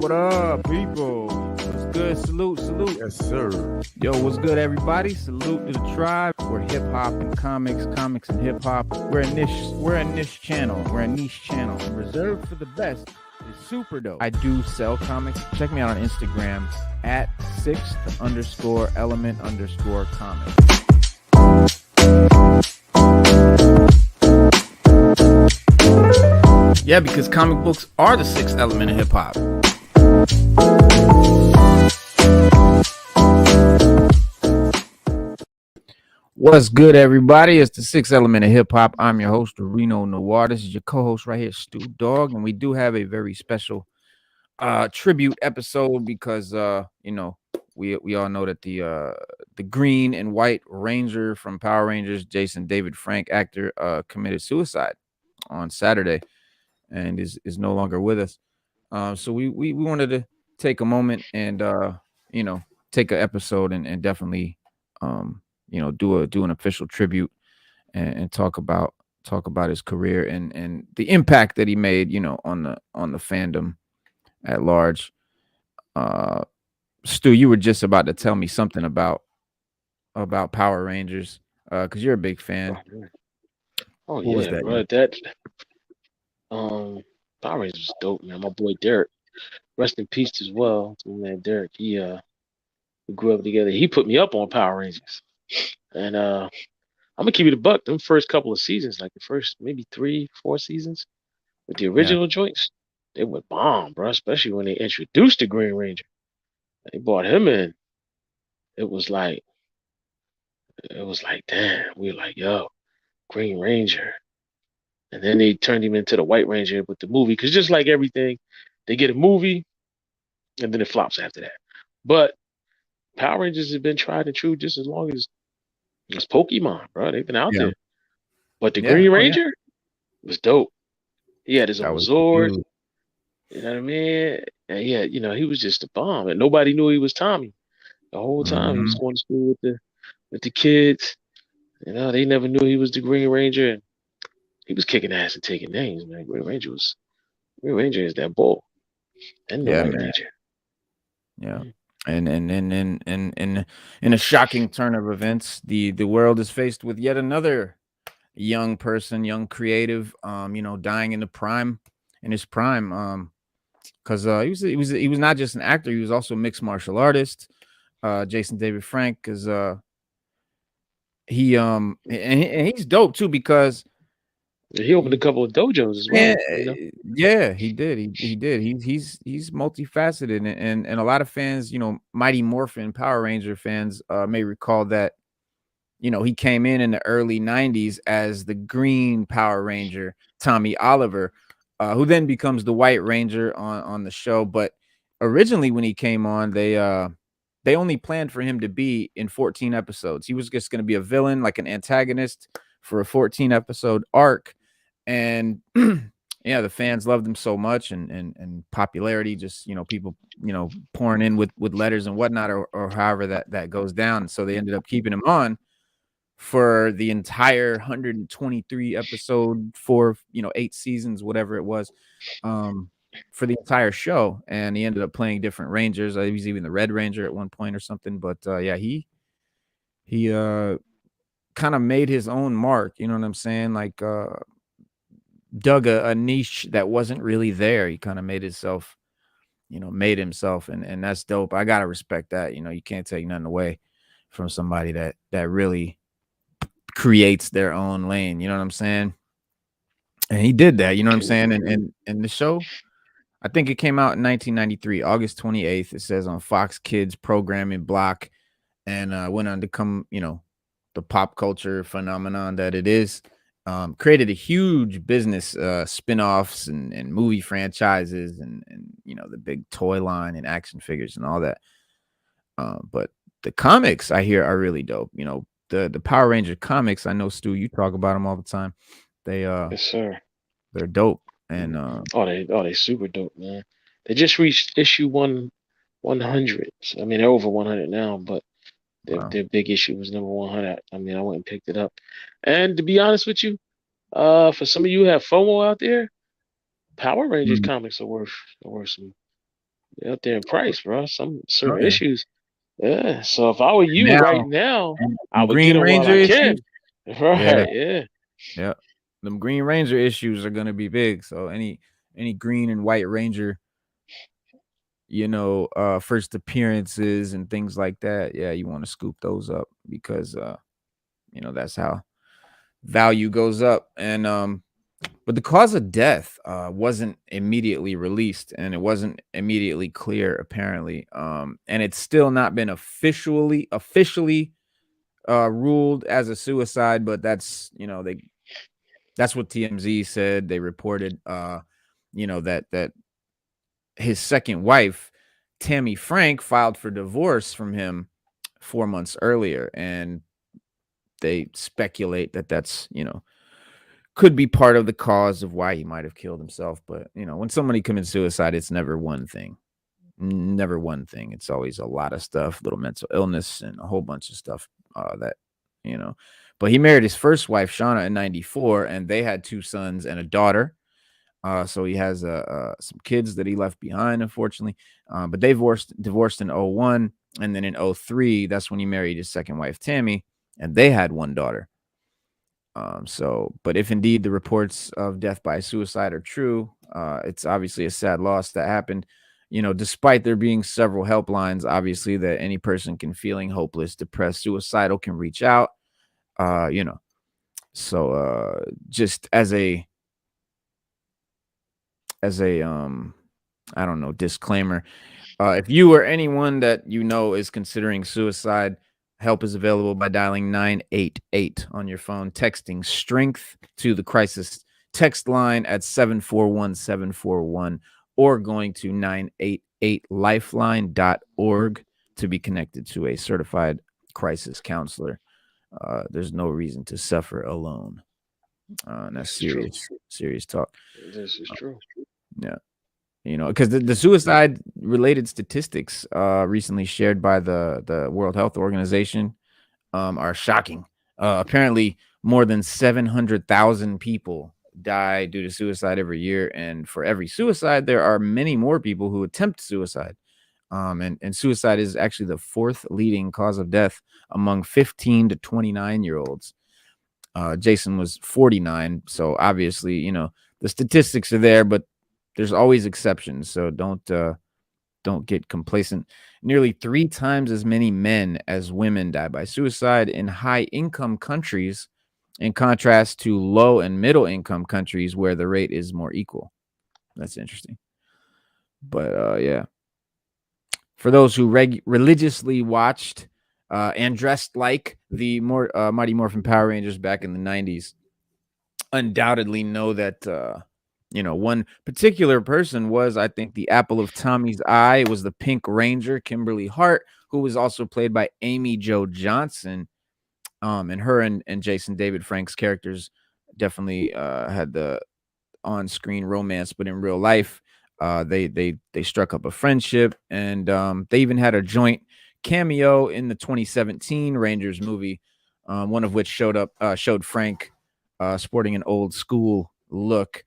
What up, people? What's good? Salute, salute. Yes, sir. Yo, what's good, everybody? Salute to the tribe. We're hip hop and comics and hip hop. We're a niche channel. We're a niche channel reserved for the best. It's super dope. I do sell comics. Check me out on Instagram at 6th_element_comics. Yeah, because comic books are the sixth element of hip hop. What's good, everybody? It's the sixth element of hip hop. I'm your host, Reno Noir. This is your co-host right here, Stu Dog, and we do have a very special tribute episode because we all know that the green and white Ranger from Power Rangers, Jason David Frank, actor, committed suicide on Saturday and is no longer with us. So we wanted to take a moment and take an episode and definitely do an official tribute and talk about his career and the impact that he made on the fandom at large. Stu, you were just about to tell me something about Power Rangers because you're a big fan. Oh yeah, was that, bro. Power Rangers was dope, man. My boy Derek, rest in peace as well. My man Derek, we grew up together. He put me up on Power Rangers, and I'm gonna keep you the buck. Them first couple of seasons, like the first maybe 3-4 seasons, with the original joints, they went bomb, bro. Especially when they introduced the Green Ranger. They brought him in. It was like, damn. We were like, yo, Green Ranger. And then they turned him into the White Ranger with the movie. Because just like everything, they get a movie and then it flops after that. But Power Rangers have been tried and true just as long as Pokemon, bro. They've been out there. But the Green Ranger was dope. He had his own Zord. You know what I mean? And he was just a bomb. And nobody knew he was Tommy. The whole time he was going to school with the kids. They never knew he was the Green Ranger. And he was kicking ass and taking names, man. Green Ranger is that bull. And the White Ranger. Yeah. And in a shocking turn of events, the world is faced with yet another young person, young creative, dying in his prime. Because he was not just an actor, he was also a mixed martial artist. Jason David Frank is he's dope too because he opened a couple of dojos as well. Yeah, he did. He did. He's multifaceted, and a lot of fans, Mighty Morphin Power Ranger fans, may recall that, he came in the early '90s as the Green Power Ranger, Tommy Oliver, who then becomes the White Ranger on the show. But originally, when he came on, they only planned for him to be in 14 episodes. He was just going to be a villain, like an antagonist for a 14 episode arc. And the fans loved him so much and popularity, just, people, pouring in with letters and whatnot, or however that goes down. So they ended up keeping him on for the entire 123 episode for 8 seasons, whatever it was, for the entire show. And he ended up playing different Rangers. He was even the Red Ranger at one point or something. But he kind of made his own mark, you know what I'm saying? Like dug a niche that wasn't really there. He kind of made himself, and that's dope. I gotta respect that. You can't take nothing away from somebody that really creates their own lane, you know what I'm saying? And he did that, you know what I'm saying? And the show, I think it came out in 1993, August 28th. It says on Fox Kids programming block, and went on to come, the pop culture phenomenon that it is. Created a huge business, spin-offs and movie franchises and the big toy line and action figures and all that. But the comics I hear are really dope. The Power Ranger comics, I know, Stu, you talk about them all the time. They yes, sir. They're dope. And they super dope, man. They just reached issue 100. I mean, they're over 100 now, but their big issue was number 100. I mean, I went and picked it up. And to be honest with you, for some of you who have FOMO out there, Power Rangers comics are worth some out there in price, bro. Some Oh certain yeah. issues. Yeah. So if I were And you right now, now, I and would get Green them while Ranger I issues. can. Yeah, Right. Yeah. yeah. Them Green Ranger issues are gonna be big. So any Green and White Ranger, first appearances and things like that. Yeah, you want to scoop those up because that's how value goes up. And but the cause of death wasn't immediately released, and it wasn't immediately clear apparently. And it's still not been officially ruled as a suicide, but that's what TMZ said. They reported that his second wife, Tammy Frank, filed for divorce from him 4 months earlier, and they speculate that that's could be part of the cause of why he might have killed himself. But when somebody commits suicide, it's never one thing. Never one thing. It's always a lot of stuff, little mental illness and a whole bunch of stuff that you know. But he married his first wife, Shauna, in '94, and they had 2 sons and a daughter. So he has some kids that he left behind, unfortunately. But they divorced in '01, and then in '03, that's when he married his second wife, Tammy, and they had 1 daughter. But if indeed the reports of death by suicide are true, it's obviously a sad loss that happened. Despite there being several helplines, obviously that any person can feeling hopeless, depressed, suicidal can reach out. Uh, you know, just as a I don't know, disclaimer. If you or anyone that you know is considering suicide, help is available by dialing 988 on your phone, texting strength to the crisis text line at 741-741, or going to 988lifeline.org to be connected to a certified crisis counselor. There's no reason to suffer alone. And that's This is true. serious talk. This is true. Yeah. Because the suicide related statistics recently shared by the World Health Organization are shocking. Apparently, more than 700,000 people die due to suicide every year, and for every suicide, there are many more people who attempt suicide. And suicide is actually the 4th leading cause of death among 15 to 29-year-olds. Jason was 49, so obviously, the statistics are there, but there's always exceptions. So don't get complacent. Nearly 3 times as many men as women die by suicide in high income countries, in contrast to low and middle income countries where the rate is more equal. That's interesting. But yeah, for those who religiously watched and dressed like the Mighty Morphin Power Rangers back in the '90s, undoubtedly know that one particular person was, I think, the apple of Tommy's eye. It was the Pink Ranger, Kimberly Hart, who was also played by Amy Jo Johnson. And her and Jason David Frank's characters definitely had the on-screen romance, but in real life, they struck up a friendship, and they even had a joint cameo in the 2017 Rangers movie, one of which showed Frank sporting an old school look.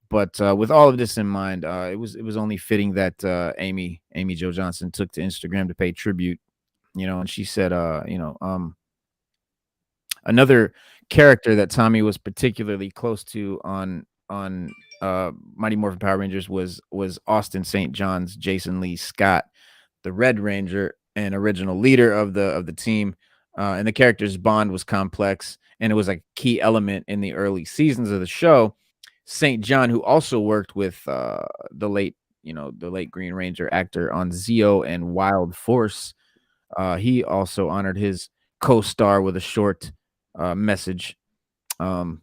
But with all of this in mind, it was only fitting that Amy Jo Johnson took to Instagram to pay tribute. And she said, another character that Tommy was particularly close to on Mighty Morphin Power Rangers was Austin St. John's Jason Lee Scott, the Red Ranger and original leader of the team. And the character's bond was complex, and it was a key element in the early seasons of the show. St. John, who also worked with the late Green Ranger actor on Zeo and Wild Force, he also honored his co-star with a short message. But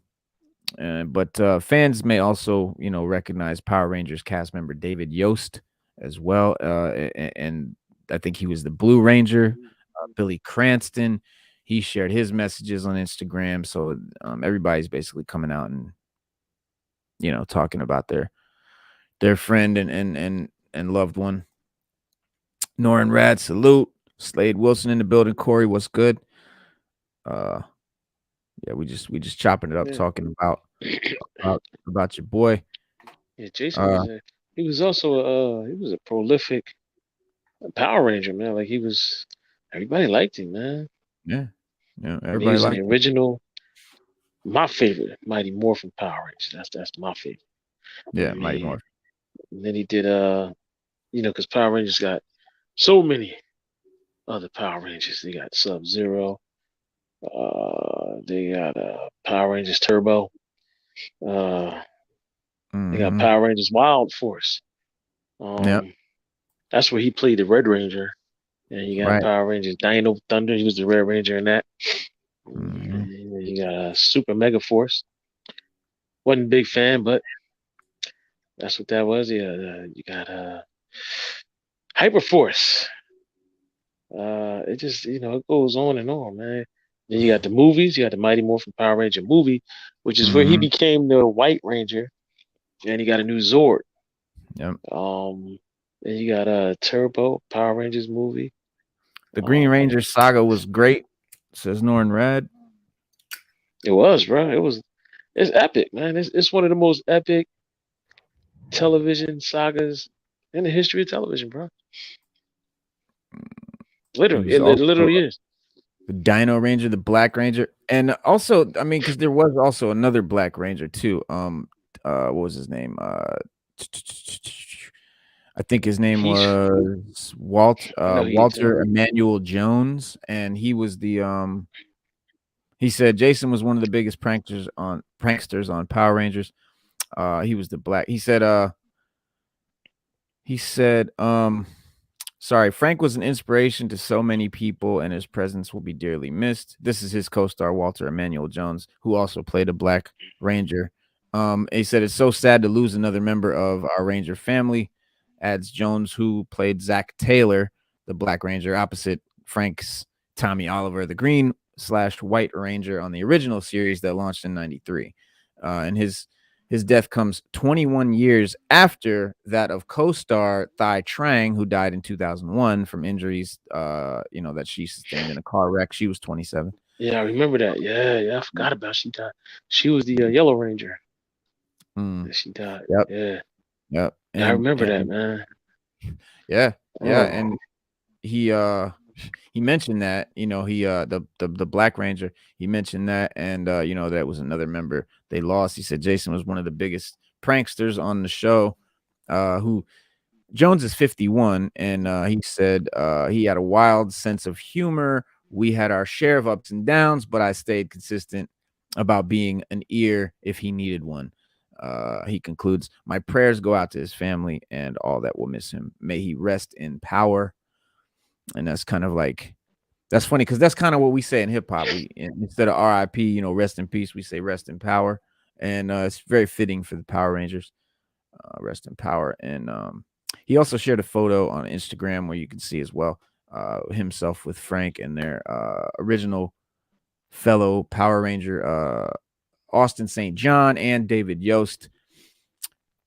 fans may also, recognize Power Rangers cast member David Yost as well, and I think he was the Blue Ranger. Billy Cranston, he shared his messages on Instagram, so everybody's basically coming out and talking about their friend and loved one. Norin Rad, salute. Slade Wilson in the building. Corey, what's good? Uh, yeah, we just chopping it up, Yeah. talking about your boy. Yeah, Jason Uh, was in. he was also he was a prolific Power Ranger, man. Like he was, everybody liked him, man. Yeah, yeah, And he everybody was in the liked him. original. My favorite, Mighty Morphin Power Rangers. That's my favorite. I Yeah, Mighty mean, Morphin. and then he did because Power Rangers got so many other Power Rangers. They got Sub Zero. They got Power Rangers Turbo. Uh, they got Mm-hmm. Power Rangers Wild Force. Yep. Um, that's where he played the Red Ranger. And you got Right. Power Rangers Dino Thunder. He was the Red Ranger in that. Mm-hmm. And you got Super Mega Force. Wasn't a big fan, but that's what that was. Yeah, you got Hyper Force. It just it goes on and on, man. Then you got the movies. You got the Mighty Morphin Power Ranger movie, which is where he Mm-hmm. became the White Ranger, and he got a new Zord. Yep. Um, then you got Turbo Power Rangers movie. The Green Um, Ranger saga was great, says Norn Red. it was, bro. It's epic, man. It's one of the most epic television sagas in the history of television, bro. He Literally, was it also literally is. the Dino Ranger, the Black Ranger, and also, I mean, because there was also another Black Ranger too. What was his name? I think his name He's. was I know who you Walter talking. Emmanuel Jones, and he was the He said Jason was one of the biggest pranksters on Power Rangers. He was the black. He said, sorry, Frank was an inspiration to so many people, and his presence will be dearly missed. This is his co-star Walter Emmanuel Jones, who also played a Black Ranger. He said it's so sad to lose another member of our Ranger family. Adds Jones, who played Zach Taylor, the Black Ranger, opposite Frank's Tommy Oliver, the Green/White Ranger on the original series that launched in '93. And his death comes 21 years after that of co-star Thai Trang, who died in 2001 from injuries, that she sustained in a car wreck. She was 27. Yeah, I remember that. Yeah, yeah, I forgot about she died. She was the Yellow Ranger. Mm, And she died. yep, Yeah, yep, yeah, I remember that, man. yeah, yeah, Oh, and he he mentioned that the Black Ranger, he mentioned that, and that was another member they lost. He said Jason was one of the biggest pranksters on the show, who Jones is 51, and he said he had a wild sense of humor. We had our share of ups and downs, but I stayed consistent about being an ear if he needed one. He concludes, my prayers go out to his family and all that will miss him. May he rest in power. And that's kind of like, that's funny because that's kind of what we say in hip hop. Instead of RIP, rest in peace, we say rest in power. And it's very fitting for the Power Rangers. Rest in power. And he also shared a photo on Instagram where you can see as well himself with Frank and their original fellow Power Ranger, Austin St. John and David Yost.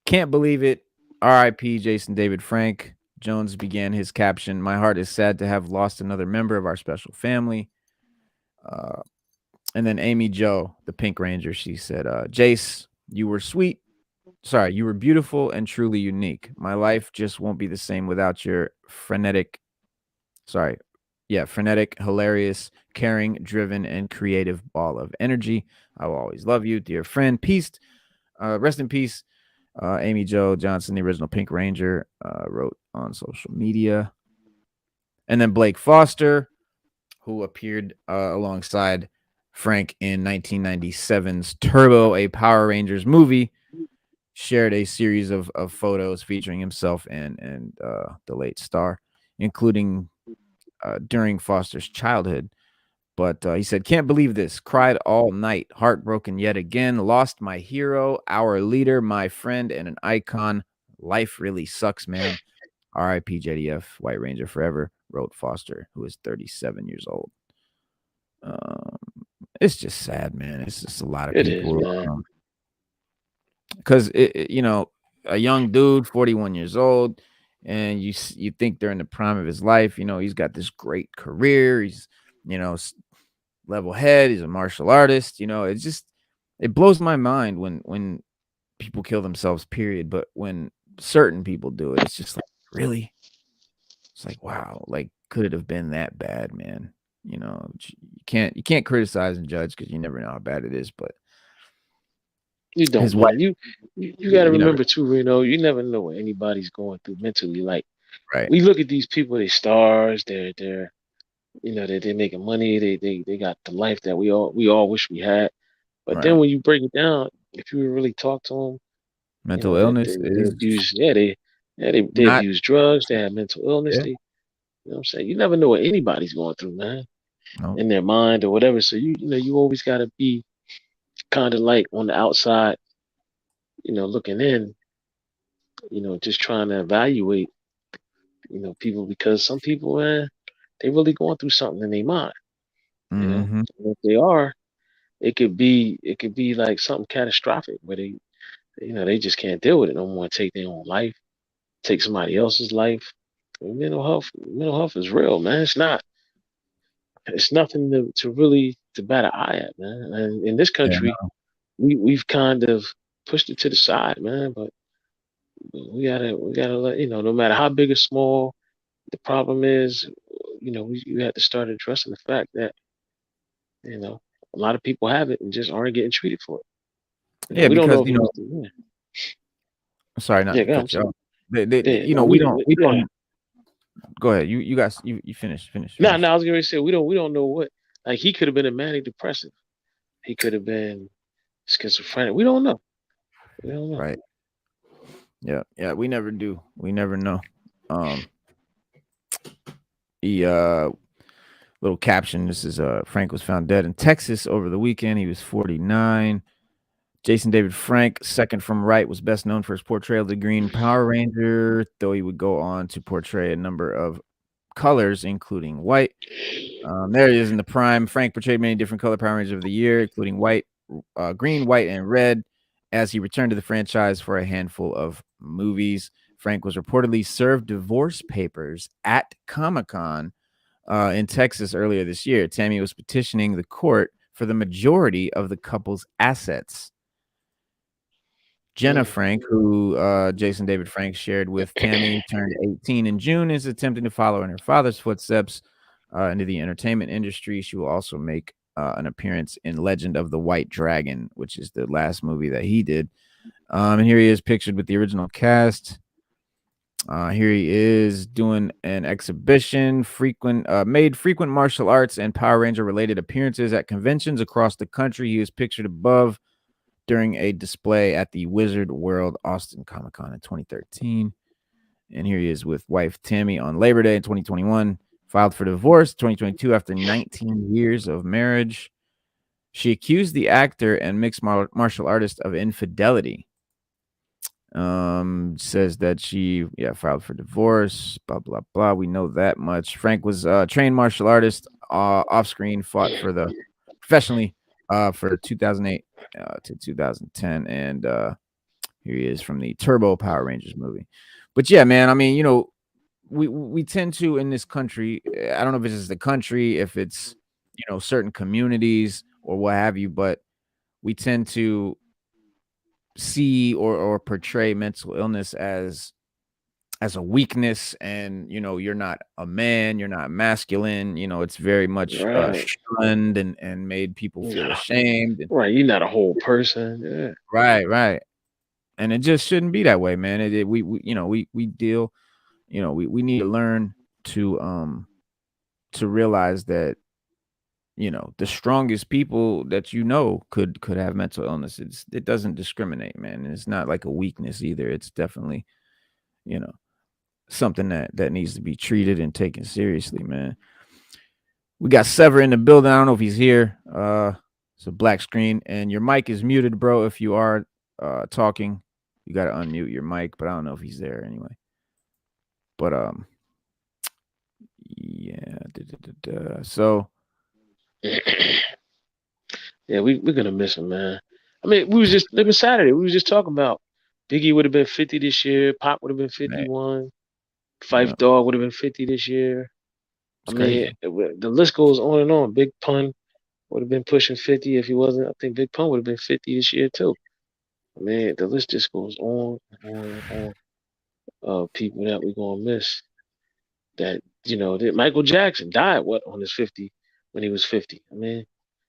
Can't believe it. R.I.P. Jason David Frank. Jones began his caption, my heart is sad to have lost another member of our special family. And then Amy Jo, the Pink Ranger, she said, Jace, you were sweet. Sorry, you were beautiful and truly unique. My life just won't be the same without your frenetic, hilarious, caring, driven, and creative ball of energy. I will always love you, dear friend. Peace. Rest in peace. Amy Jo Johnson, the original Pink Ranger, wrote on social media. And then Blake Foster, who appeared alongside Frank in 1997's Turbo, a Power Rangers movie, shared a series of photos featuring himself and the late star, including during Foster's childhood. But he said, can't believe this. Cried all night. Heartbroken yet again. Lost my hero, our leader, my friend, and an icon. Life really sucks, man. R.I.P. JDF, White Ranger forever, wrote Foster, who is 37 years old. It's just sad, man. It's just a lot of it is, people. man. Because, a young dude, 41 years old, and you think they're in the prime of his life. He's got this great career. He's, level head. He's a martial artist. It blows my mind when people kill themselves. Period. But when certain people do it, it's just like, really? It's like, wow, like, could it have been that bad, man? You can't criticize and judge because you never know how bad it is, but You don't, his wife, man. You got to you never remember too, Reno. You never know what anybody's going through mentally. Like right, we look at these people, they stars, they're they're making money, they got the life that we all wish we had. But then right. when you break it down, if you really talk to them, Mental that illness they is abuse, they not abuse drugs, they have mental illness, yeah, they, what I'm saying, you never know what anybody's going through, man, no. in their mind or whatever. So you always got to be kind of like on the outside, looking in, just trying to evaluate, people because some people, man, they really going through something in their mind, you know. Mhm. And if they are, it could be like something catastrophic where they just can't deal with it no more. Take their own life, take somebody else's life. Mental health is real, man. It's nothing to really to bat an eye at, man. And in this Yeah, country, we've kind of pushed it to the side, man. But we gotta let no matter how big or small the problem is, you have to start addressing the fact that you know a lot of people have it and just aren't getting treated for it. yeah, We don't know because, if it's yeah, sorry not yeah, to go ahead, I'm cut you sorry. off. They Yeah, you no, know, we yeah. don't go ahead. You guys you No, finish. no, I was gonna say we don't know what, like, he could have been a manic depressive. He could have been schizophrenic. We don't know. We don't know. Right. Yeah, yeah, we never do. We never know. Um, he little caption. This is Frank was found dead in Texas over the weekend. He was 49. Jason David Frank, second from right, was best known for his portrayal of the Green Power Ranger, though he would go on to portray a number of colors, including white. There he is in the prime. Frank portrayed many different color Power Rangers of the year, including white, green, white, and red, as he returned to the franchise for a handful of movies. Frank was reportedly served divorce papers at Comic-Con in Texas earlier this year. Tammy was petitioning the court for the majority of the couple's assets. Jenna Mm. Frank, who Jason David Frank shared with Tammy, turned 18 in June, is attempting to follow in her father's footsteps into the entertainment industry. She will also make an appearance in Legend of the White Dragon, which is the last movie that he did. And here he is pictured with the original cast. Here he is doing an exhibition, made frequent martial arts and Power Ranger related appearances at conventions across the country. He is pictured above during a display at the Wizard World Austin Comic Con in 2013. And here he is with wife Tammy on Labor Day in 2021. Filed for divorce 2022 after 19 years of marriage. She accused the actor and mixed martial artist of infidelity. Says that she filed for divorce, blah blah blah. We know that much. Frank was a trained martial artist, off screen, fought for the professionally for 2008 to 2010, and here he is from the Turbo Power Rangers movie. But yeah, man, I mean, we tend to in this country, I don't know if it's just the country, if it's certain communities or what have you, but we tend to see or portray mental illness as a weakness, and you're not a man, you're not masculine, it's very much Right. shunned and made people feel Yeah. ashamed. And Right. You're not a whole person. Yeah. right, and it just shouldn't be that way, man. We deal, we need to learn to realize that the strongest people that could have mental illness. It doesn't discriminate, man, and it's not like a weakness either. It's definitely you know something that needs to be treated and taken seriously, man. We got Sever in the building. I don't know if he's here. It's a black screen, and your mic is muted, bro. If you are talking, you got to unmute your mic, but I don't know if he's there anyway. But yeah. So Yeah, we're gonna miss him, man. I mean, we was just living Saturday. We was just talking about Biggie would have been 50 this year. Pop would have been man, 51. yeah, Fife Dog would have been 50 this year. I it's mean, crazy. the list goes on and on. Big Pun would have been pushing 50 if he wasn't. I think Big Pun would have been 50 this year too. I mean, the list just goes on and on and on. people that we're gonna miss. That that Michael Jackson died on his 50 when he was 50. I mean,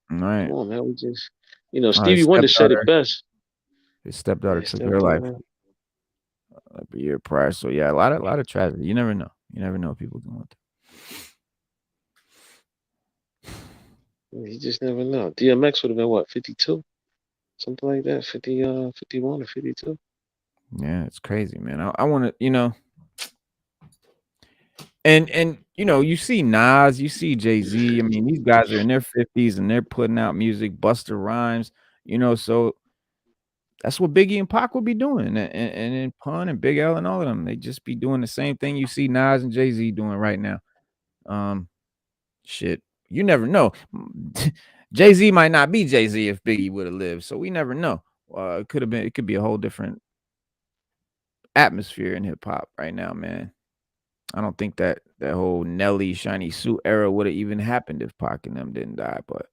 come Right. on, man. We just His Stevie Wonder said it stepdaughter. best. His stepdaughter Yeah, took her life stepdaughter. a year prior. So yeah, a lot of tragedy. You never know. You never know what people going You just never know. DMX would have been what, 52? Something like that. 51 or 52. through. Yeah, it's crazy, man. I want to, and you see Nas, you see Jay-Z. I mean, these guys are in their 50s and they're putting out music. Busta Rhymes, so that's what Biggie and Pac will be doing, and then Pun and Big L and all of them. They just be doing the same thing you see Nas and Jay-Z doing right now. Shit, you never know. Jay-Z might not be Jay-Z if Biggie would have lived, so we never know. It could be a whole different atmosphere in hip hop right now, man. I don't think that whole Nelly shiny suit era would have even happened if Pac and them didn't die, but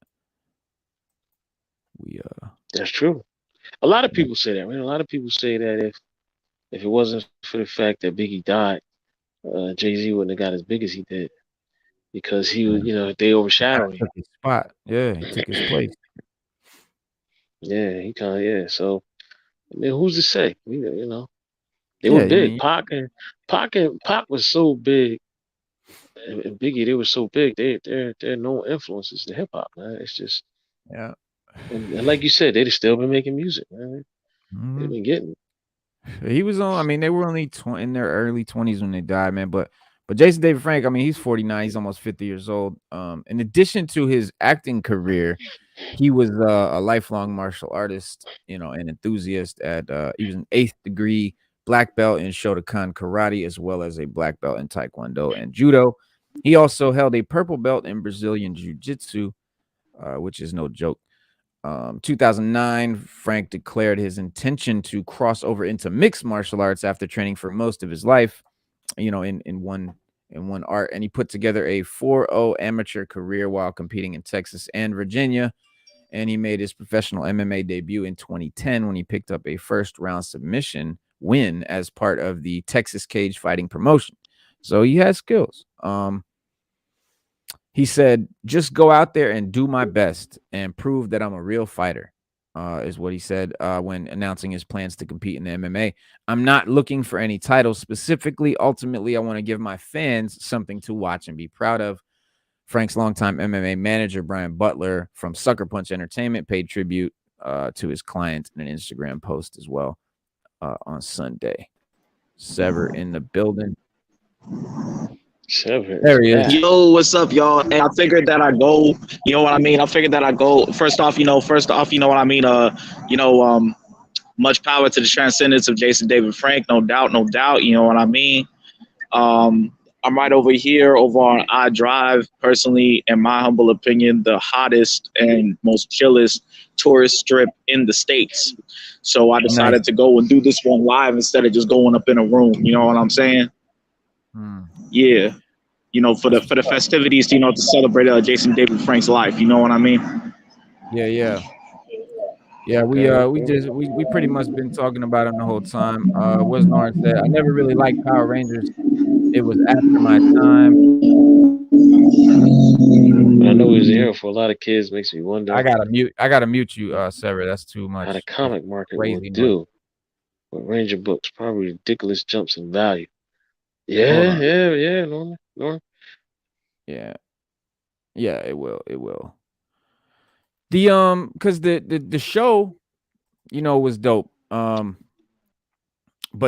we That's true. A lot of people say that, right? A lot of people say that if it wasn't for the fact that Biggie died, Jay-Z wouldn't have got as big as he did because he was, they overshadowed him. took his spot. Yeah, he took his place. Yeah, he kind of So I mean, who's to say? They were Yeah, I big. mean, Pac was so big, and Biggie they were so big. They're no influences to hip hop, man. It's just yeah. and like you said, they'd still been making music, man. They've Mhm. been getting it. He was on. I mean, they were only in their early 20s when they died, man. But Jason David Frank, I mean, he's 49. He's almost 50 years old. In addition to his acting career, he was a lifelong martial artist, an enthusiast. He was an 8th degree black belt in Shotokan karate, as well as a black belt in Taekwondo and Judo. He also held a purple belt in Brazilian Jiu-Jitsu, which is no joke. 2009, Frank declared his intention to cross over into mixed martial arts after training for most of his life, in one art, and he put together a 4-0 amateur career while competing in Texas and Virginia. And he made his professional MMA debut in 2010 when he picked up a first-round submission win as part of the Texas Cage Fighting promotion. So he has skills. He said, just go out there and do my best and prove that I'm a real fighter, is what he said when announcing his plans to compete in the MMA. I'm not looking for any titles specifically. Ultimately, I want to give my fans something to watch and be proud of. Frank's longtime MMA manager, Brian Butler from Sucker Punch Entertainment, paid tribute to his client in an Instagram post as well on Sunday. Sever in the building. There he is. Yo, what's up, y'all? And I figured that I go. You know what I mean? I figured that I go. First off, you know what I mean. Much power to the transcendence of Jason David Frank. No doubt, no doubt. You know what I mean? I'm right over here over on I Drive. Personally, in my humble opinion, the hottest and most chillest tourist strip in the States. So I decided to go and do this one live instead of just going up in a room. You know what I'm saying? Yeah, for the festivities, to celebrate Jason David Frank's life. You know what I mean? Yeah. We pretty much been talking about him the whole time. Wes Norris said, I never really liked Power Rangers. It was after my time. I know he was here for a lot of kids. Makes me wonder. I gotta mute you, Sever. That's too much. How the comic market will do with Ranger books. Probably ridiculous jumps in value. Yeah, Norman. Yeah, it will. Because the show, was dope. But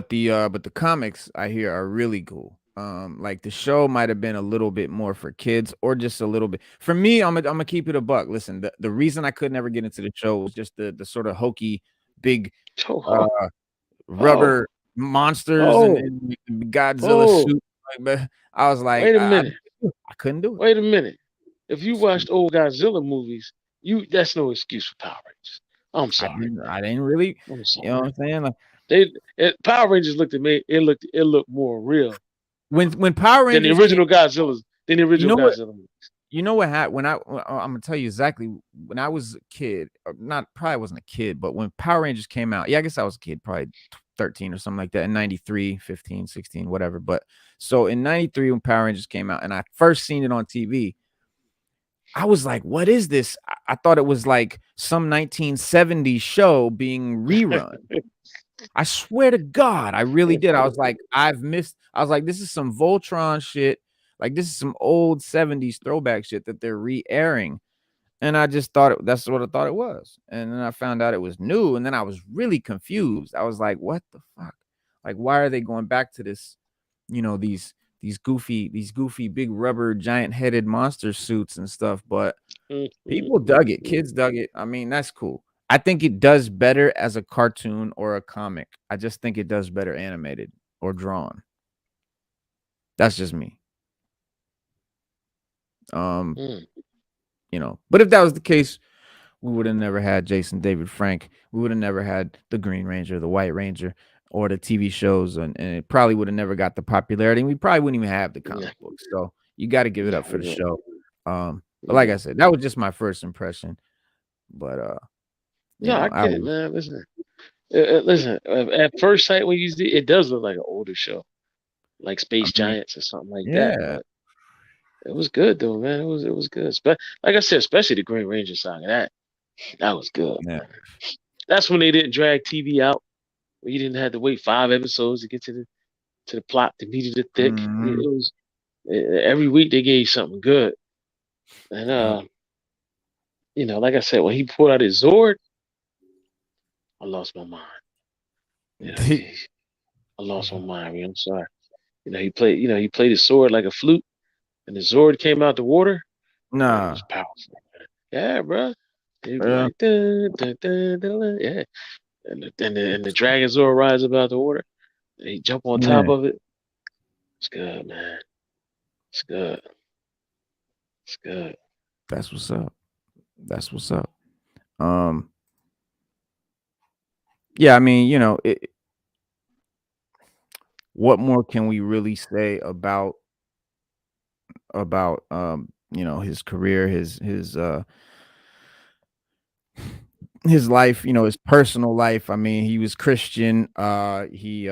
the comics I hear are really cool. Like the show might have been a little bit more for kids or just a little bit. For me, I'm gonna keep it a buck. Listen, the reason I could never get into the show was just the sort of hokey big rubber monsters and Godzilla suit. But I was like, wait a minute. I couldn't do it. Wait a minute. If you watched old Godzilla movies, that's no excuse for Power Rangers. I'm sorry. I didn't really. You know what I'm saying? Like Power Rangers looked at me. It looked more real. When Power Rangers than the original Godzilla movies. You know what happened when I'm gonna tell you exactly when I was a kid, or not probably wasn't a kid, but when Power Rangers came out, yeah, I guess I was a kid, probably 13 or something like that in 93, 15, 16, whatever. But so in 93 when Power Rangers came out and I first seen it on TV, I was like, what is this? I thought it was like some 1970s show being rerun. I swear to God, I really did. I was like, I was like, this is some Voltron shit. Like, this is some old 70s throwback shit that they're re-airing. And I just thought that's what I thought it was. And then I found out it was new. And then I was really confused. I was like, what the fuck? Like, why are they going back to this? You know, these goofy big rubber giant headed monster suits and stuff. But people dug it. Kids dug it. I mean, that's cool. I think it does better as a cartoon or a comic. I just think it does better animated or drawn. That's just me. You know, but if that was the case, we would have never had Jason David Frank. We would have never had the Green Ranger, the White Ranger, or the TV shows, and it probably would have never got the popularity. And we probably wouldn't even have the comic books. So you got to give it up for the show. But like I said, that was just my first impression. But I get it, man. Listen. At first sight, when you see it, does look like an older show, like Space Giants or something like that. But it was good though, man. It was good. Like I said, especially the Green Ranger saga. That was good. Yeah. Man. That's when they didn't drag TV out. Where you didn't have to wait 5 episodes to get to the plot, the meat of the thick. It was every week they gave something good. And you know, like I said, when he pulled out his Zord, I lost my mind. You know, I lost my mind. I'm sorry. You know, he played his sword like a flute, and the Zord came out the water. Nah, it was powerful. Man. Yeah, bro. He'd be like, dun, dun, dun, dun, dun. Yeah, and the Dragon Zord rises up out the water. And he jump on top of it. It's good, man. It's good. It's good. That's what's up. That's what's up. Yeah, I mean, you know, what more can we really say about you know, his career, his life, you know, his personal life. I mean, he was Christian. He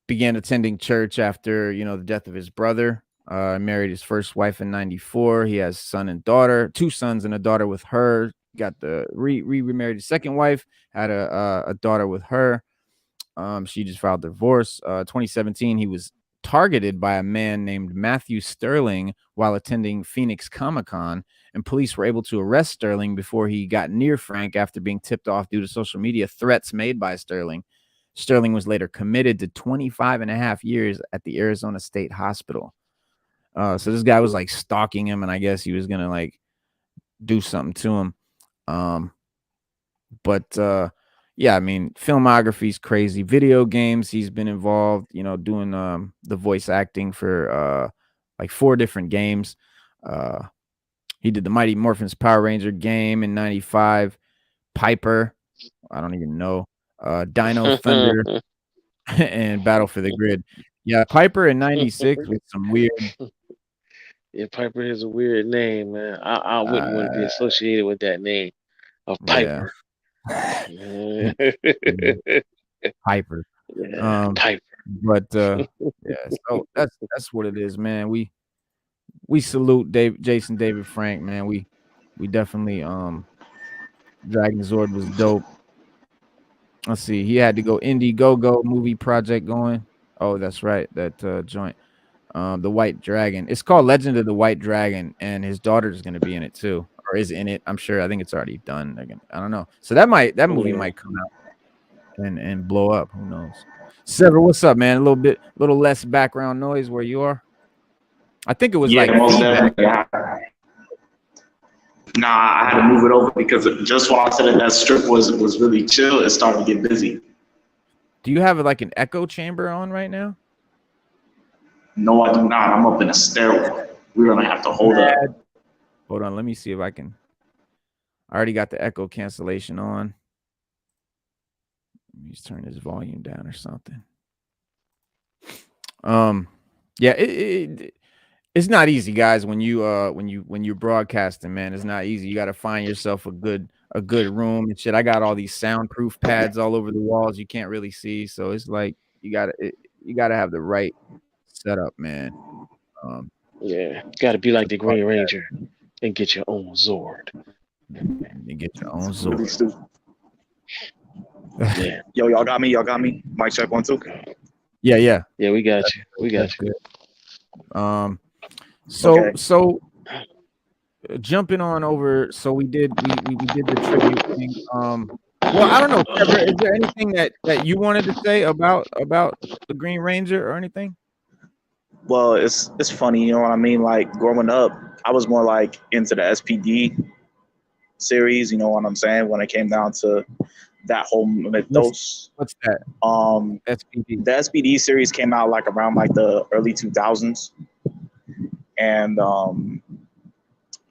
began attending church after, you know, the death of his brother. Married his first wife in 94. He has son and daughter, 2 sons and a daughter with her. Got the remarried his second wife, had a daughter with her. She just filed divorce. 2017, he was targeted by a man named Matthew Sterling while attending Phoenix Comic-Con, and police were able to arrest Sterling before he got near Frank after being tipped off due to social media threats made by Sterling. Sterling was later committed to 25.5 years at the Arizona State Hospital. So this guy was like stalking him, and I guess he was gonna like do something to him. But yeah, I mean, filmography's crazy. Video games, he's been involved, you know, doing the voice acting for like 4 different games. He did the Mighty Morphin's Power Ranger game in 95, Piper, I don't even know, Dino Thunder, and Battle for the Grid. Yeah, Piper in 96 with some weird. Yeah, Piper is a weird name, man. I wouldn't want to be associated with that name of Piper. Yeah. Piper. Piper. But yeah, so that's what it is, man. We salute Jason David Frank, man. We definitely Dragon Zord was dope. Let's see, he had to go Indiegogo movie project going. Oh, that's right, that joint. The White Dragon. It's called Legend of the White Dragon, and his daughter's gonna be in it too, or is in it. I'm sure. I think it's already done. I don't know. So that movie might come out and blow up. Who knows? Sever, what's up, man? A little less background noise where you are. I think it was like feedback. Nah, I had to move it over because just while I said that strip was really chill, it started to get busy. Do you have like an echo chamber on right now? No, I do not. I'm up in a stairwell. We're gonna have to hold up. Hold on, let me see if I can. I already got the echo cancellation on. Let me just turn this volume down or something. Yeah, It's not easy, guys. When you're broadcasting, man, it's not easy. You got to find yourself a good room and shit. I got all these soundproof pads all over the walls. You can't really see, so it's like you gotta have the right setup, man. Um, Yeah, got to be like the Green Ranger and get your own Zord. you get your own Really Zord. stupid. Yeah, Yo, y'all got me. Y'all got me. Mic check 1 2. Yeah. we got you. We got That's you. good. Okay. So jumping on over. So we did the tribute thing. Well, I don't know, Trevor. Is there anything that you wanted to say about the Green Ranger or anything? Well, it's funny, you know what I mean? Like growing up, I was more like into the SPD series, you know what I'm saying? When it came down to that whole mythos. What's that? SPD. The SPD series came out like around like the early 2000s, and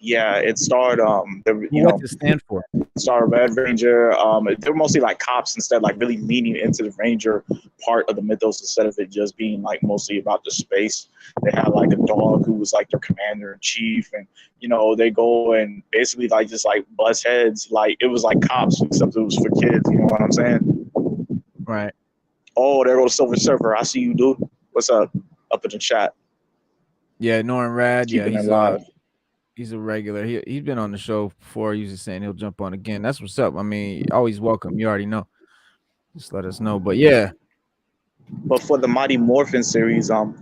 yeah, it starred What's it stand for? starred Red Ranger. They're mostly like cops instead, like really leaning into the Ranger part of the mythos instead of it just being like mostly about the space. They had like a dog who was like their commander in chief, and they go and basically like just like bust heads. Like it was like cops, except it was for kids. You know what I'm saying? Right. Oh, there goes Silver Surfer. I see you, dude. What's up? Up in the chat. Yeah, Norman Rad. Keeping Yeah, it live. he's a regular. He's been on the show before. He was just saying he'll jump on again. That's what's up. I mean, always welcome. You already know. Just let us know. But yeah. But for the Mighty Morphin series, that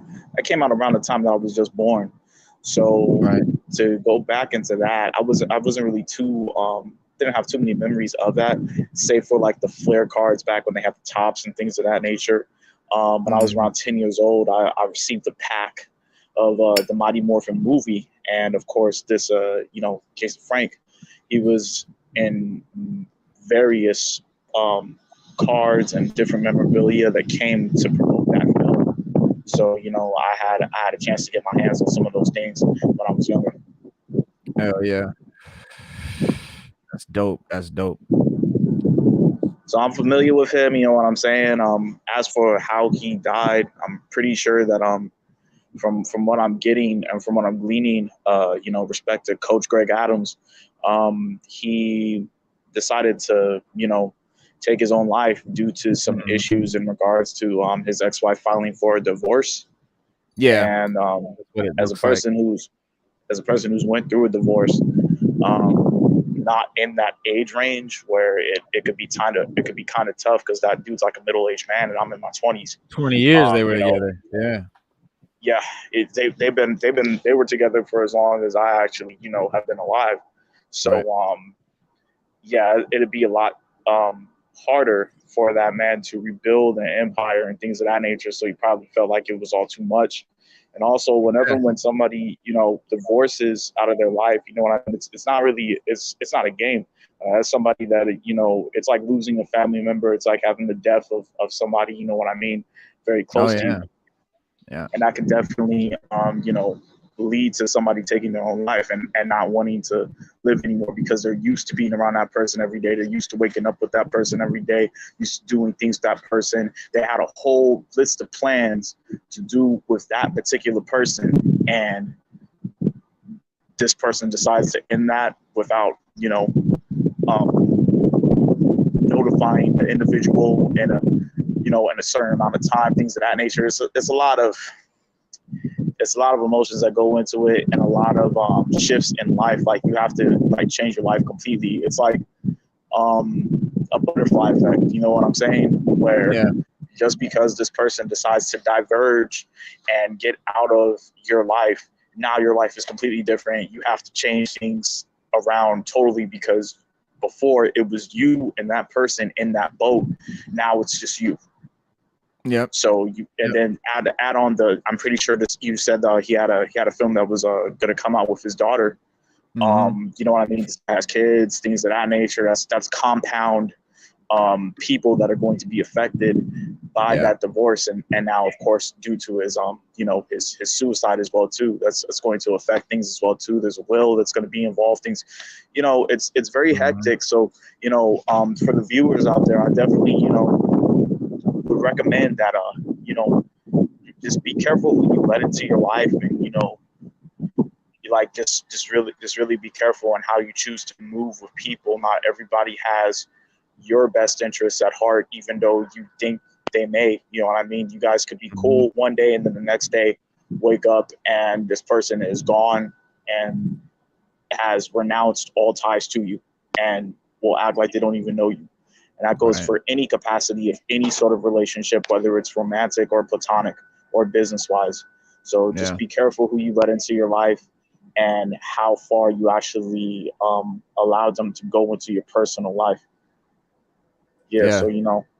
came out around the time that I was just born. So Right. to go back into that, I wasn't really too didn't have too many memories of that, save for like the flare cards back when they had the tops and things of that nature. When I was around 10 years old, I received a pack of the Mighty Morphin movie, and of course this Case of Frank, he was in various cards and different memorabilia that came to promote that film. So I had a chance to get my hands on some of those things when I was younger. Hell yeah. That's dope. That's dope. So I'm familiar with him. You know what I'm saying. As for how he died, I'm pretty sure that from what I'm getting and from what I'm gleaning, respect to Coach Greg Adams, he decided to take his own life due to some issues in regards to his ex-wife filing for a divorce. Yeah. And as a person who's went through a divorce, not in that age range where it could be kind of tough because that dude's like a middle-aged man and I'm in my 20s. 20 years they were together. Yeah. Yeah, they were together for as long as I actually have been alive. So right. Yeah, it'd be a lot harder for that man to rebuild an empire and things of that nature. So he probably felt like it was all too much. And also, when somebody divorces out of their life, what I mean? It's not really it's not a game. As somebody that it's like losing a family member. It's like having the death of somebody. You know what I mean? Very close to you. Yeah. And that can definitely lead to somebody taking their own life and not wanting to live anymore because they're used to being around that person every day. They're used to waking up with that person every day, used to doing things with that person. They had a whole list of plans to do with that particular person, and this person decides to end that without notifying the individual in a certain amount of time, things of that nature. It's a lot of emotions that go into it, and a lot of shifts in life. Like you have to change your life completely. It's like a butterfly effect. You know what I'm saying? Where just because this person decides to diverge and get out of your life, now your life is completely different. You have to change things around totally because before it was you and that person in that boat. Now it's just you. Yep. So then add on I'm pretty sure this you said he had a film that was going to come out with his daughter. You know what I mean? Has kids, things of that nature. That's compound people that are going to be affected by that divorce, and now of course due to his his suicide as well too. That's going to affect things as well too. There's a will that's going to be involved. Things, it's very hectic. So for the viewers out there, I definitely would recommend that just be careful who you let into your life, and like just really be careful on how you choose to move with people. Not everybody has your best interests at heart, even though you think they may. You know what I mean? You guys could be cool one day, and then the next day wake up and this person is gone and has renounced all ties to you and will act like they don't even know you. And that goes for any capacity of any sort of relationship, whether it's romantic or platonic or business-wise. So just be careful who you let into your life and how far you actually allow them to go into your personal life. So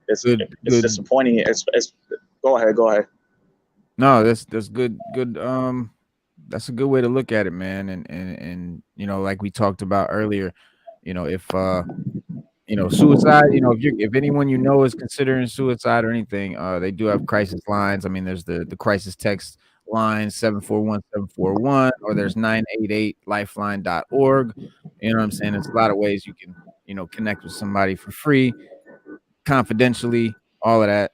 it's disappointing. It's go ahead. No, that's good. That's a good way to look at it, man. And like we talked about earlier, if suicide, if anyone is considering suicide or anything, they do have crisis lines. I mean, there's the crisis text line 741-741, or there's 988lifeline.org. You know what I'm saying? There's a lot of ways you can, connect with somebody for free, confidentially, all of that.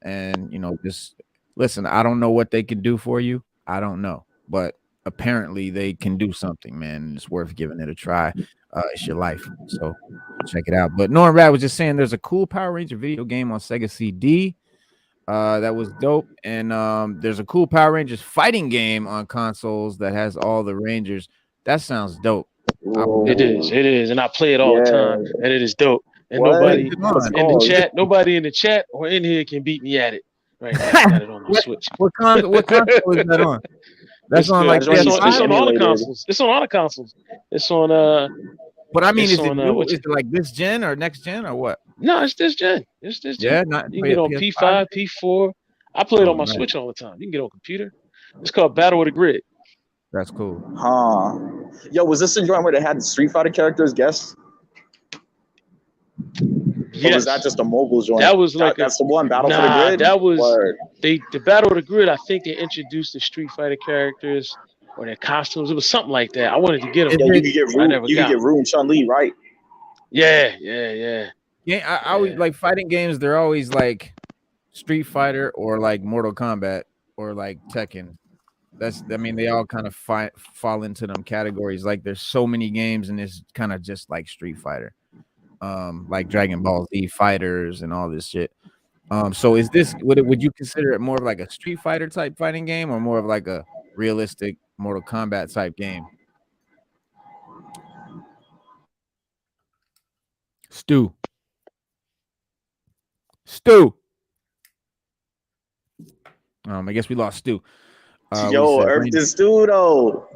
And, just listen, I don't know what they can do for you. I don't know, but apparently they can do something, man. It's worth giving it a try. It's your life. So check it out. But Norman Rad was just saying there's a cool Power Ranger video game on Sega CD. That was dope. And there's a cool Power Rangers fighting game on consoles that has all the Rangers. That sounds dope. It is. And I play it all the time. And it is dope. And nobody in the chat or in here can beat me at it. Right now, I got it on my Switch. What console is that on? That's on like it's on all the consoles. It's on all the consoles. It's on But I mean, is it like this gen or next gen or what? No, it's this gen. It's this gen. Yeah, you can get on PS5, P4. I play it on my Switch all the time. You can get on computer. It's called Battle of the Grid. That's cool. Yo, was this the joint where they had the Street Fighter characters guests? Yes. Or was that just a mobile joint? That was like that's the one, Battle for the Grid? That was the Battle of the Grid. I think they introduced the Street Fighter characters or their costumes. It was something like that. I wanted to get them. Yeah, you could get Rue and Chun-Li, right? Yeah. Yeah, I always like fighting games. They're always like Street Fighter or like Mortal Kombat or like Tekken. They all kind of fall into them categories. Like there's so many games and it's kind of just like Street Fighter. Like Dragon Ball Z Fighters and all this shit. So is this would you consider it more of like a Street Fighter type fighting game or more of like a realistic Mortal Kombat type game? Stu. I guess we lost Stu. Everything's Stu though.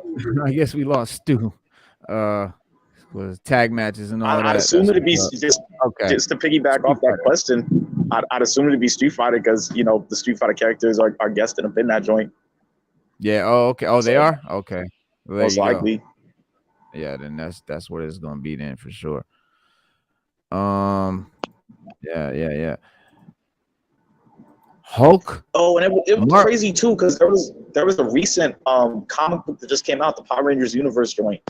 I guess we lost Stu. Was tag matches and all that. I'd assume it'd be just to piggyback off that question. I'd assume it'd be Street Fighter because the Street Fighter characters are guesting up in that joint. Yeah. Oh, okay. Oh, they are. Okay. Well, most likely. Yeah. Then that's what it's gonna be then for sure. Yeah. Hulk. Oh, and it was crazy too because there was a recent comic book that just came out, the Power Rangers Universe joint.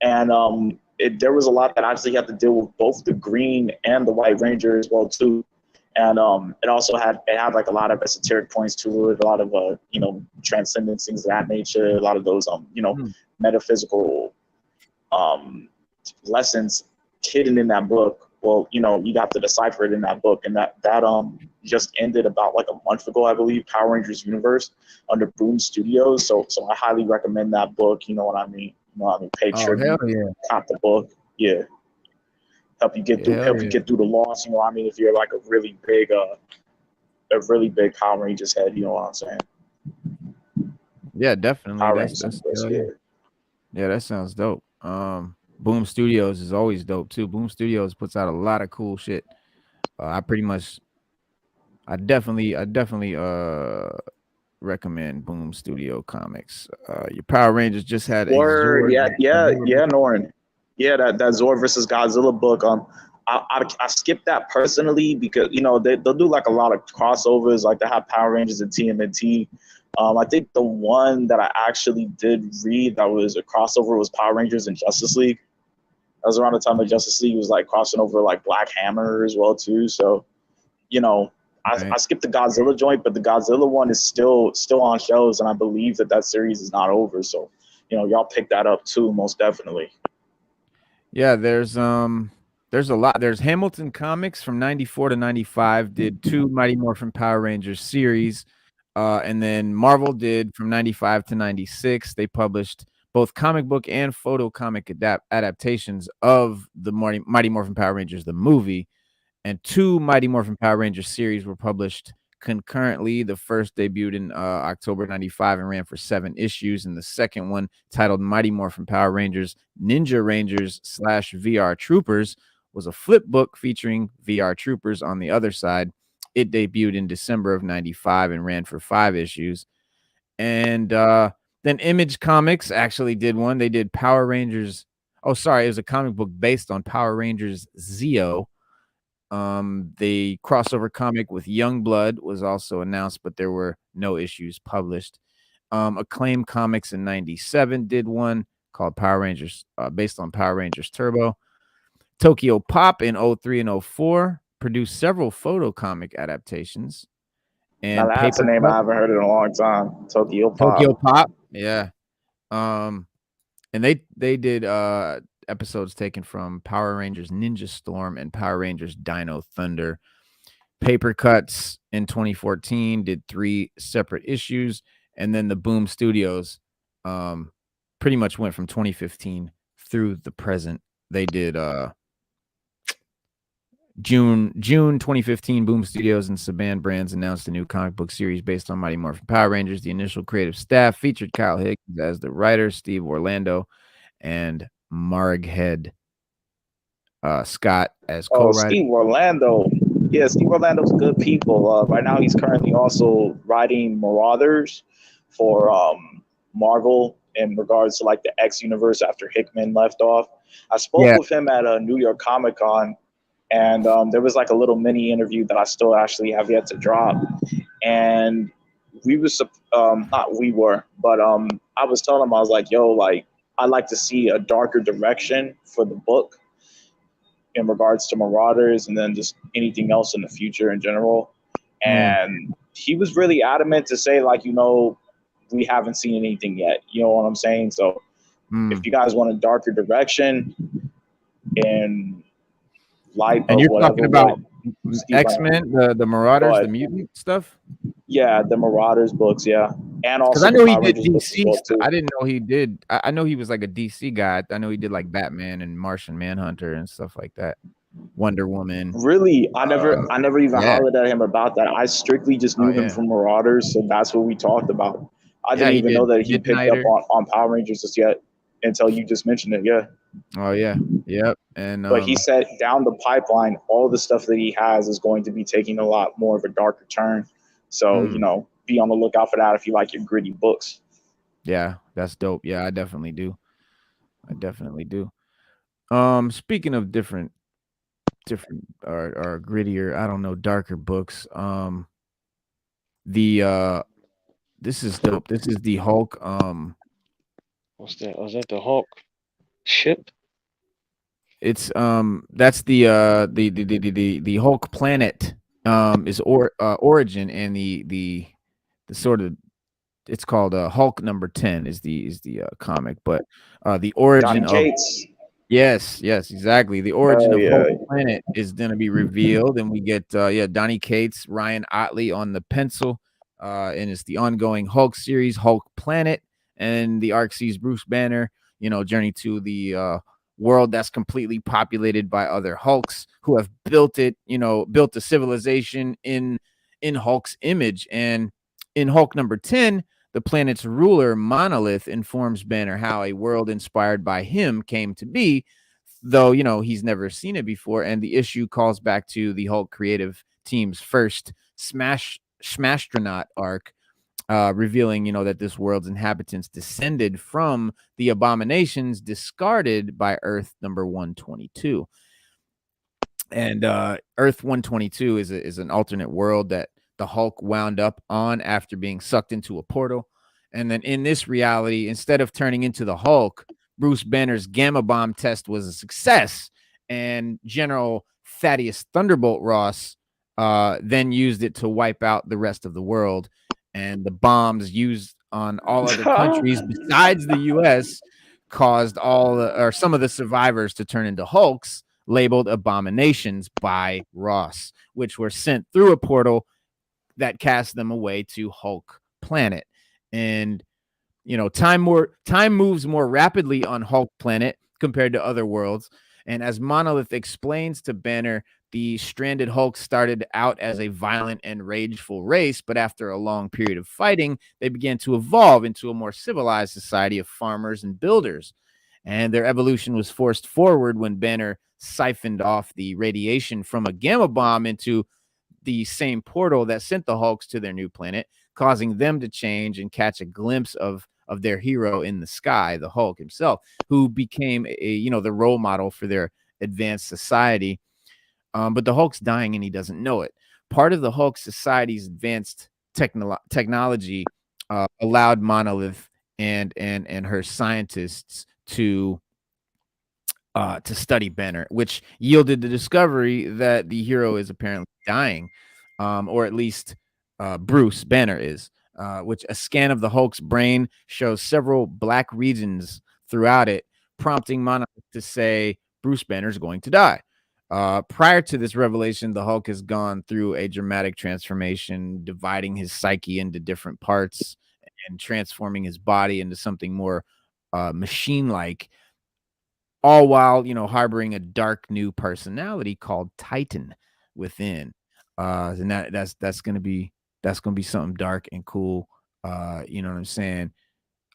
And there was a lot that actually had to deal with both the Green and the White Ranger as well too, and it also had like a lot of esoteric points to it, a lot of transcendence, things of that nature, a lot of those metaphysical lessons hidden in that book. Well, you got to decipher it in that book, and that just ended about like a month ago, I believe. Power Rangers Universe under Boom Studios, so I highly recommend that book. You know what I mean? Pay tribute, cop the book, help you get through the loss. If you're like a really big Power Rangers head, you know what I'm saying? Yeah, definitely. That sounds dope. Boom Studios is always dope too. Boom Studios puts out a lot of cool shit. I definitely recommend Boom Studio Comics. Your Power Rangers just had a Zord. Norrin. Yeah, that Zord versus Godzilla book. I skipped that personally because they'll do like a lot of crossovers, like they have Power Rangers and TMNT. I think the one that I actually did read that was a crossover was Power Rangers and Justice League. That was around the time that Justice League was like crossing over like Black Hammer as well too. So, I skipped the Godzilla joint, but the Godzilla one is still on shelves, and I believe that series is not over. So, y'all pick that up too, most definitely. Yeah, there's a lot. There's Hamilton Comics from 94 to 95 did 2 Mighty Morphin Power Rangers series. And then Marvel did from 95 to 96. They published both comic book and photo comic adaptations of the Mighty Morphin Power Rangers, the movie. And 2 Mighty Morphin Power Rangers series were published concurrently. The first debuted in October 95 and ran for 7 issues. And the second one, titled Mighty Morphin Power Rangers Ninja Rangers / VR Troopers, was a flip book featuring VR Troopers on the other side. It debuted in December of 95 and ran for 5 issues. And then Image Comics actually did one. They did Power Rangers. Oh, sorry. It was a comic book based on Power Rangers Zeo. The crossover comic with Youngblood was also announced, but there were no issues published. Acclaim Comics in 97 did one called Power Rangers, based on Power Rangers Turbo. Tokyo Pop in 03 and 04 produced several photo comic adaptations. Now And that's a name I haven't heard in a long time. Tokyo Pop. Yeah. And they did episodes taken from Power Rangers Ninja Storm and Power Rangers Dino Thunder. Paper Cuts in 2014 did 3 separate issues, and then the Boom Studios pretty much went from 2015 through the present. They did June 2015, Boom Studios and Saban Brands announced a new comic book series based on Mighty Morphin Power Rangers. The initial creative staff featured Kyle Higgins as the writer, Steve Orlando, and Marghead Scott as co-writer. Steve Orlando. Yeah, Steve Orlando's good people. Right now, he's currently also writing Marauders for Marvel in regards to like the X universe after Hickman left off. I spoke with him at a New York Comic Con, and there was like a little mini interview that I still actually have yet to drop. And we was not we were, but I was telling him, I was like, yo, like I'd like to see a darker direction for the book in regards to Marauders and then just anything else in the future in general. And he was really adamant to say, like, we haven't seen anything yet. You know what I'm saying? So if you guys want a darker direction in light and of you're whatever, talking about X-Men, the Marauders, the mutant stuff? Yeah, the Marauders books, yeah. And also because I know he did Rangers DC well, stuff. I didn't know he did. I know he was like a DC guy. I know he did like Batman and Martian Manhunter and stuff like that. Wonder Woman. Really? I never even hollered at him about that. I strictly just knew him from Marauders, so that's what we talked about. I didn't even know that he picked up on Power Rangers just yet until you just mentioned it. Yeah. Oh yeah. Yep. And but he said down the pipeline, all the stuff that he has is going to be taking a lot more of a darker turn. So, be on the lookout for that if you like your gritty books. Yeah, that's dope. Yeah, I definitely do. Speaking of different or grittier, I don't know, darker books. This is dope. This is the Hulk. What's that? Was that the Hulk ship? It's that's the Hulk planet is origin, and the sort of, it's called Hulk number 10 is the comic, but the origin of yes exactly, the origin of Hulk planet is going to be revealed, and we get Donny Cates, Ryan Otley on the pencil, and it's the ongoing Hulk series, Hulk Planet, and the arc sees Bruce Banner journey to the world that's completely populated by other Hulks who have built the civilization in Hulk's image. And in Hulk number 10, the planet's ruler, Monolith, informs Banner how a world inspired by him came to be, though, he's never seen it before. And the issue calls back to the Hulk creative team's first Smashtronaut arc, revealing, that this world's inhabitants descended from the abominations discarded by Earth number 122. And Earth 122 is an alternate world that the Hulk wound up on after being sucked into a portal. And then in this reality, instead of turning into the Hulk, Bruce Banner's gamma bomb test was a success, and General Thaddeus Thunderbolt Ross then used it to wipe out the rest of the world. And the bombs used on all other countries besides the US caused some of the survivors to turn into Hulks labeled abominations by Ross, which were sent through a portal that cast them away to Hulk Planet. And time moves more rapidly on Hulk Planet compared to other worlds. And as Monolith explains to Banner, the stranded Hulk started out as a violent and rageful race, but after a long period of fighting, they began to evolve into a more civilized society of farmers and builders. And their evolution was forced forward when Banner siphoned off the radiation from a gamma bomb into the same portal that sent the Hulks to their new planet, causing them to change and catch a glimpse of their hero in the sky, the Hulk himself, who became the role model for their advanced society. But the Hulk's dying and he doesn't know it. Part of the Hulk society's advanced technology allowed Monolith and her scientists to study Banner, which yielded the discovery that the hero is apparently dying, or at least Bruce Banner is. Which a scan of the Hulk's brain shows several black regions throughout it, prompting Monolith to say Bruce Banner is going to die. Prior to this revelation, the Hulk has gone through a dramatic transformation, dividing his psyche into different parts and transforming his body into something more machine-like, all while harboring a dark new personality called Titan within. And that's gonna be something dark and cool. You know what I'm saying?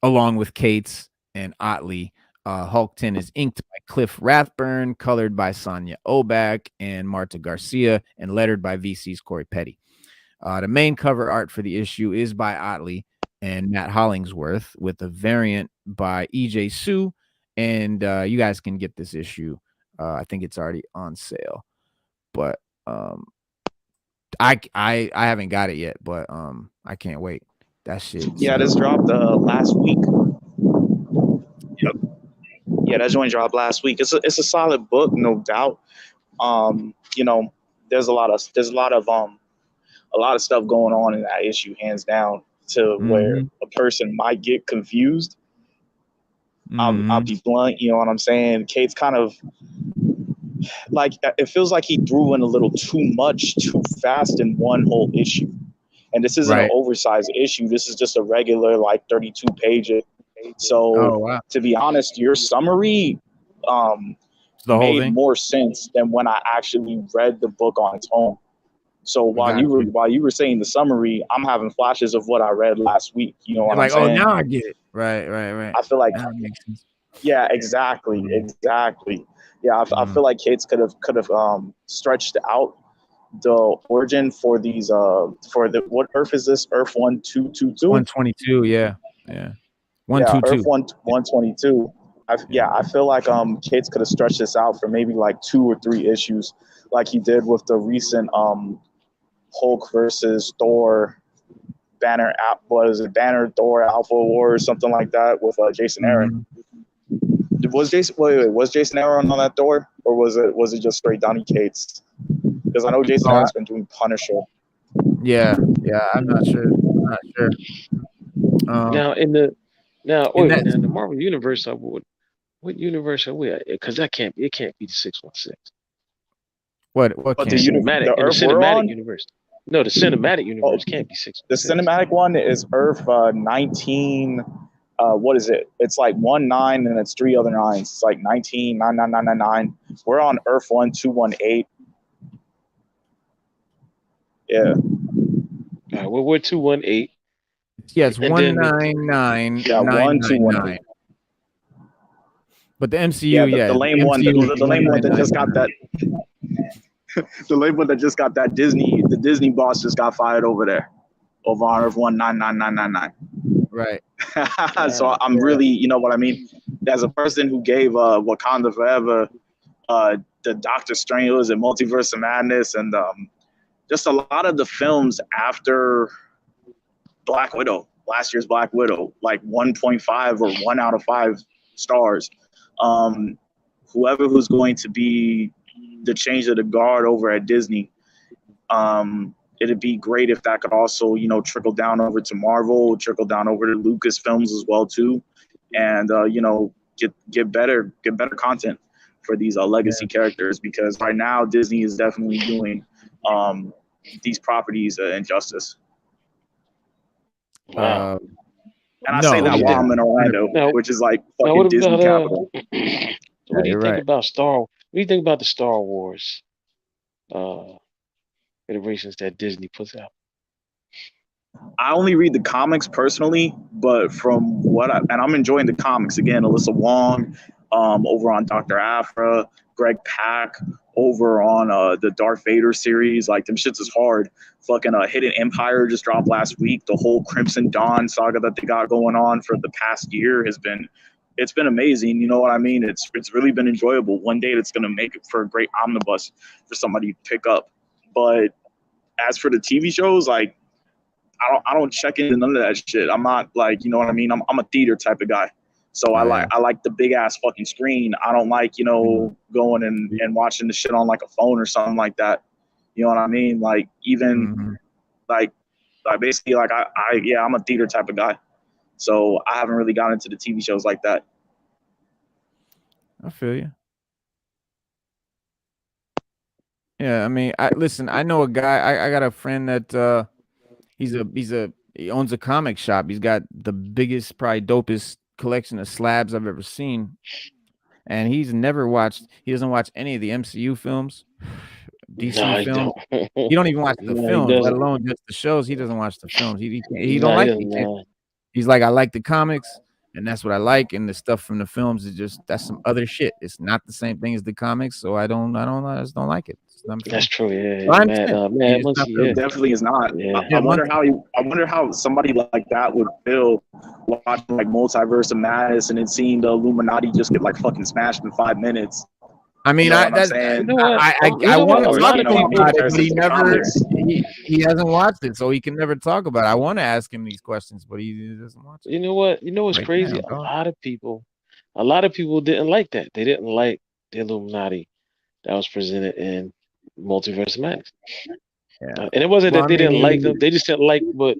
Along with Cates and A.X.E, Hulk 10 is inked by Cliff Rathburn, colored by Sonia Oback and Marta Garcia, and lettered by VC's Corey Petty. The main cover art for the issue is by A.X.E and Matt Hollingsworth, with a variant by E.J. Sue. And you guys can get this issue. I think it's already on sale, but I haven't got it yet, but I can't wait. That shit. Yeah, this dropped last week. Yep. Yeah, that joint dropped last week. It's a solid book, no doubt. There's a lot of stuff going on in that issue, hands down, to where a person might get confused. I'll be blunt, you know what I'm saying? Kate's kind of like, it feels like he threw in a little too much too fast in one whole issue. And this isn't an oversized issue. This is just a regular 32 page. So to be honest, your summary made more sense than when I actually read the book on its own. So while you were saying the summary, I'm having flashes of what I read last week. You know what I'm saying? Oh, now I get it. Right. I feel like that makes sense. Yeah, exactly. Yeah, I feel like Cates could have stretched out the origin for these what Earth is this? Earth 1222? 122, yeah. 122. Earth 122. I feel like Cates could have stretched this out for maybe 2 or 3 issues, like he did with the recent Hulk versus Thor Banner Thor Alpha War or something like that with Jason Aaron. Was Jason Aaron on that Thor, or was it just straight Donny Cates? Because I know Jason Aaron's been doing Punisher. Yeah, I'm not sure. Now in the Marvel universe, what universe are we at? Because it can't be the 616. What the cinematic universe? No, the cinematic universe can't be 616. The cinematic one is Earth 19. What is it? It's 19 and it's 3 other 9s. It's 19, 99999. We're on Earth 1218. Yeah. We're 218. Yeah, it's 199. Yeah, 1218. But the MCU, the lame one, the lame one that just got that. The lame one that just got that the Disney boss just got fired over there, over on Earth 199999. Right. So I'm really, you know what I mean? As a person who gave Wakanda Forever, the Doctor Strange, was it Multiverse of Madness, and just a lot of the films after Black Widow, last year's Black Widow, 1.5 or 1 out of 5 stars. Whoever who's going to be the change of the guard over at Disney, it'd be great if that could also, you know, trickle down over to Marvel, trickle down over to Lucasfilms as well too, and you know, get better content for these legacy characters, because right now Disney is definitely doing these properties injustice. Wow. And I say that while I'm in Orlando, Now, which is like now fucking what Disney about capital. what do you think about What do you think about the Star Wars iterations that Disney puts out? I only read the comics personally, but from what and I'm enjoying the comics again. Alyssa Wong, over on Dr. Aphra, Greg Pak over on the Darth Vader series. Like, them shits is hard. Fucking Hidden Empire just dropped last week. The whole Crimson Dawn saga that they got going on for the past year has been, it's been amazing. You know what I mean? It's really been enjoyable. One day it's gonna make it for a great omnibus for somebody to pick up. But as for the TV shows, like, I don't check into none of that shit. I'm not like, you know what I mean? I'm a theater type of guy. So I like the big ass fucking screen. I don't like, you know, going and watching the shit on like a phone or something like that. You know what I mean? Like, even like basically like I'm a theater type of guy. So I haven't really gotten into the TV shows like that. I feel you. Yeah, I mean, I know a guy. I got a friend that he owns a comic shop. He's got the biggest, probably dopest collection of slabs I've ever seen. And he doesn't watch any of the MCU films, DC films. He don't even watch the films, let alone just the shows. He doesn't watch the films. He don't like it. He's like, I like the comics, and that's what I like. And the stuff from the films is that's some other shit. It's not the same thing as the comics, so I just don't like it. That's true. Yeah, It definitely is not. Yeah. I wonder how somebody like that would feel watching like Multiverse of Madness and then seeing the Illuminati just get like fucking smashed in 5 minutes. I mean, I want to talk to him about it, but he hasn't watched it, so he can never talk about it. I want to ask him these questions, but he doesn't watch it. You know what? You know what's crazy? A lot of people didn't like that. They didn't like the Illuminati that was presented in Multiverse of Madness. Yeah. And it wasn't that they didn't like them; they just didn't like the way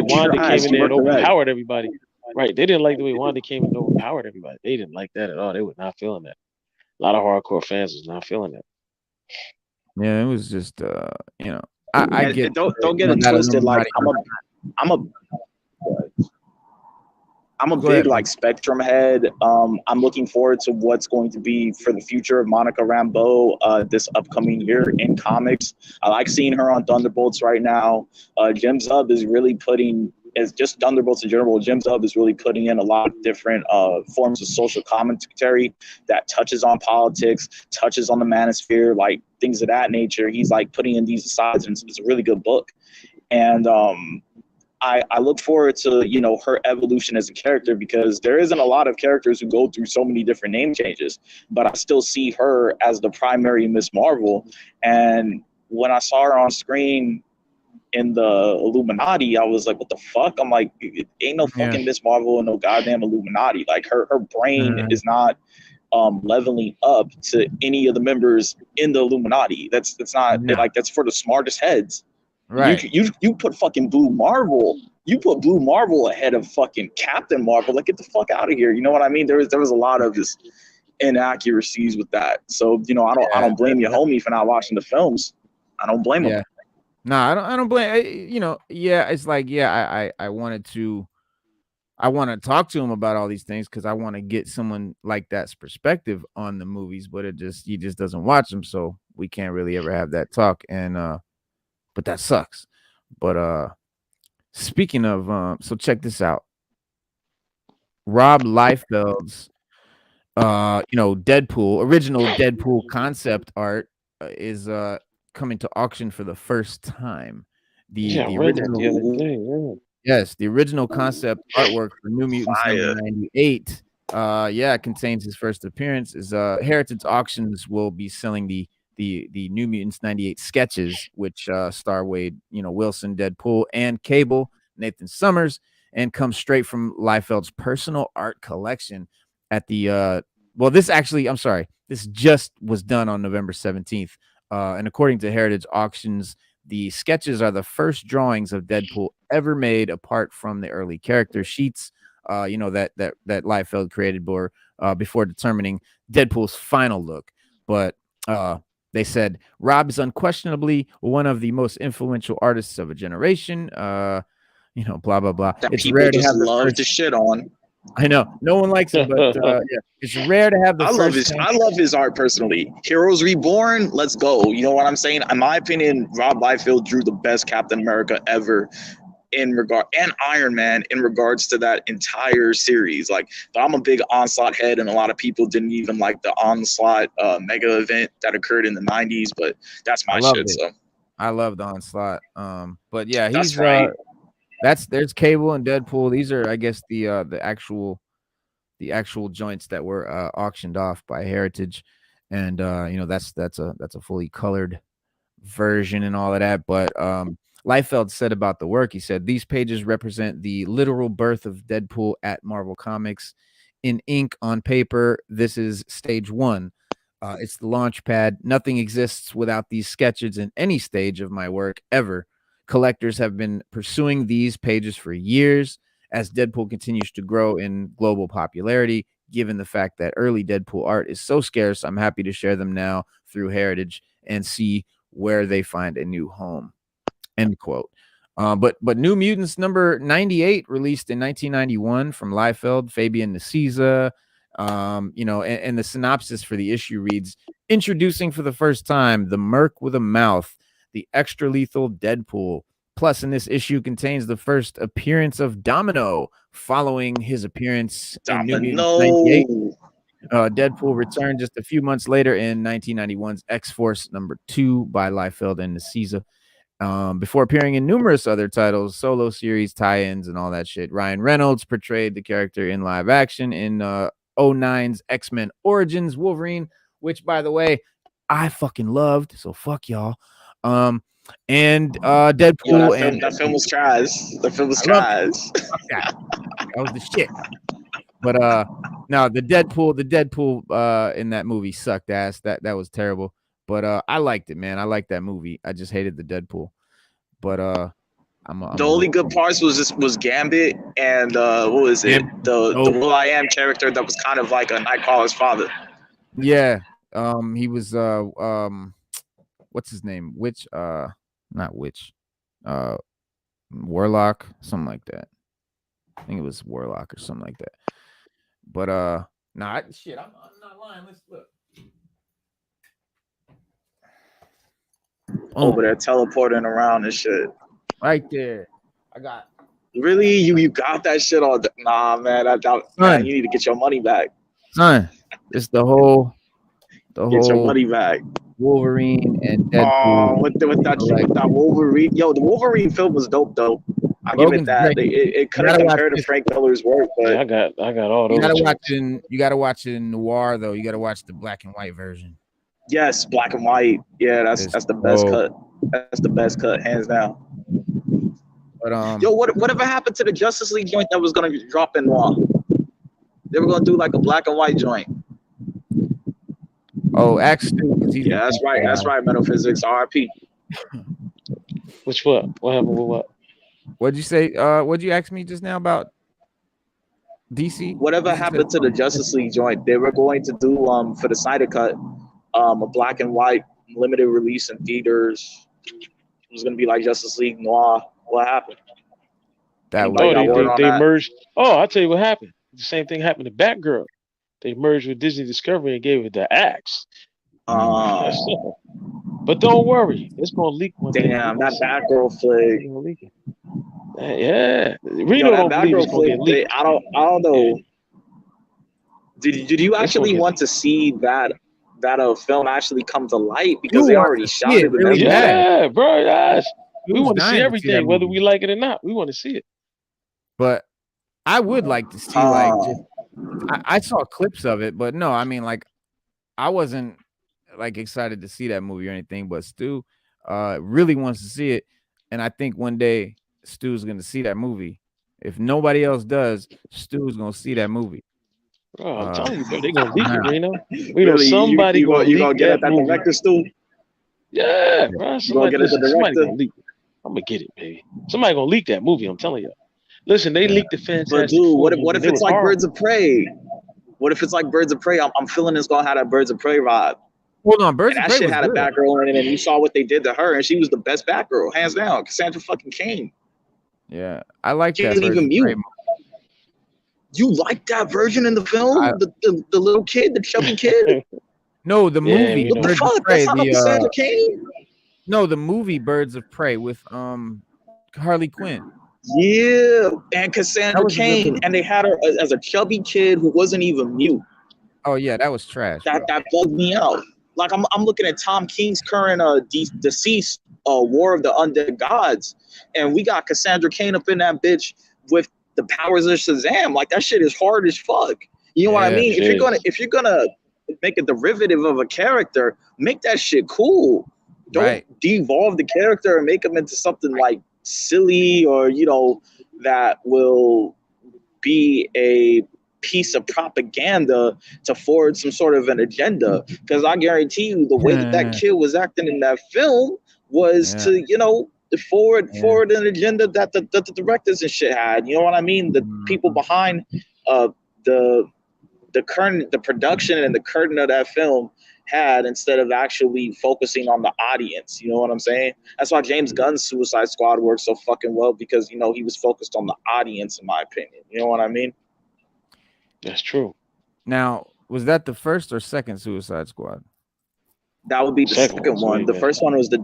Wanda came in there and overpowered everybody. Right? They didn't like the way Wanda came and overpowered everybody. They didn't like that at all. They were not feeling that. A lot of hardcore fans was not feeling it. Yeah, it was just you know, I get don't get it twisted. Like, I'm a big like Spectrum head. I'm looking forward to what's going to be for the future of Monica Rambeau this upcoming year in comics. I like seeing her on Thunderbolts right now. Jim Zub is really putting, as just Thunderbolts in general, Jim Zub is really putting in a lot of different forms of social commentary that touches on politics, touches on the manosphere, like things of that nature. He's like putting in these asides, and it's a really good book. And I look forward to, you know, her evolution as a character, because there isn't a lot of characters who go through so many different name changes, but I still see her as the primary Miss Marvel. And when I saw her on screen in the Illuminati, I was like, what the fuck? I'm like, it ain't no fucking Miss Marvel and no goddamn Illuminati. Like, her brain is not leveling up to any of the members in the Illuminati. That's not like, that's for the smartest heads. Right. You put fucking Blue Marvel. You put Blue Marvel ahead of fucking Captain Marvel. Like, get the fuck out of here. You know what I mean? There was a lot of just inaccuracies with that. So, you know, I don't blame your homie for not watching the films. I don't blame him. No, I don't blame. You know, it's like, I want to talk to him about all these things because I want to get someone like that's perspective on the movies, but he just doesn't watch them, so we can't really ever have that talk. And but that sucks. But speaking of, so check this out. Rob Liefeld's Deadpool, original Deadpool concept art is coming to auction for the first time. The original, yes, the original concept artwork for New Mutants number 98 contains his first appearance. Is Heritage Auctions will be selling the New Mutants 98 sketches, which star Wade, Wilson, Deadpool, and Cable, Nathan Summers, and comes straight from Liefeld's personal art collection at the this just was done on November 17th. And according to Heritage Auctions, The sketches are the first drawings of Deadpool ever made apart from the early character sheets, that Liefeld created before determining Deadpool's final look. But they said Rob is unquestionably one of the most influential artists of a generation. Blah blah blah. That It's people rare to just have the love first. to shit on. I know no one likes him, but yeah, it's rare to have the first. I love his art personally. Heroes Reborn, let's go. You know what I'm saying? In my opinion, Rob Liefeld drew the best Captain America ever and Iron Man in regards to that entire series. Like, but I'm a big Onslaught head, and a lot of people didn't even like the Onslaught mega event that occurred in the 90s, but that's my shit. It. So I love the Onslaught. But yeah, he's right. There's Cable and Deadpool. These are, I guess, the actual joints that were auctioned off by Heritage, and that's a fully colored version and all of that. But Liefeld said about the work, he said these pages represent the literal birth of Deadpool at Marvel Comics. In ink on paper, this is stage 1. It's the launch pad. Nothing exists without these sketches in any stage of my work ever. Collectors have been pursuing these pages for years as Deadpool continues to grow in global popularity. Given the fact that early Deadpool art is so scarce, I'm happy to share them now through Heritage and see where they find a new home. End quote. But New Mutants number 98 released in 1991 from Liefeld, Fabian Nicieza. And the synopsis for the issue reads: introducing for the first time the Merc with a mouth, the extra lethal Deadpool. Plus, in this issue contains the first appearance of Domino following his appearance in New Mutants 98. Deadpool returned just a few months later in 1991's X-Force number 2 by Liefeld and Nicieza. Before appearing in numerous other titles, solo series, tie-ins, and all that shit. Ryan Reynolds portrayed the character in live action in 09's X-Men Origins Wolverine, which, by the way, I fucking loved. So fuck y'all. And Deadpool. That film was trash. The film was trash. That was the shit. But no, the Deadpool in that movie sucked ass. That was terrible. But I liked it, man. I liked that movie. I just hated the Deadpool. But the only good parts was Gambit and what was it? The Will.i.am character that was kind of like a Nightcrawler's father. Yeah. He was what's his name? Warlock, something like that. I think it was Warlock or something like that. But I'm not lying. Let's look. Over there teleporting around and shit. Right there. I got. Really? You got that shit all? Nah, man. Man, you need to get your money back. Son, it's the whole. Get your money back. Wolverine and Deadpool. Oh, with that Wolverine. Yo, the Wolverine film was dope though. I give it that. It couldn't compare to Frank Miller's work, but I got all those. You gotta watch it in noir though. You gotta watch the black and white version. Yes, black and white. Yeah, that's the best cut. That's the best cut, hands down. But yo, whatever happened to the Justice League joint that was gonna drop in noir? They were gonna do like a black and white joint. Oh, A.X.E. Yeah, that's right. That's right. Metaphysics, RP. Which what? What happened with what? What'd you say? What'd you ask me just now about DC? Whatever happened to the Justice League joint? They were going to do for the Snyder Cut, a black and white limited release in theaters. It was gonna be like Justice League Noir. What happened? They merged. Oh, I'll tell you what happened. The same thing happened to Batgirl. They merged with Disney Discovery and gave it to A.X.E. But don't worry, it's gonna leak one day. Damn, that Batgirl flick. Yeah, Reno don't believe it's gonna get leaked. I don't know. Did you actually want to see that film actually come to light, because they already shot it? Really? Yeah, bro. Yes. We want to see everything, whether we like it or not. We want to see it. But I would like to see I saw clips of it, but no, I mean, like, I wasn't like excited to see that movie or anything. But Stu really wants to see it, and I think one day Stu's gonna see that movie. If nobody else does, Stu's gonna see that movie. Bro, I'm telling you, bro, they're gonna leak it, Reno. We know somebody you gonna get at that director, Stu. Yeah, bro. You gonna get it the Somebody director? gonna leak it. I'm gonna get it, baby. Somebody gonna leak that movie. I'm telling you. Listen, they leaked the But Fantastic dude, Four what movie. if It it's was like horrible. Birds of Prey? What if it's like Birds of Prey? I'm feeling it's gonna have that Birds of Prey vibe. Hold on, Birds And of that Prey shit was had a good. Batgirl in it, and you saw what they did to her, and she was the best Batgirl, hands down. Cassandra fucking Cain. Yeah, I like She that isn't Birds even of Prey. mute. You like that version in the film? The little kid, the chubby kid? No, the Yeah, movie you know. What the Birds of fuck? Prey. That's not Cassandra Cain. No, the movie Birds of Prey with Harley Quinn. Yeah, and Cassandra was a good Cain, movie. and they had her as a chubby kid who wasn't even mute. Oh yeah, that was trash. That bugged me out. Like I'm looking at Tom King's current deceased War of the Undead Gods, and we got Cassandra Cain up in that bitch with the powers of Shazam. Like that shit is hard as fuck. You know what I mean? If you're gonna make a derivative of a character, make that shit cool. Don't devolve the character and make him into something like silly or that will be a piece of propaganda to forward some sort of an agenda. Because I guarantee you, the way that kid was acting in that film was to forward an agenda that the directors and shit had. You know what I mean? The people behind the production and the curtain of that film had, instead of actually focusing on the audience. You know what I'm saying? That's why James Gunn's Suicide Squad worked so fucking well, because he was focused on the audience, in my opinion. You know what I mean? That's true. Now, was that the first or second Suicide Squad? That would be the second one. The first one was the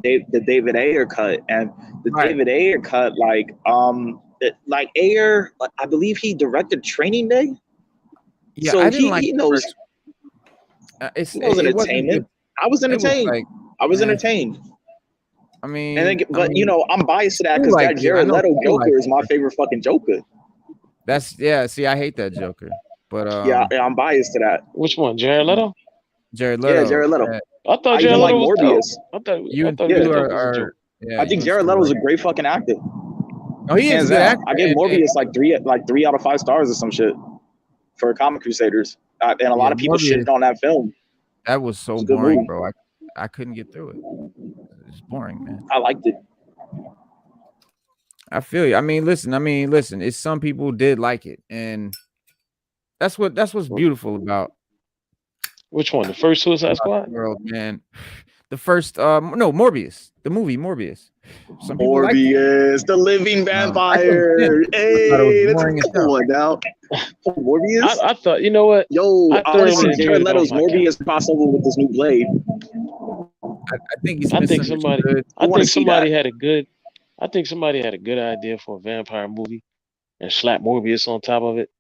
David Ayer cut, and the David Ayer cut, like Ayer, I believe he directed Training Day. Yeah, so I didn't he knows. It was entertainment. I was entertained. I was entertained. I mean, and then, I'm biased to that because that Jared Leto Joker is my favorite fucking Joker. See, I hate that Joker, but yeah, I'm biased to that. Which one, Jared Leto? Jared Leto. Yeah, Jared Leto. I thought Jared Leto was Morbius. I think Jared Leto is a great fucking actor. Oh, he is a good actor. I gave Morbius like 3 out of 5 stars or some shit for Comic Crusaders, and a lot of people shitted on that film. That was so boring, bro. I couldn't get through it. It's boring, man. I liked it. I feel you. I mean, listen. It's some people did like it, and that's what's beautiful about. Which one? The first Suicide Squad? World, man. The first, no, Morbius. The movie Morbius. Some people Morbius, the living vampire. Hey, that's a cool one now. Morbius. I thought, you know what? Yo, I want to see Jared Leto's Morbius crossover with this new Blade. I think somebody had a good. I think somebody had a good idea for a vampire movie, and slapped Morbius on top of it,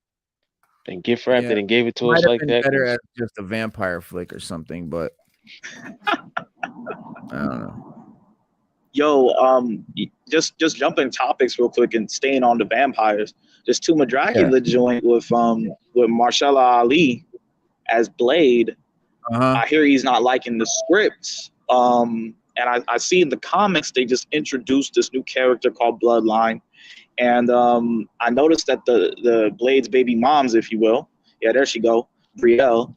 and gift wrapped it and gave it to us like that. Better as just a vampire flick or something, but I don't know. Yo, just jumping topics real quick and staying on the vampires. This Tuma Dracula joint with Mahershala Ali as Blade. I hear he's not liking the scripts. And I see in the comics they just introduced this new character called Bloodline. And I noticed that the Blade's baby moms, if you will, there she go, Brielle.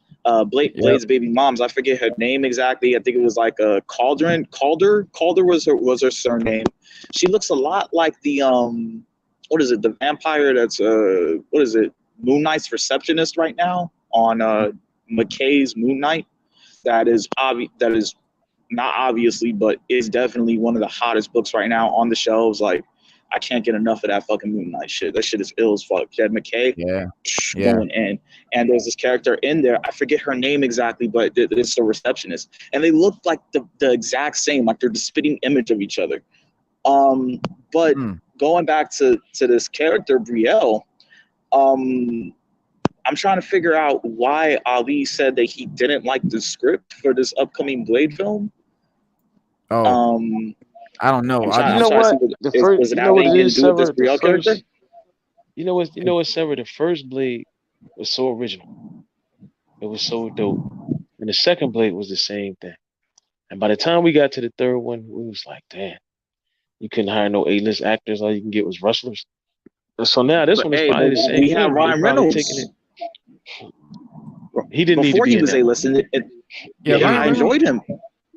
Blade's baby moms, I forget her name exactly. I think it was like Calder was her surname. She looks a lot like the what is it, the vampire that's what is it, Moon Knight's receptionist right now on McKay's Moon Knight. That is not obviously, but is definitely one of the hottest books right now on the shelves. Like, I can't get enough of that fucking Moon Knight shit. That shit is ill as fuck. Jed McKay, going in. And there's this character in there. I forget her name exactly, but it's the receptionist. And they look like the exact same, like they're the spitting image of each other. But going back to this character, Brielle, I'm trying to figure out why Ali said that he didn't like the script for this upcoming Blade film. I don't know. You know what? You know what, Sarah? The first Blade was so original. It was so dope. And the second Blade was the same thing. And by the time we got to the third one, we was like, damn, you couldn't hire no A-list actors. All you can get was rustlers. So now this one is probably the same. We have Ryan Reynolds. He didn't need to be before he was A-list. I enjoyed him.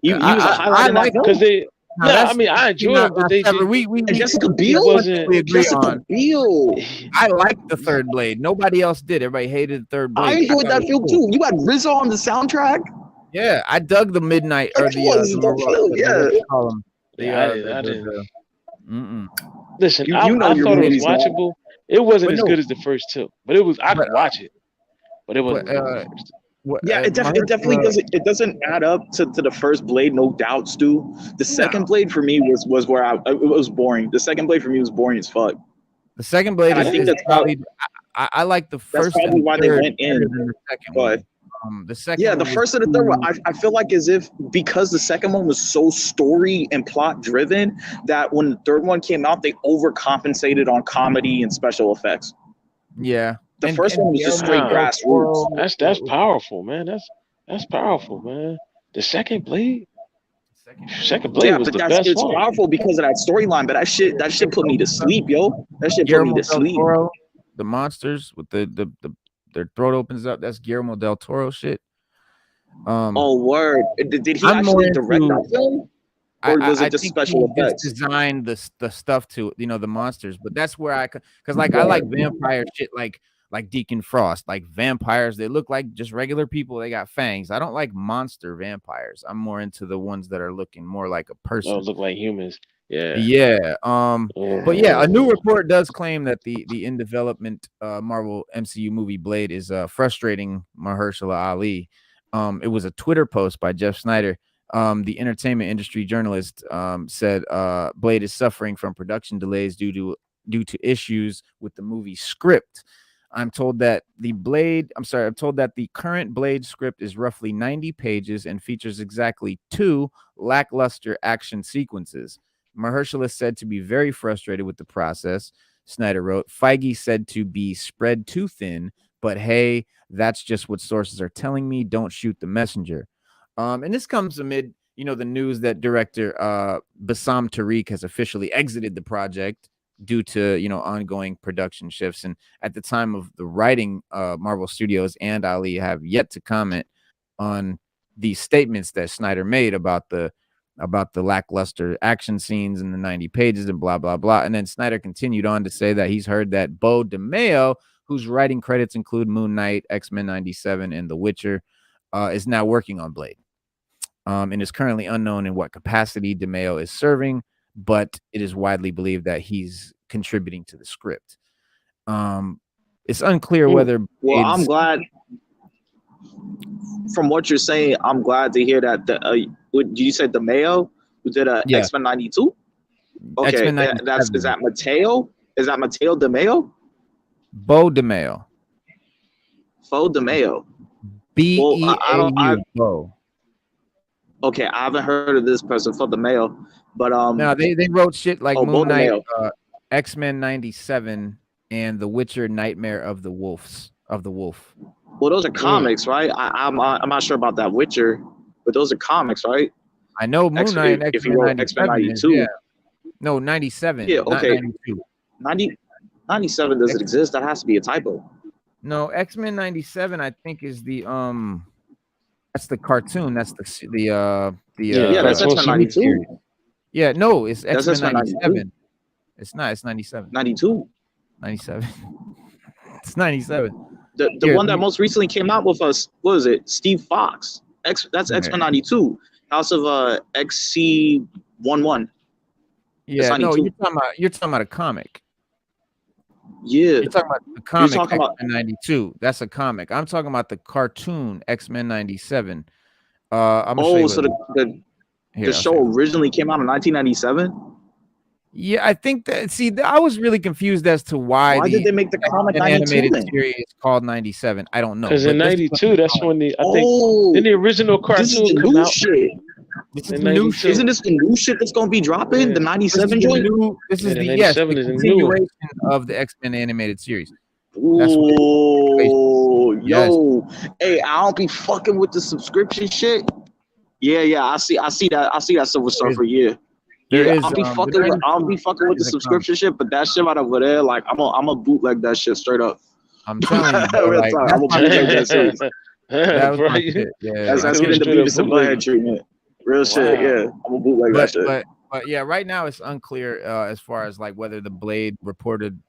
He was a highlight in that film. because they. No, Yeah, that's I mean, I enjoyed them, but they Trevor, just. And Jessica It Biel? wasn't. we agree Jessica on. Biel. I liked the Third Blade. Nobody else did. Everybody hated the Third Blade. I enjoyed thought that it film was cool. too. You had Rizzo on the soundtrack. Yeah, I dug the Midnight or That was the film, yeah. what you call them. Yeah, I didn't. Listen, You I know your thought it was movies, man. watchable. It wasn't But as no. good as the first two, but it was. I could watch it, but it wasn't but, as good as the first two. Yeah, it definitely doesn't. It doesn't add up to the first Blade, no doubt, Stu. The second Blade for me was where it was boring. The second Blade for me was boring as fuck. The second Blade And I think is that's probably. I like the That's first. probably and why they third went in. better than the second But one. The second. yeah, the one first and the third one, I feel like as if because the second one was so story and plot driven that when the third one came out, they overcompensated on comedy and special effects. Yeah. The first one was just straight grassroots. That's powerful, man. That's powerful, man. The second Blade. Second Blade was the best it's one. powerful because of that storyline. But that shit put me to sleep, yo. That shit put me to sleep. Toro, the monsters with their throat opens up. That's Guillermo del Toro shit. Oh word! Did he actually direct that film, or was it just special effects? Just designed the stuff to the monsters, but that's where I like vampire shit like Deacon Frost, like vampires. They look like just regular people. They got fangs. I don't like monster vampires. I'm more into the ones that are looking more like a person. Oh, look like humans. Yeah. Yeah. But yeah, a new report does claim that the in development Marvel MCU movie Blade is frustrating Mahershala Ali. It was a Twitter post by Jeff Snyder. The entertainment industry journalist said Blade is suffering from production delays due to issues with the movie script. I'm told that the current Blade script is roughly 90 pages and features exactly 2 lackluster action sequences. Mahershala is said to be very frustrated with the process. Snyder wrote, Feige said to be spread too thin, but hey, that's just what sources are telling me. Don't shoot the messenger. And this comes amid, the news that director Bassam Tariq has officially exited the project due to, ongoing production shifts. And at the time of the writing, Marvel Studios and Ali have yet to comment on the statements that Snyder made about the lackluster action scenes in the 90 pages and blah, blah, blah. And then Snyder continued on to say that he's heard that Beau DeMayo, whose writing credits include Moon Knight, X-Men 97, and The Witcher, is now working on Blade. And is currently unknown in what capacity DeMayo is serving, but it is widely believed that he's contributing to the script. It's unclear whether... Well, I'm glad... From what you're saying, I'm glad to hear that. You said DeMayo, who did X-Men 92? Okay, X-Men 97. Is that Mateo? Is that Mateo DeMayo? Beau DeMayo. Beau DeMayo. B-E-A-U. Beau. Okay, I haven't heard of this person, Beau DeMayo, but no, they wrote shit like Moon Knight, X-Men 97, and The Witcher: Nightmare of the Wolf. Well, those are comics, right? I'm not sure about that Witcher, but those are comics, right? I know Moon Knight. If you wrote X-Men 92, yeah. No, 97. Yeah, okay. 92. 97 doesn't exist. That has to be a typo. No, X-Men 97, I think is the that's the cartoon. That's the that's X-Men 92. Yeah, no, it's X-Men 97. It's not. It's 97. 92. 97. It's 97. The one that most recently came out with us, what is it? Steve Fox. That's X-Men 92. House of A.X.E 11. Yeah, no, you're talking about a comic. Yeah. You're talking about the comic X-Men 92. That's a comic. I'm talking about the cartoon X-Men 97. So the show originally came out in 1997? Yeah, I think that. See, I was really confused as to why did they make the comic 92 animated series called 97. I don't know. Because in 92, that's when the original cartoon come out. Shit. This is the new shit. Isn't this the new shit that's gonna be dropping? Yeah. The 97 joint. This is the continuation of the X-Men animated series. Ooh, yo, hey, I don't be fucking with the subscription shit. Yeah, I see that Silver Surfer. Yeah. I'll be fucking with the subscription shit, but that shit right over there, like I'm a bootleg that shit straight up. I'm telling you, bro, like, I'm a bootleg that shit. That's getting to be the simple head treatment. Real shit. Yeah, I'm a bootleg that shit. But yeah, right now it's unclear as far as like whether the Blade reported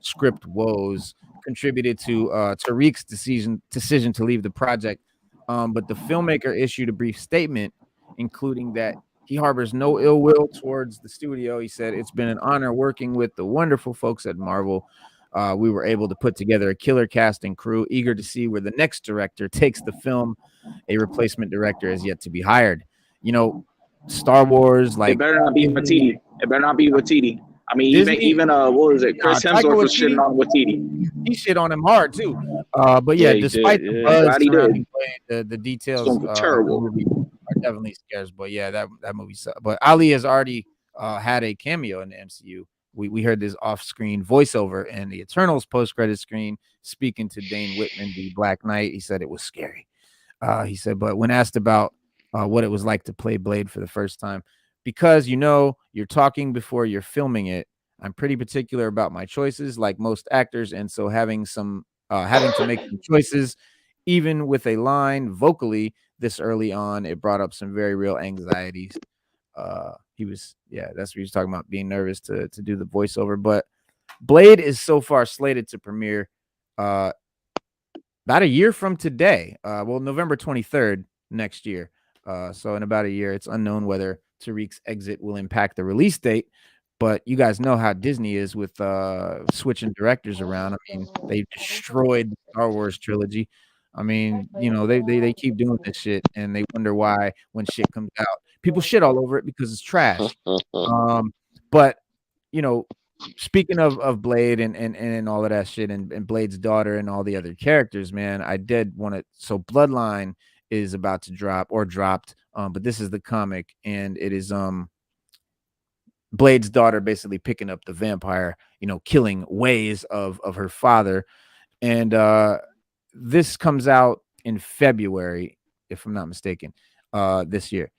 script woes contributed to Tariq's decision to leave the project. But the filmmaker issued a brief statement, including that he harbors no ill will towards the studio. He said, "It's been an honor working with the wonderful folks at Marvel. We were able to put together a killer cast and crew, eager to see where the next director takes the film. A replacement director is yet to be hired." You know, Star Wars, like, it better not be Watiti. It better not be Watiti. I mean, Disney, even what was it? Chris Hemsworth was shitting on Watiti. He shit on him hard too. But yeah, despite the buzz surrounding Blade, the details of the movie are definitely scarce. But yeah, that movie sucked. But Ali has already had a cameo in the MCU. We heard this off-screen voiceover in the Eternals post-credit screen speaking to Dane Whitman, the Black Knight. He said it was scary. He said, but when asked about what it was like to play Blade for the first time, because you're talking before you're filming it, I'm pretty particular about my choices, like most actors, and so having to make some choices, even with a line vocally this early on, it brought up some very real anxieties. That's what he was talking about, being nervous to do the voiceover. But Blade is so far slated to premiere about a year from today. November 23rd next year. So in about a year, it's unknown whether Tariq's exit will impact the release date. But you guys know how Disney is with switching directors around. I mean, they destroyed the Star Wars trilogy. I mean, they keep doing this shit, and they wonder why when shit comes out, people shit all over it because it's trash. But speaking of Blade and all of that shit, and Blade's daughter and all the other characters, man, I did want to. So Bloodline is about to dropped, but this is the comic, and it is Blade's daughter basically picking up the vampire, killing ways of her father, and this comes out in February, if I'm not mistaken, this year.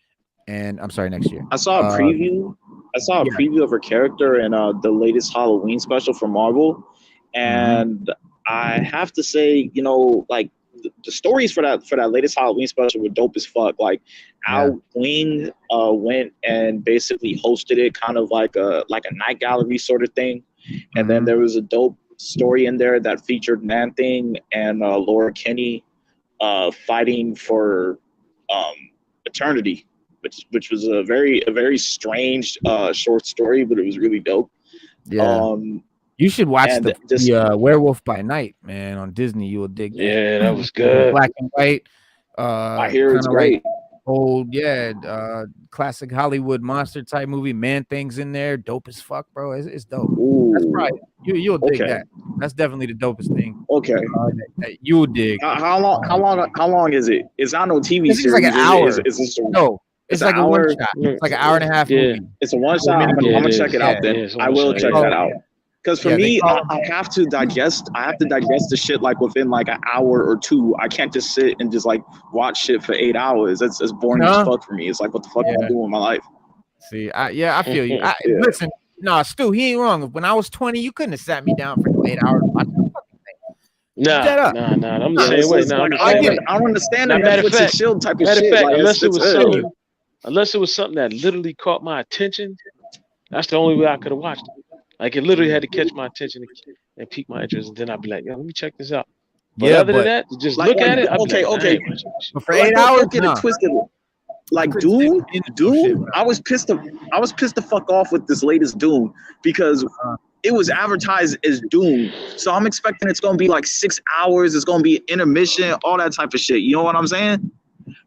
And I'm sorry, next year. I saw a preview. I saw a preview of her character in the latest Halloween special from Marvel, and I have to say, like the stories for that latest Halloween special were dope as fuck. Like Al Wing went and basically hosted it, kind of like a night gallery sort of thing, and then there was a dope story in there that featured Man-Thing and Laura Kinney fighting for eternity. Which was a very strange short story, but it was really dope. Yeah, you should watch the Werewolf by Night, man, on Disney. You will dig that. Yeah, that was good. Black and white. I hear it's great. Like old, classic Hollywood monster type movie. Man-Thing's in there, dope as fuck, bro. It's dope. Ooh, that's probably you'll dig that. That's definitely the dopest thing. Okay, that you'll dig. How long is it? It's not no TV series. It's like an hour. No. It's like a one shot. It's like an hour and a half movie. It's a one shot. I'm gonna check it out then. I will check that out. Because for me, I have to digest the shit like within like an hour or two. I can't just sit and just like watch shit for 8 hours. That's boring as fuck for me. It's like, what the fuck am I doing with my life? See, I feel you. Listen, Stu, he ain't wrong. When I was 20, you couldn't have sat me down for 8 hours. Nah, I'm the same way. I don't understand that Netflix and chill type of shit. Unless it was something that literally caught my attention, that's the only way I could have watched it. Like it literally had to catch my attention and pique my interest, and then I'd be like, "Yo, let me check this out." But other than that, just look at it. Okay. But for 8 hours, get it twisted. Like Doom, I was pissed the fuck off with this latest Doom because it was advertised as Doom. So I'm expecting it's gonna be like 6 hours. It's gonna be intermission, all that type of shit. You know what I'm saying?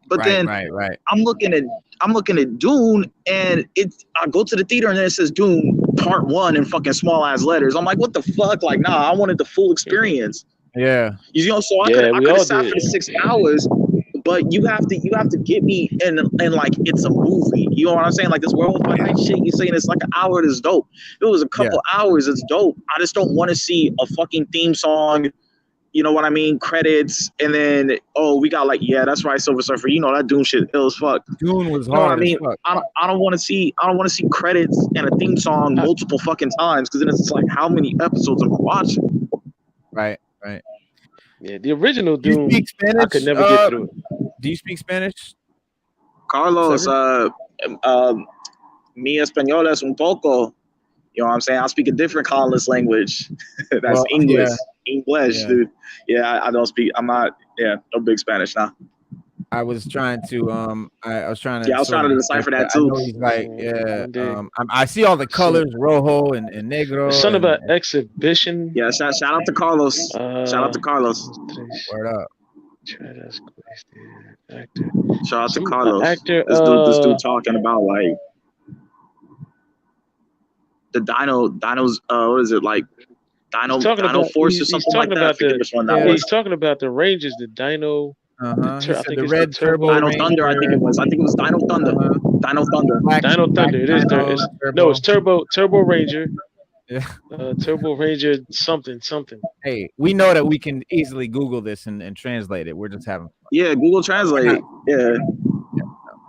But right. I'm looking at Dune, and I go to the theater and then it says Dune Part 1 in fucking small ass letters. I'm like, what the fuck? Like, nah, I wanted the full experience. Yeah. So I could have sat for 6 hours, but you have to get me in like it's a movie. You know what I'm saying? Like this Werewolf by Night shit, you saying it's like an hour, it's dope. If it was a couple hours, it's dope. I just don't want to see a fucking theme song. You know what I mean? Credits, and then we got like, that's right, Silver Surfer. You know that Dune shit ill as fuck. Dune was hard. You know what I mean? I don't want to see credits and a theme song multiple fucking times because then it's like, how many episodes am I watching? Right. Yeah, the original Dune, I could never get through it. Do you speak Spanish? Carlos, Sever? mi español es un poco. You know what I'm saying? I speak a different Carlos language. That's Well, English. yeah, English, yeah. dude. Yeah, I don't speak. I'm not. Yeah, no big Spanish now. I was trying to I was trying Yeah, to I was sort trying of to decipher. decipher that I too. know he's like, yeah. One day. I see all the Son, colors, rojo and there's negro something about and exhibition. Yeah, shout out to Carlos. Shout out to Carlos. word up. Try to ask actor. Shout out to Some Carlos. actor. This dude talking about like the dinos. What is it like? Dino Force or something like that. I forget which one that was. He's talking about the Rangers, the Dino. He I said think the it's red the Turbo. Dino Thunder. I think it was. I think it was Dino Thunder. Dino Thunder. Dino Thunder. It is there. No, it's Turbo Ranger. Yeah. Turbo Ranger something. Hey, we know that we can easily Google this and translate it. We're just having fun. Yeah, Google Translate. Yeah.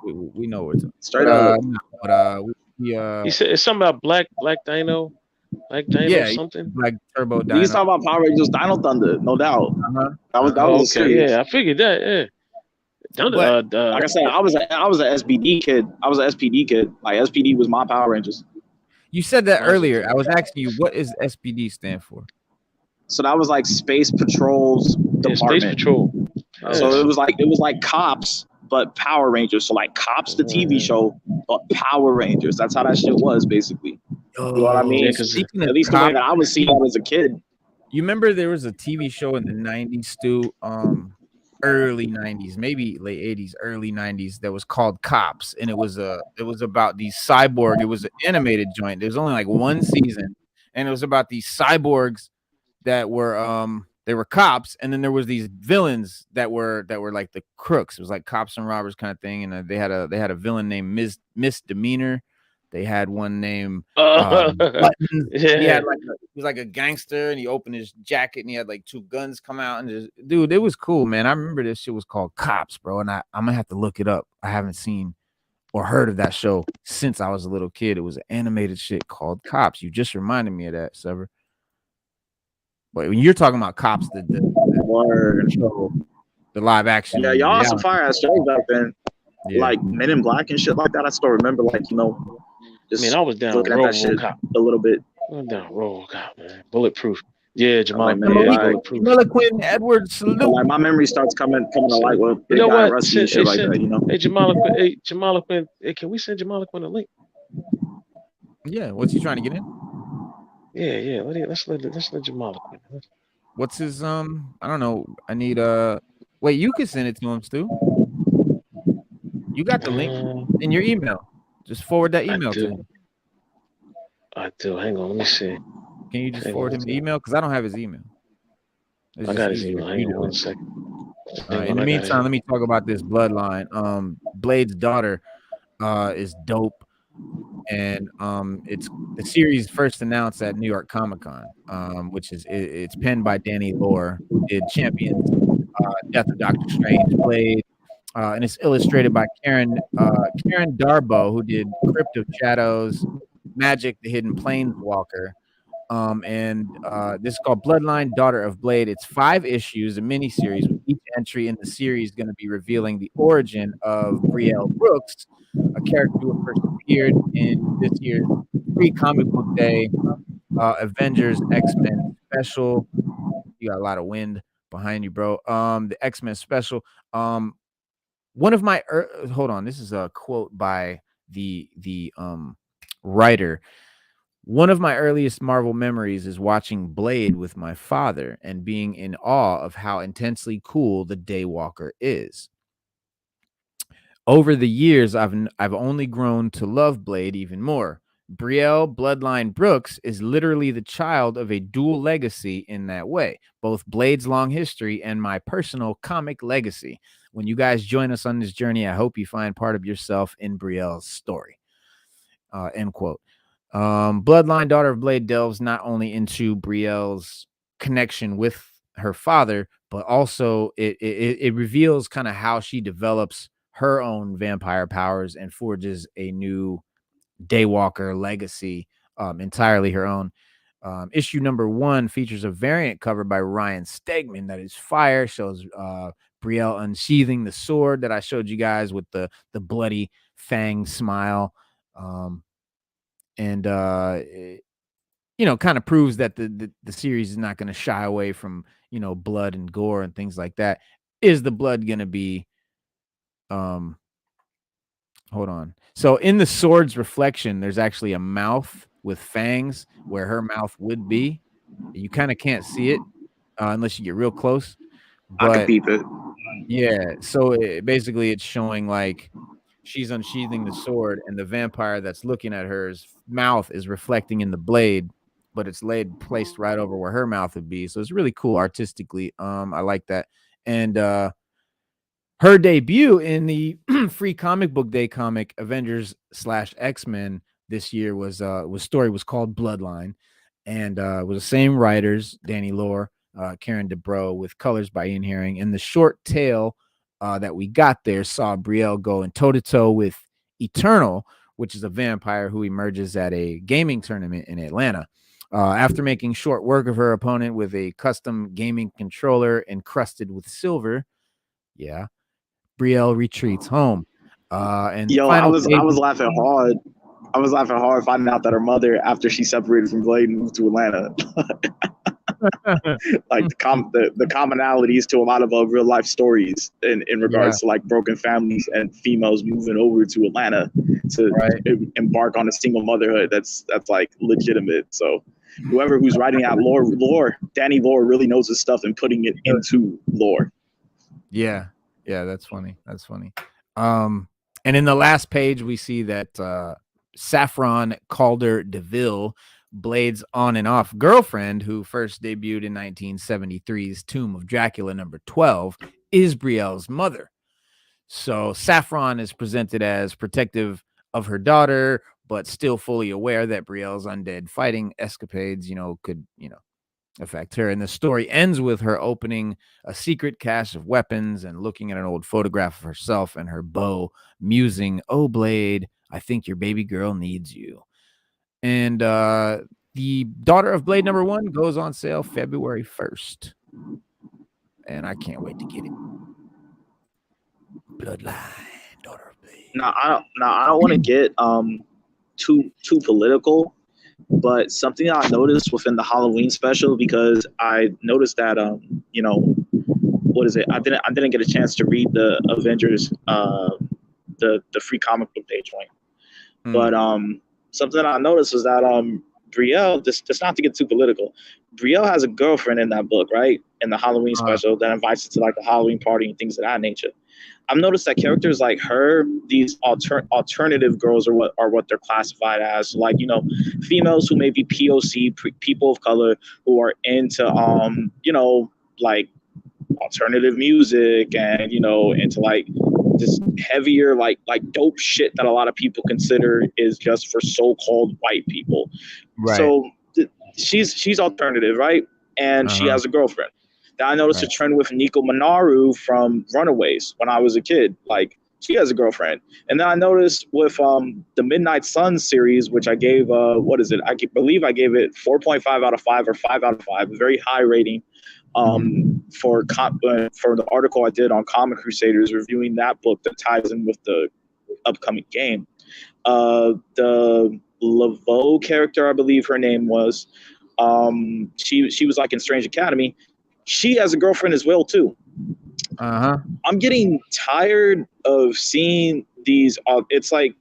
We know what's up. Straight up. He said it's something about Black Dino. Black Dino yeah, something. Black Turbo Dino. You can talk about Power Rangers Dino Thunder, no doubt. That was a series. Yeah, I figured that. Yeah. But, like I said, I was an SBD kid. I was an SPD kid. Like SPD was my Power Rangers. You said that earlier. I was asking you, what does SPD stand for? So that was like Space Patrol's department. Space Patrol. So it was like Cops, but Power Rangers. So like Cops, the TV show, but Power Rangers. That's how that shit was basically. You know what I mean? Yeah, at least the way that I was seeing it as a kid. You remember there was a TV show in the 90s, Stu, early 90s, maybe late 80s, early 90s, that was called Cops, and it was about these cyborg. It was an animated joint. There was only like one season, and it was about these cyborgs that were they were cops, and then there was these villains that were like the crooks. It was like cops and robbers kind of thing, and they had a villain named Misdemeanor. They had one named Buttons. He had he was like a gangster, and he opened his jacket, and he had like two guns come out, and dude, it was cool, man. I remember this shit was called Cops, bro, and I'm gonna have to look it up. I haven't seen or heard of that show since I was a little kid. It was an animated shit called Cops. You just reminded me of that, Sever. But when you're talking about Cops, the show, the live action, yeah, y'all some fire ass shows back then, like Men in Black and shit like that. I still remember, like, you know, just I was down looking at that shit a little bit. I was down RoboCop, man. Bulletproof. Yeah, Jamal. Jamila Quinn Edwards. Like my memory starts coming to light with Big Guy Rusty and shit like that. You know. Hey, Jamala Quinn. Hey, can we send Jamala Quinn a link? Yeah, what's he trying to get in? Yeah. Let's let Jamala Quinn. What's his I don't know. I need wait, you can send it to him, Stu. You got the link in your email. Just forward that email to him. I do. Hang on, let me see. Can you just forward him the email? Because I don't have his email. I got his email. Hang on 1 second. In the meantime, let me talk about this Bloodline. Blade's daughter is dope. And it's the series first announced at New York Comic-Con, which is it's penned by Danny Lore, who did Champions, Death of Doctor Strange, Blade, and it's illustrated by Kieron Darbo, who did Crypt of Shadows, Magic: The Hidden Planeswalker. And this is called Bloodline, Daughter of Blade. It's 5 issues, a miniseries, with each entry in the series going to be revealing the origin of Brielle Brooks, a character who first appeared in this year's pre-comic book day Avengers X-Men special. You got a lot of wind behind you, bro. The X-Men special. One of my hold on, this is a quote by the writer. One of my earliest Marvel memories is watching Blade with my father and being in awe of how intensely cool the Daywalker is. Over the years, I've only grown to love Blade even more. Brielle Bloodline Brooks is literally the child of a dual legacy in that way, both Blade's long history and my personal comic legacy. When you guys join us on this journey, I hope you find part of yourself in Brielle's story. End quote. Bloodline, Daughter of Blade delves not only into Brielle's connection with her father, but also it reveals kind of how she develops her own vampire powers and forges a new Daywalker legacy, entirely her own. Issue number 1 features a variant cover by Ryan Stegman that is fire, shows Brielle unsheathing the sword that I showed you guys with the bloody fang smile. And you know, kind of proves that the series is not going to shy away from, you know, blood and gore and things like that. Is the blood going to be hold on. So in the sword's reflection, there's actually a mouth with fangs where her mouth would be. You kind of can't see it unless you get real close. I can But peep it. yeah, so basically it's showing like she's unsheathing the sword, and the vampire that's looking at her's mouth is reflecting in the blade, but it's placed right over where her mouth would be. So it's really cool artistically. I like that. And her debut in the free comic book day comic Avengers / X-Men this year was called Bloodline, and it was the same writers, Danny Lore, Karen DeBro, with colors by Ian Herring. And the short tale that we got there saw Brielle go in toe-to-toe with Eternal, which is a vampire who emerges at a gaming tournament in Atlanta. After making short work of her opponent with a custom gaming controller encrusted with silver, yeah, Brielle retreats home. And Yo, I was laughing hard. I was laughing hard finding out that her mother, after she separated from Blade, moved to Atlanta. Like the commonalities to a lot of real life stories in regards to like broken families and females moving over to Atlanta to embark on a single motherhood. That's like legitimate. So who's writing out lore, Danny Lore really knows his stuff and putting it into lore. Yeah, that's funny. And in the last page, we see that Saffron Calder DeVille, Blade's on and off girlfriend, who first debuted in 1973's Tomb of Dracula #12, is Brielle's mother. So Saffron is presented as protective of her daughter, but still fully aware that Brielle's undead fighting escapades, could, affect her. And the story ends with her opening a secret cache of weapons and looking at an old photograph of herself and her bow, musing, "Oh, Blade, I think your baby girl needs you." And the Daughter of Blade #1 goes on sale February 1st. And I can't wait to get it. Bloodline, Daughter of Blade. Now I don't want to get too political, but something I noticed within the Halloween special, because I noticed that what is it? I didn't get a chance to read the Avengers the free comic book day joint. But something that I noticed was that Brielle, just not to get too political, Brielle has a girlfriend in that book, right? In the Halloween special that invites her to like a Halloween party and things of that nature. I've noticed that characters like her, these alternative girls are what they're classified as, like, females who may be POC, people of color, who are into like alternative music and into like this heavier like dope shit that a lot of people consider is just for so-called white people. Right. So she's alternative, right? And she has a girlfriend. Now I noticed a trend with Nico Minoru from Runaways when I was a kid. Like, she has a girlfriend. And then I noticed with the Midnight Sun series, which I gave I believe I gave it 4.5 out of 5 or 5 out of 5, a very high rating. For the article I did on Comic Crusaders reviewing that book that ties in with the upcoming game. The Laveau character, I believe her name was, she was like in Strange Academy. She has a girlfriend as well too. I'm getting tired of seeing these. It's like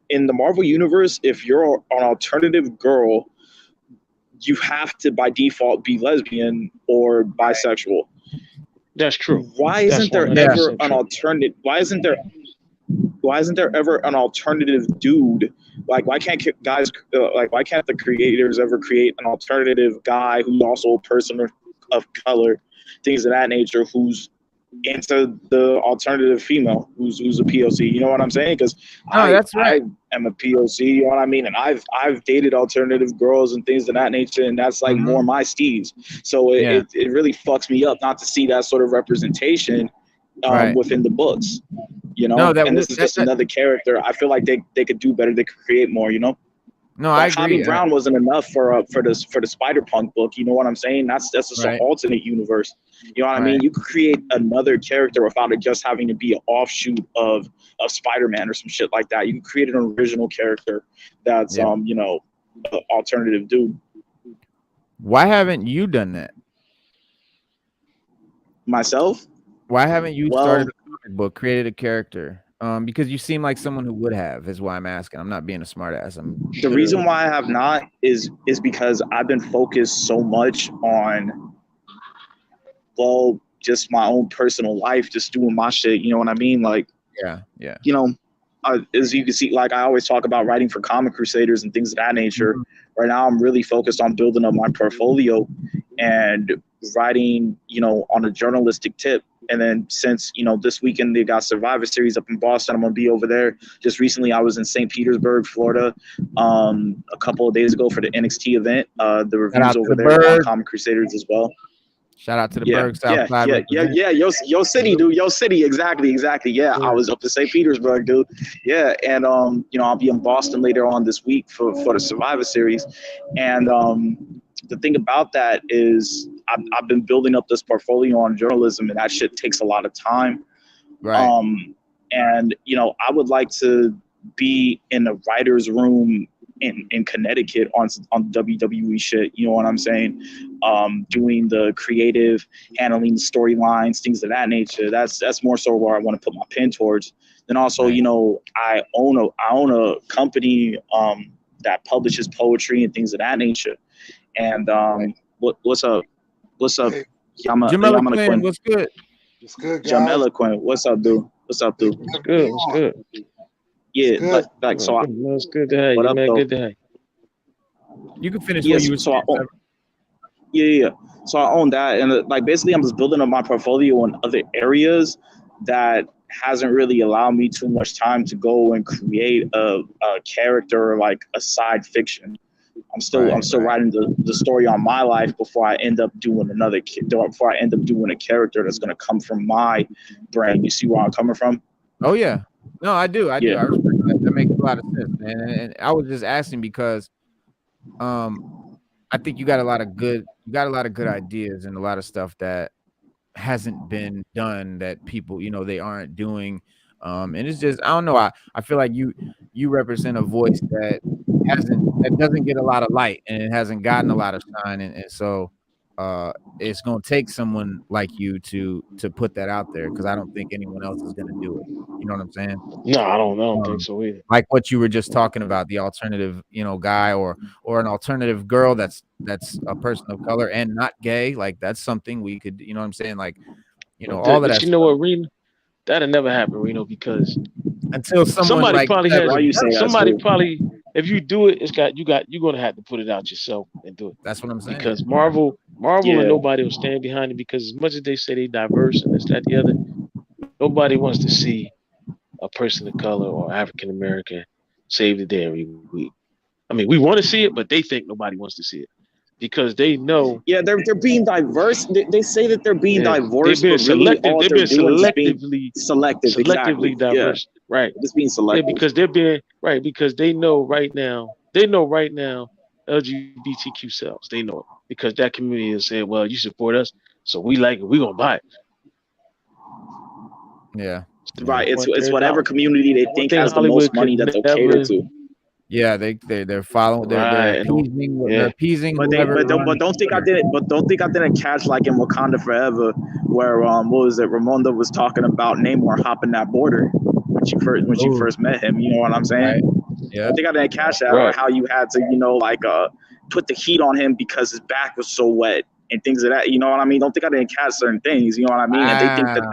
in the Marvel universe, if you're an alternative girl, you have to by default be lesbian or bisexual. That's true. Why isn't there ever an alternative? Why isn't there ever an alternative dude? Like, why can't guys why can't the creators ever create an alternative guy who's also a person of color, things of that nature, who's into the alternative female, who's a POC? You know what I'm saying? Because that's right. I am a POC. You know what I mean? And I've dated alternative girls and things of that nature, and that's like more my steez. So it really fucks me up not to see that sort of representation within the books. And this is just another character. I feel like they could do better. They could create more. No, I Like Hobby agree. Brown wasn't enough for the Spider-Punk book. You know what I'm saying? That's just an Right. alternate universe. You know what I Right. mean? You could create another character without it just having to be an offshoot of Spider-Man or some shit like that. You can create an original character that's Yeah. you know, an alternative dude. Why haven't you done that? Myself? Why haven't you Well, started a comic book, created a character? Because you seem like someone who would have, is why I'm asking. I'm not being a smart ass. I'm the reason why I have not is because I've been focused so much on, well, just my own personal life, just doing my shit. You know what I mean? Like, yeah. you know, as you can see, like I always talk about writing for Comic Crusaders and things of that nature. Mhm. Right now, I'm really focused on building up my portfolio and writing, you know, on a journalistic tip. And then since, you know, this weekend they got Survivor Series up in Boston, I'm gonna be over there. Just recently, I was in St. Petersburg, Florida, a couple of days ago for the NXT event. The Shout reviews out to over the there on Berg. Comic Crusaders as well. Shout out to the Yeah, Berg South yeah, Side. yeah. Yo city, dude. Yo city, exactly. Yeah, I was up to St. Petersburg, dude. Yeah, and you know, I'll be in Boston later on this week for the Survivor Series, and the thing about that is I've been building up this portfolio on journalism, and that shit takes a lot of time. Right. And you know, I would like to be in the writer's room in Connecticut on WWE shit. You know what I'm saying? Doing the creative, handling the storylines, things of that nature. That's more so where I want to put my pin towards. Then also, Right. you know, I own a company that publishes poetry and things of that nature. And what's up? What's up, Hey, Jamela Yamana Quinn, Quinn? what's good? it's good, guys. Jamela Quinn, what's up, dude? What's up, dude? Good to Good. be What's on. good? Yeah, It's good. like so. It's good to have What you, up, man. though? Good to have you. You can finish what Yes, you were so I saying. own, yeah. So I own that, and like basically, I'm just building up my portfolio in other areas that hasn't really allowed me too much time to go and create a character like a side fiction. I'm still Right. writing the story on my life before I end up doing before I end up doing a character that's going to come from my brain. You see where I'm coming from? Oh yeah. No, I do. I Yeah. respect that. That makes a lot of sense, man. And I was just asking because I think you got a lot of good ideas and a lot of stuff that hasn't been done that people, you know, they aren't doing. And it's just, I don't know. I feel like you represent a voice that doesn't get a lot of light and it hasn't gotten a lot of shine. And so it's gonna take someone like you to put that out there because I don't think anyone else is gonna do it. You know what I'm saying? No, I don't think Um, so either. like what you were just talking about, the alternative, you know, guy or an alternative girl that's a person of color and not gay. Like that's something we could, you know what I'm saying? Like, you know, all of But that you know stuff what, Reno? That'll never happen, Reno, because until someone somebody like probably Why you say that, somebody too? probably, if you do it, you're gonna have to put it out yourself and do it. that's what I'm saying. Because Marvel Yeah. and nobody will stand behind it, because as much as they say they diverse and this, that, the other, nobody wants to see a person of color or African American save the day every week. I mean, we want to see it, but they think nobody wants to see it because they know. Yeah, they're being diverse. They say that they're being Yeah, diverse, they're being but really selective. all They're they're being doing is being selectively selective. Exactly. selectively diverse. Yeah, Right. just being Yeah, selective. because they're being right, because they know right now LGBTQ sells. They know it because that community is saying, well, you support us, so we like it, we're gonna buy it. Yeah. Right. It's $130. whatever community they One think thing has the Hollywood most money could that they'll cater never. to. Yeah, they're following, they're Right. they're appeasing But whoever. don't think I didn't catch like in Wakanda Forever where what was it? Ramonda was talking about Namor hopping that border when she first met him. You know what I'm saying? Right. Yeah. I think I didn't catch that, or how you had to, you know, like put the heat on him because his back was so wet and things of that. You know what I mean? Don't think I didn't catch certain things. You know what I mean? And they think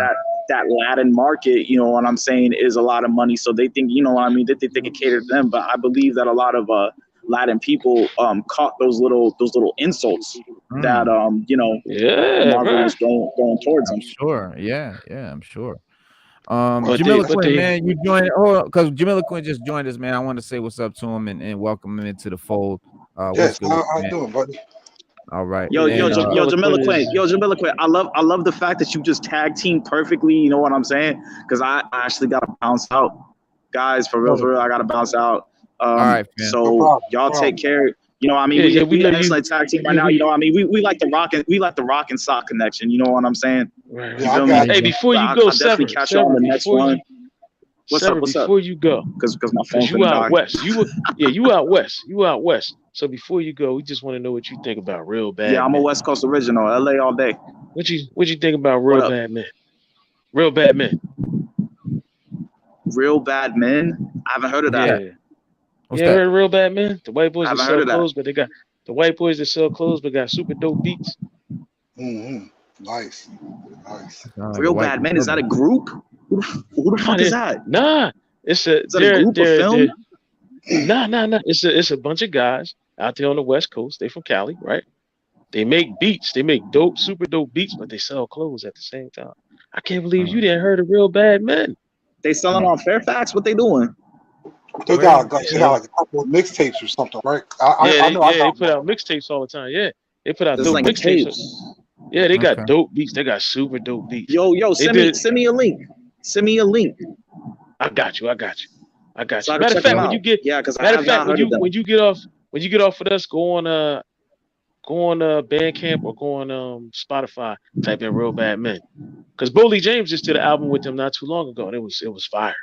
that Latin market, you know what I'm saying, is a lot of money. So they think, you know what I mean, they think they can cater to them. But I believe that a lot of Latin people caught those little insults that you know, Marvel was going towards them. Sure. Yeah. I'm sure. But Jamila they- Quinn, man, you joined. Oh, because Jamila Quinn just joined us, man. I want to say what's up to him and welcome him into the fold. What's Yes, good, how man? you doing, buddy? All right. Yo, And, Jamila Quinn. I love the fact that you just tag team perfectly. You know what I'm saying? Because I actually got to bounce out, guys. For real, I got to bounce out. right, fam. So No problem, y'all no take care. You know what I mean? Yeah, we know an you. excellent tag team right now. You know what I mean? We like the rock and sock connection. You know what I'm saying? Right. Yeah, I feel got me? Hey, before you I'll go, definitely Sever, catch you on the next before one. you, What's Sever, up? What's up? before you go, Because my phone's because you gonna out die. west. You out west. You out west. So before you go, we just want to know what you think about Real Bad Yeah, I'm a Men. West Coast original. LA all day. What you think about What Real up? Bad Men? Real Bad Men. Real Bad Men? I haven't heard of that. Yeah. What's You that? heard of Real Bad Men? The white boys I that haven't heard sell of that. clothes, but they got the white boys that sell clothes, but got super dope beats. Mm-hmm. Nice. Sound like Real a white Bad Men? Is that a Republican. group? Who the fuck is that? Nah, it's a Is that a group, a film? Nah. It's a bunch of guys out there on the West Coast. They from Cali, right? They make beats. They make dope, super dope beats, but they sell clothes at the same time. I can't believe you didn't heard of Real Bad Men. They selling on Fairfax? What they doing? They got like a couple of mixtapes or something, right? I know. I They got put out mixtapes all the time. Yeah, they put out This is dope like mixtapes. tapes. Yeah, they got Okay. dope beats. They got super dope beats. Yo, They send me a link. Send me a link. I got you. So I can Matter of check them fact, out. when you get Yeah, because I matter have of fact, not heard of them. when you get off with us, go on Bandcamp or go on Spotify, type in Real Bad Men. Because Boley James just did an album with them not too long ago, and it was fire.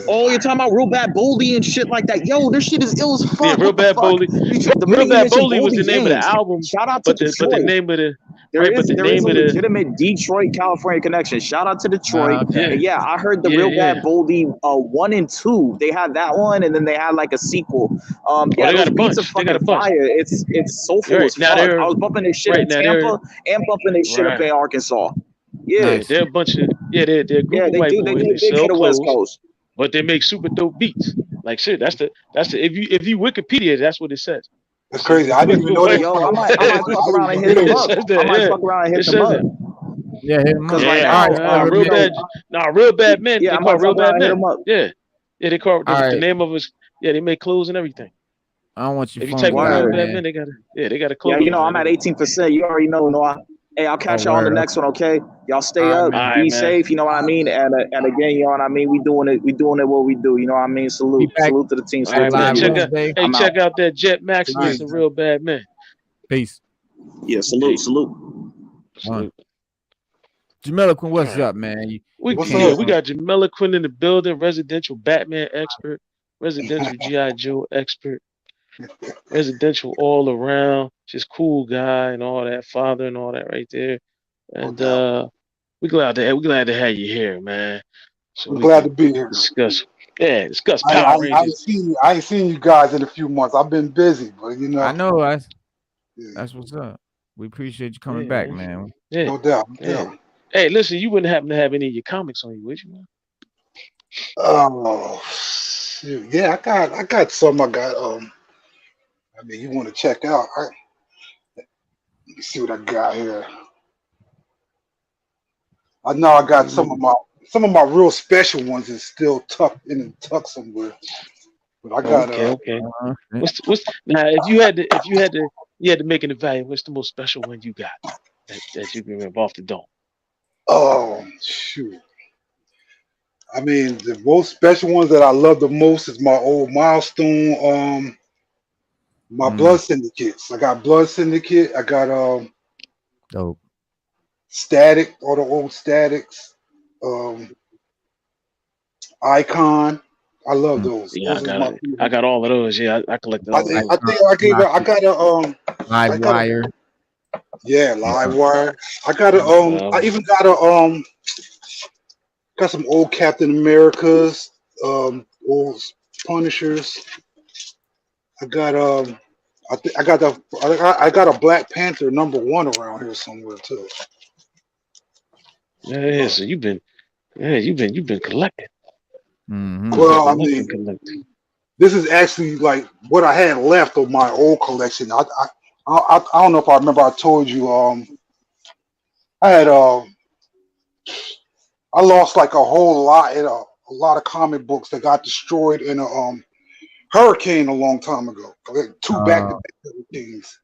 Oh, you're talking about Real Bad Boldy and shit like that. Yo, this shit is ill as fuck. Yeah, Real What the Bad fuck? Boley. The Real minute you Bad mentioned Boley was the Boldy name of the James, album, shout out to Detroit. but the name of the There is a name of the legitimate Detroit, California connection. Shout out to Detroit. Okay. And yeah, I heard the Yeah, Real yeah. Bad Boldy 1 and 2. They had that one, and then they had like a sequel. they got those a beats bunch. are They got a fucking bunch. fire. It's soulful Right as now fuck. I was bumping this shit in now Tampa and bumping this shit up in Arkansas. Yeah, Nice. they're a bunch of they're a group yeah, of they white do. They boys. do They big for sell the West clothes, Coast. but they make super dope beats. Like shit, that's the if you Wikipedia, that's what it says. That's crazy. I didn't even know that. Yo, I might fuck around and hit them up. I might fuck around and hit them up. Yeah, hit him up. Because right Yeah, now, Real Bad Men. Yeah, They I call might Real fuck around Bad and hit Men. them up. Yeah, they call the Alright. name of us. Yeah, they make clothes and everything. I don't want your If you phone type to in die, Real Bad man. Men, they got a Yeah, clothing. you know, I'm at 18%. You already know, Noah. Hey, I'll catch y'all on the word. next one, okay? Y'all stay All up, right, man. be safe, you know what I mean? And again, you know what I mean? We doing it what we do, you know what I mean? Salute. back. Salute to the team. All Salute right, to the man. viewers. Check out that Jet Maximus Nice. and Real Bad Men. Peace. Yeah, salute. One. Jameliquin, what's All right. up, man? We What's got up? Jameliquin in the building, residential Batman expert, residential G.I. Joe expert, residential all around, just cool guy and all that, father and all that right there. And we're glad to have you here, man. So I'm glad to be here. discuss Power I Rangers. ain't seen you guys in a few months. I've been busy, but you know. I know. Yeah. That's what's up. We appreciate you coming back, man. Yeah. No doubt. Yeah. Hey, listen, you wouldn't happen to have any of your comics on you, would you, man? Oh, shoot. Yeah, I got some. I mean, you want to check out? Let me see what I got here. I know I got some of my real special ones is still tucked somewhere. But I got okay. What's now if you had to make an evaluation, what's the most special one you got that you can rip off the dome? Oh shoot. I mean, the most special ones that I love the most is my old milestone, my Blood Syndicates. I got Blood Syndicate. I got Dope. Static, all the old Statics. Icon. I love those. Yeah, Those I got all of those. Yeah, I collected all of those. I got a Live Wire. Yeah, Live Wire. I got a I even got a got some old Captain Americas, old Punishers. I got I got a Black Panther #1 around here somewhere too. Yeah, so you've been collecting. Mm-hmm. Well, I mean, this is actually like what I had left of my old collection. I don't know if I remember. I told you I had I lost like a whole lot in a lot of comic books that got destroyed in a hurricane a long time ago. Like 2 back-to-back hurricanes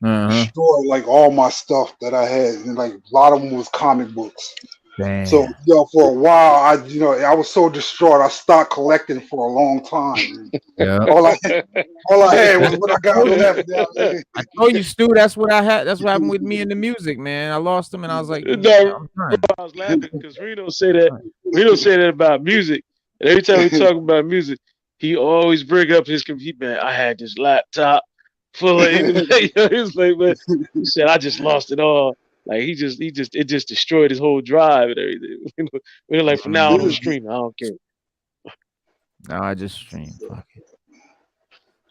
destroyed like all my stuff that I had, and like a lot of them was comic books. So, Damn. for a while, I was so distraught. I stopped collecting for a long time. Yeah. All I had was what I got left. I told you, Stu. That's what I had. That's what happened with me in the music, man. I lost them, and I was like, No, I'm done. I was laughing because Reno say that. Reno say that about music. And every time we talk about music, he always bring up his computer. Man, I had this laptop full of he's like, man, he said I just lost it all. Like it just destroyed his whole drive and everything. We're like, from now on, I'm streaming. I don't care. No, I just stream. Fuck it.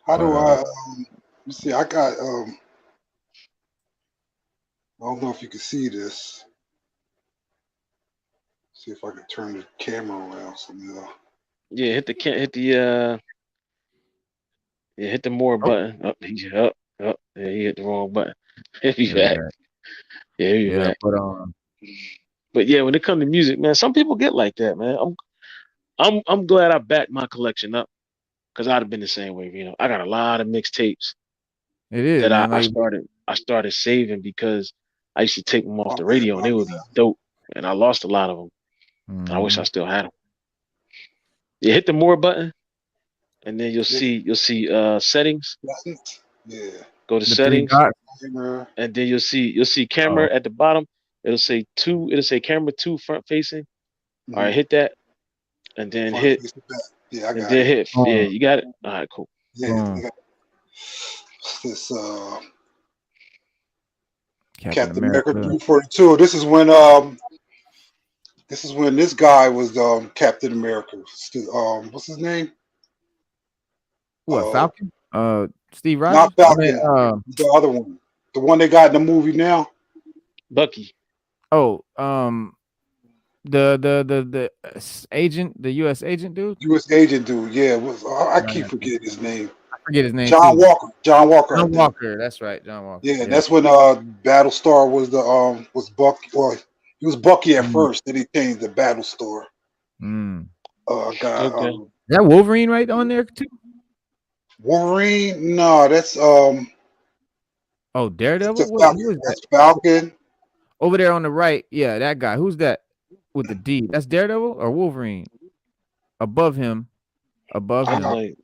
How do I? Let's see. I got. I don't know if you can see this. See if I can turn the camera around. Yeah, hit the more button. Up, yeah, he hit the wrong button. He's back. Yeah, he's back. But yeah, when it comes to music, man, some people get like that, man. I'm glad I backed my collection up because I'd have been the same way. You know, I got a lot of mixtapes. It is, that man. I started saving because I used to take them off the radio and they would be dope. And I lost a lot of them. I wish I still had them. You hit the more button, and then you'll see settings. Yeah. Go to settings, and then you'll see camera at the bottom. It'll say camera 2 front facing. All right, hit that, and then hit. Yeah, I got it. Hit. Yeah, you got it. All right, cool. Yeah. This Captain America 342. This is when this guy was Captain America. What's his name? What, Falcon? Steve Rogers? Not Falcon. The other one. The one they got in the movie now. Bucky. Oh, the agent, the U.S. agent dude. U.S. agent dude. Yeah, I keep forgetting his name. I forget his name. John Walker. John Walker. That's right. John Walker. Yeah, that's when Battlestar was was Bucky. Well, he was Bucky at first. Then he changed to Battlestar. God. Okay. Is that Wolverine right on there too? Wolverine? No, that's Oh, Daredevil. That's Falcon. Over there on the right. Yeah, that guy. Who's that with the D? That's Daredevil or Wolverine? Above him. The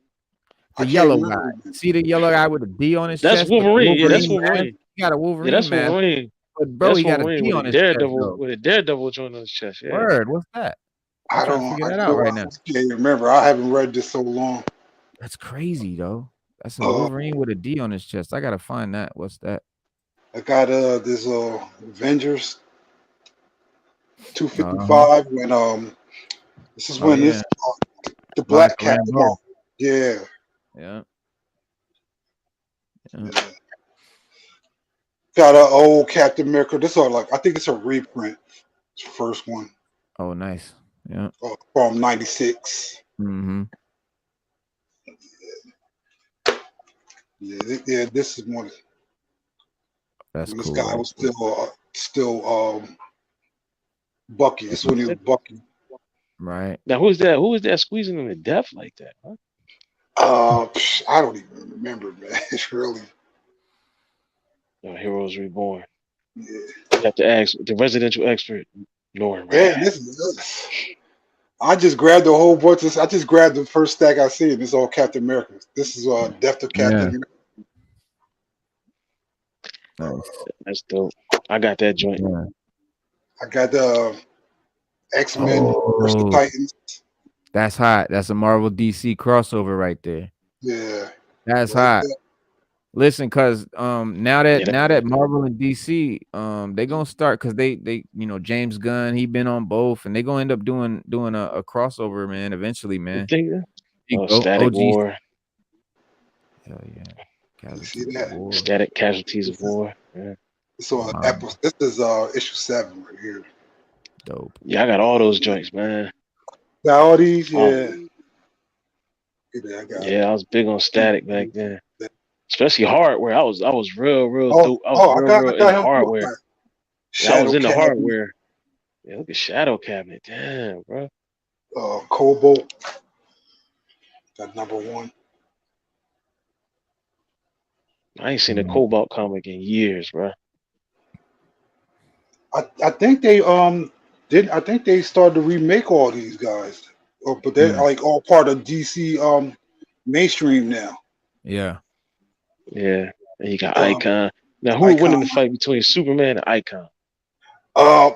yellow guy. See the yellow guy with a D on his chest? That's Wolverine. Yeah, that's Wolverine. He got a Wolverine. Yeah, that's mask. Wolverine. But bro, he got a D on his Daredevil, chest. with a Daredevil joint on his chest. Yeah. Word. What's that? I don't figure that out right now. I can't remember. I haven't read this so long. That's crazy though. That's a Wolverine with a D on his chest. I gotta find that. What's that? I got this Avengers 255 when this is when this the Black Cat. Yeah. Got an old Captain America. This is I think it's a reprint. It's the first one. Oh, nice. Yeah. From '96. Mm-hmm. Yeah, this is one. That's this cool. guy was still Bucky. This one is Bucky. Right. Now who is that squeezing him to death like that? Huh? I don't even remember, man. It's really. Heroes Reborn. Yeah. You have to ask the residential expert, Lauren. Man, I just grabbed a whole bunch of. I just grabbed the first stack I see, and it's all Captain America. This is Death of Captain America. Nice. That's dope. I got that joint. Yeah. I got the X-Men versus Titans. That's hot. That's a Marvel DC crossover right there. Yeah. That's hot. Listen, cause now that Marvel and DC they gonna start because they James Gunn, he been on both, and they gonna end up doing a crossover, man, eventually, man. Static War. Hell yeah. Static Casualties of War. Yeah. So this is issue 7 right here. Dope. Yeah, I got all those joints, man. Got all these, yeah. I was big on Static back then. Especially hardware. I was real dope. I was real into hardware. I was into hardware. Yeah, look at Shadow Cabinet. Damn, bro. Cobalt. Got #1. I ain't seen a Cobalt comic in years, bro. I think they I think they started to remake all these guys, but they're like all part of DC mainstream now. Yeah. Yeah. And you got Icon. Now, who would win in the fight between Superman and Icon? I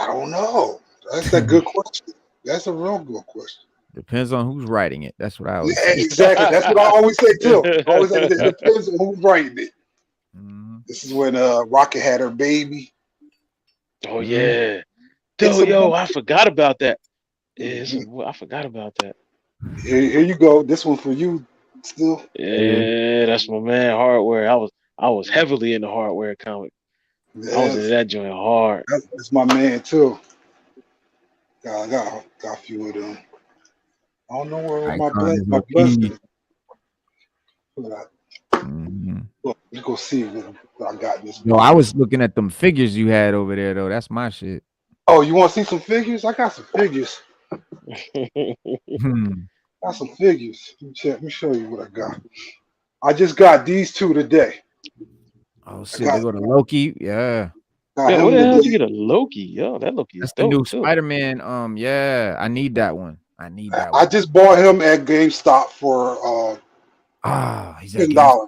don't know. That's a good question. That's a real good question. Depends on who's writing it. That's what I always Yeah, say. exactly. That's what I always say too. Always say it depends on who's writing it. This is when Rocket had her baby. Oh yeah. Yo, I forgot about that. I forgot about that. Here you go. This one for you still. Yeah, that's my man Hardware. I was heavily into Hardware comic. I was into that joint hard. That's my man too. I got a few of them. I don't know where my blessing. Let's go see what I got this. No, I was looking at them figures you had over there though. That's my shit. Oh, you want to see some figures? I got some figures. Got some figures. Let me show you what I got. I just got these two today. Oh shit, they go to Loki. Yeah. Yeah, what the hell did you get a Loki? Yo, that Loki is That's the new Spider-Man. Yeah, I need that one. I just bought him at GameStop for he's $10.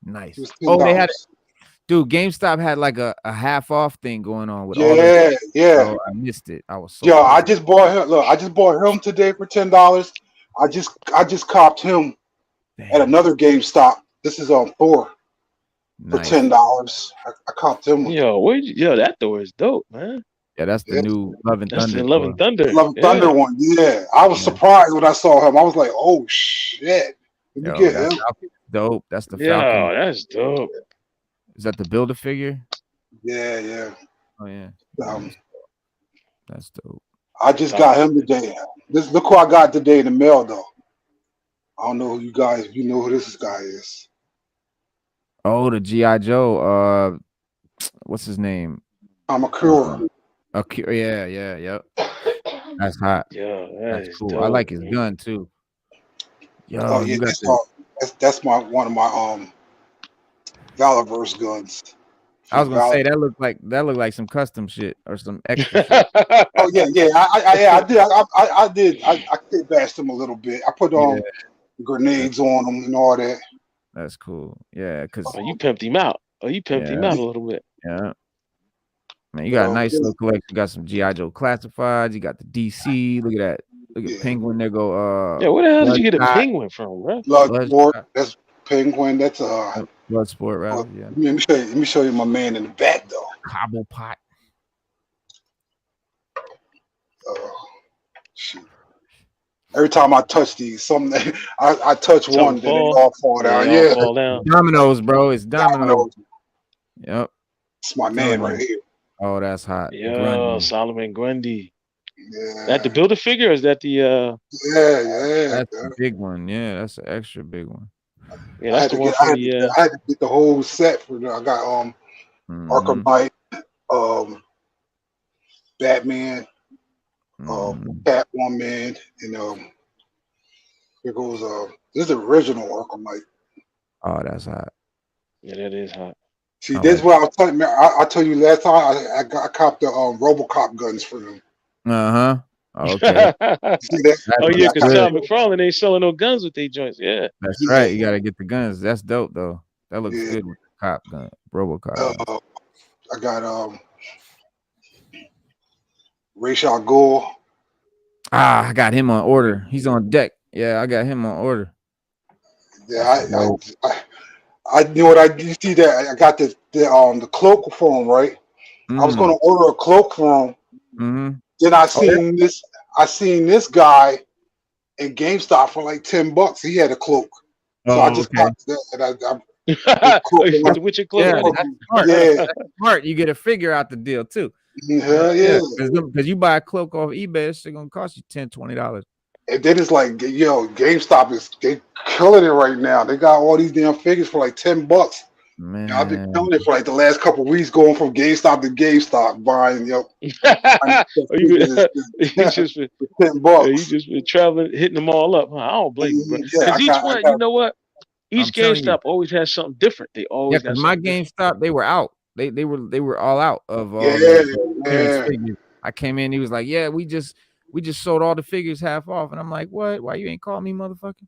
Nice. Oh, they had dude, GameStop had like a half off thing going on with all this. Yeah. Oh, I missed it. I was so I just bought him. Look, I just bought him today for $10. I just copped him at another GameStop. This is on Thor. For $10, I copped him. Yo, that Thor is dope, man. Yeah, that's the new Love and Thunder. The Love and Thunder. Love and Thunder one. Yeah, I was surprised when I saw him. I was like, "Oh shit!" Let me get him. Dope. That's the Falcon. Yeah, that's dope. Is that the Build-A-Figure? Yeah. Oh yeah. That's dope. I just got him today. Look who I got today in the mail though. I don't know who you guys. If you know who this guy is. Oh, the G.I. Joe. What's his name? I'm a Kieron. Yep. That's hot. Yeah, that's cool. dope. I like his gun too. Yo, you got that's one of my Valorverse guns. I was gonna say that looked like some custom shit or some extra shit. Oh yeah. I did. I kit bashed him a little bit. I put grenades on him and all that. That's cool. Yeah, because you pimped him out. You pimped him out a little bit. Yeah. Man, you got a nice little collection. You got some G.I. Joe classifieds. You got the DC. Look at that. Look at Penguin. There go. Where the hell did you get a Penguin from, bro? Bloodsport. That's Penguin. That's Bloodsport, right? Yeah. Let me show you my man in the back though. Cobblepot. Shoot. Every time I touch these, I touch one, then they all fall down. Yeah, fall down. Dominoes, bro. It's dominoes. Yep. It's my man right here. Oh, that's hot. Yo, Solomon Grundy. Yeah. That the Build-A-Figure? Or is that the Yeah. That's the big one. Yeah, that's an extra big one. Yeah, that's the one for the I had to get the whole set for I got Arkham Knight, Batman, Catwoman, and here goes this is the original Arkham Knight. Oh, that's hot. Yeah, that is hot. See, this is what I was telling you. I told you last time I copped the RoboCop guns for them. Okay. See that? Oh yeah, because Todd McFarlane ain't selling no guns with these joints. Yeah, that's right. You gotta get the guns. That's dope though. That looks good with the cop gun, RoboCop. I got Ra's al Ghul. I got him on order. He's on deck. Yeah, I got him on order. Yeah, I knew what I you see that I got the cloak for him, right? I was gonna order a cloak for him. Then I seen this guy in GameStop for like $10. He had a cloak. So I just got that and with your cloak. Yeah, that's smart. Yeah. That's smart. You get a figure out the deal too. Yeah. Because you buy a cloak off eBay, it's gonna cost you $10, $20. And then it's like, GameStop they killing it right now. They got all these damn figures for like $10. Man, I've been killing it for like the last couple of weeks, going from GameStop to GameStop, buying you just $10. You just been traveling, hitting them all up. Huh? I don't blame you, bro. Because each one, you know what? Each GameStop always has something different. They always got my GameStop, they were out. They were all out of figures. I came in, he was like, yeah, we just sold all the figures half off. And I'm like, what? Why you ain't call me, motherfucker?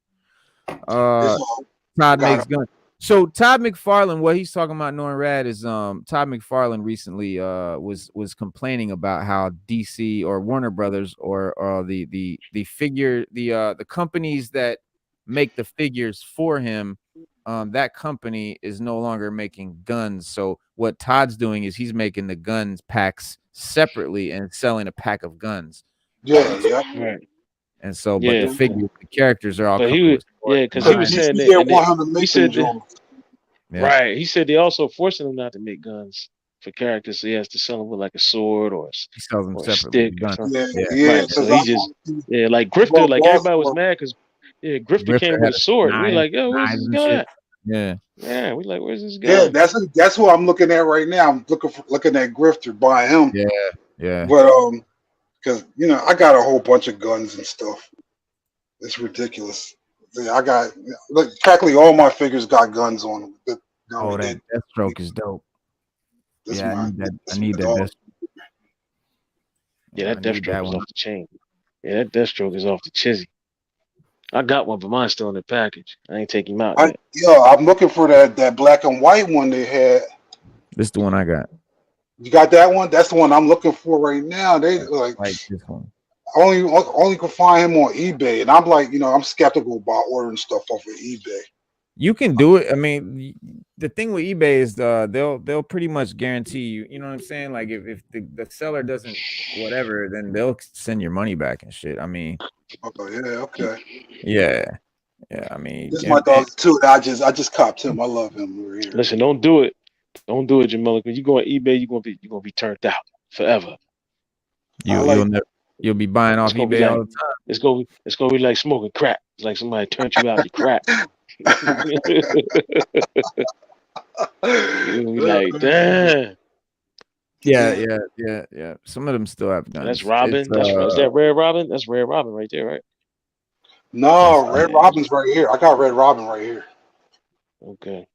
Todd makes guns. So Todd McFarlane, what he's talking about, knowing Rad, is Todd McFarlane recently was complaining about how DC or Warner Brothers or the figure the companies that make the figures for him, that company is no longer making guns. So what Todd's doing is he's making the guns packs separately and selling a pack of guns. Yeah. Right. And so, but the characters are all. But he was, because he was saying that. He said that, right. He said they also forcing him not to make guns for characters, so he has to sell them with like a sword or he sells them a separately. stick or something. Yeah. Right. So he just like Grifter, like everybody was mad because Grifter came with a sword. We like, yo, where's this guy? Yeah. We like, where's this guy? Yeah, that's what I'm looking at right now. I'm looking at Grifter buying him. Yeah. But because I got a whole bunch of guns and stuff. It's ridiculous. I got practically all my figures got guns on them. That Deathstroke is dope. I need that. Yeah, that Deathstroke is off the chain. Yeah, that Deathstroke is off the chizzy. I got one, but mine's still in the package. I ain't taking him out yet. I'm looking for that black and white one they had. This is the one I got. You got that one? That's the one I'm looking for right now. They like this one. Only can find him on eBay, and I'm like, I'm skeptical about ordering stuff off of eBay. You can do it. I mean, the thing with eBay is they'll pretty much guarantee you. You know what I'm saying? Like if the seller doesn't whatever, then they'll send your money back and shit. I mean, yeah. I mean, this is my dog too. I just copped him. I love him. We're here. Listen, don't do it, Jamila. When you go on eBay, you're gonna be turned out forever. You'll be buying off eBay all the time. It's gonna be like smoking crack. It's like somebody turned you out to crack. You'll be like, damn. Yeah. Some of them still have guns. That's Robin. Is that Red Robin? That's Red Robin right there, right? No, Red Robin's right here. I got Red Robin right here. Okay.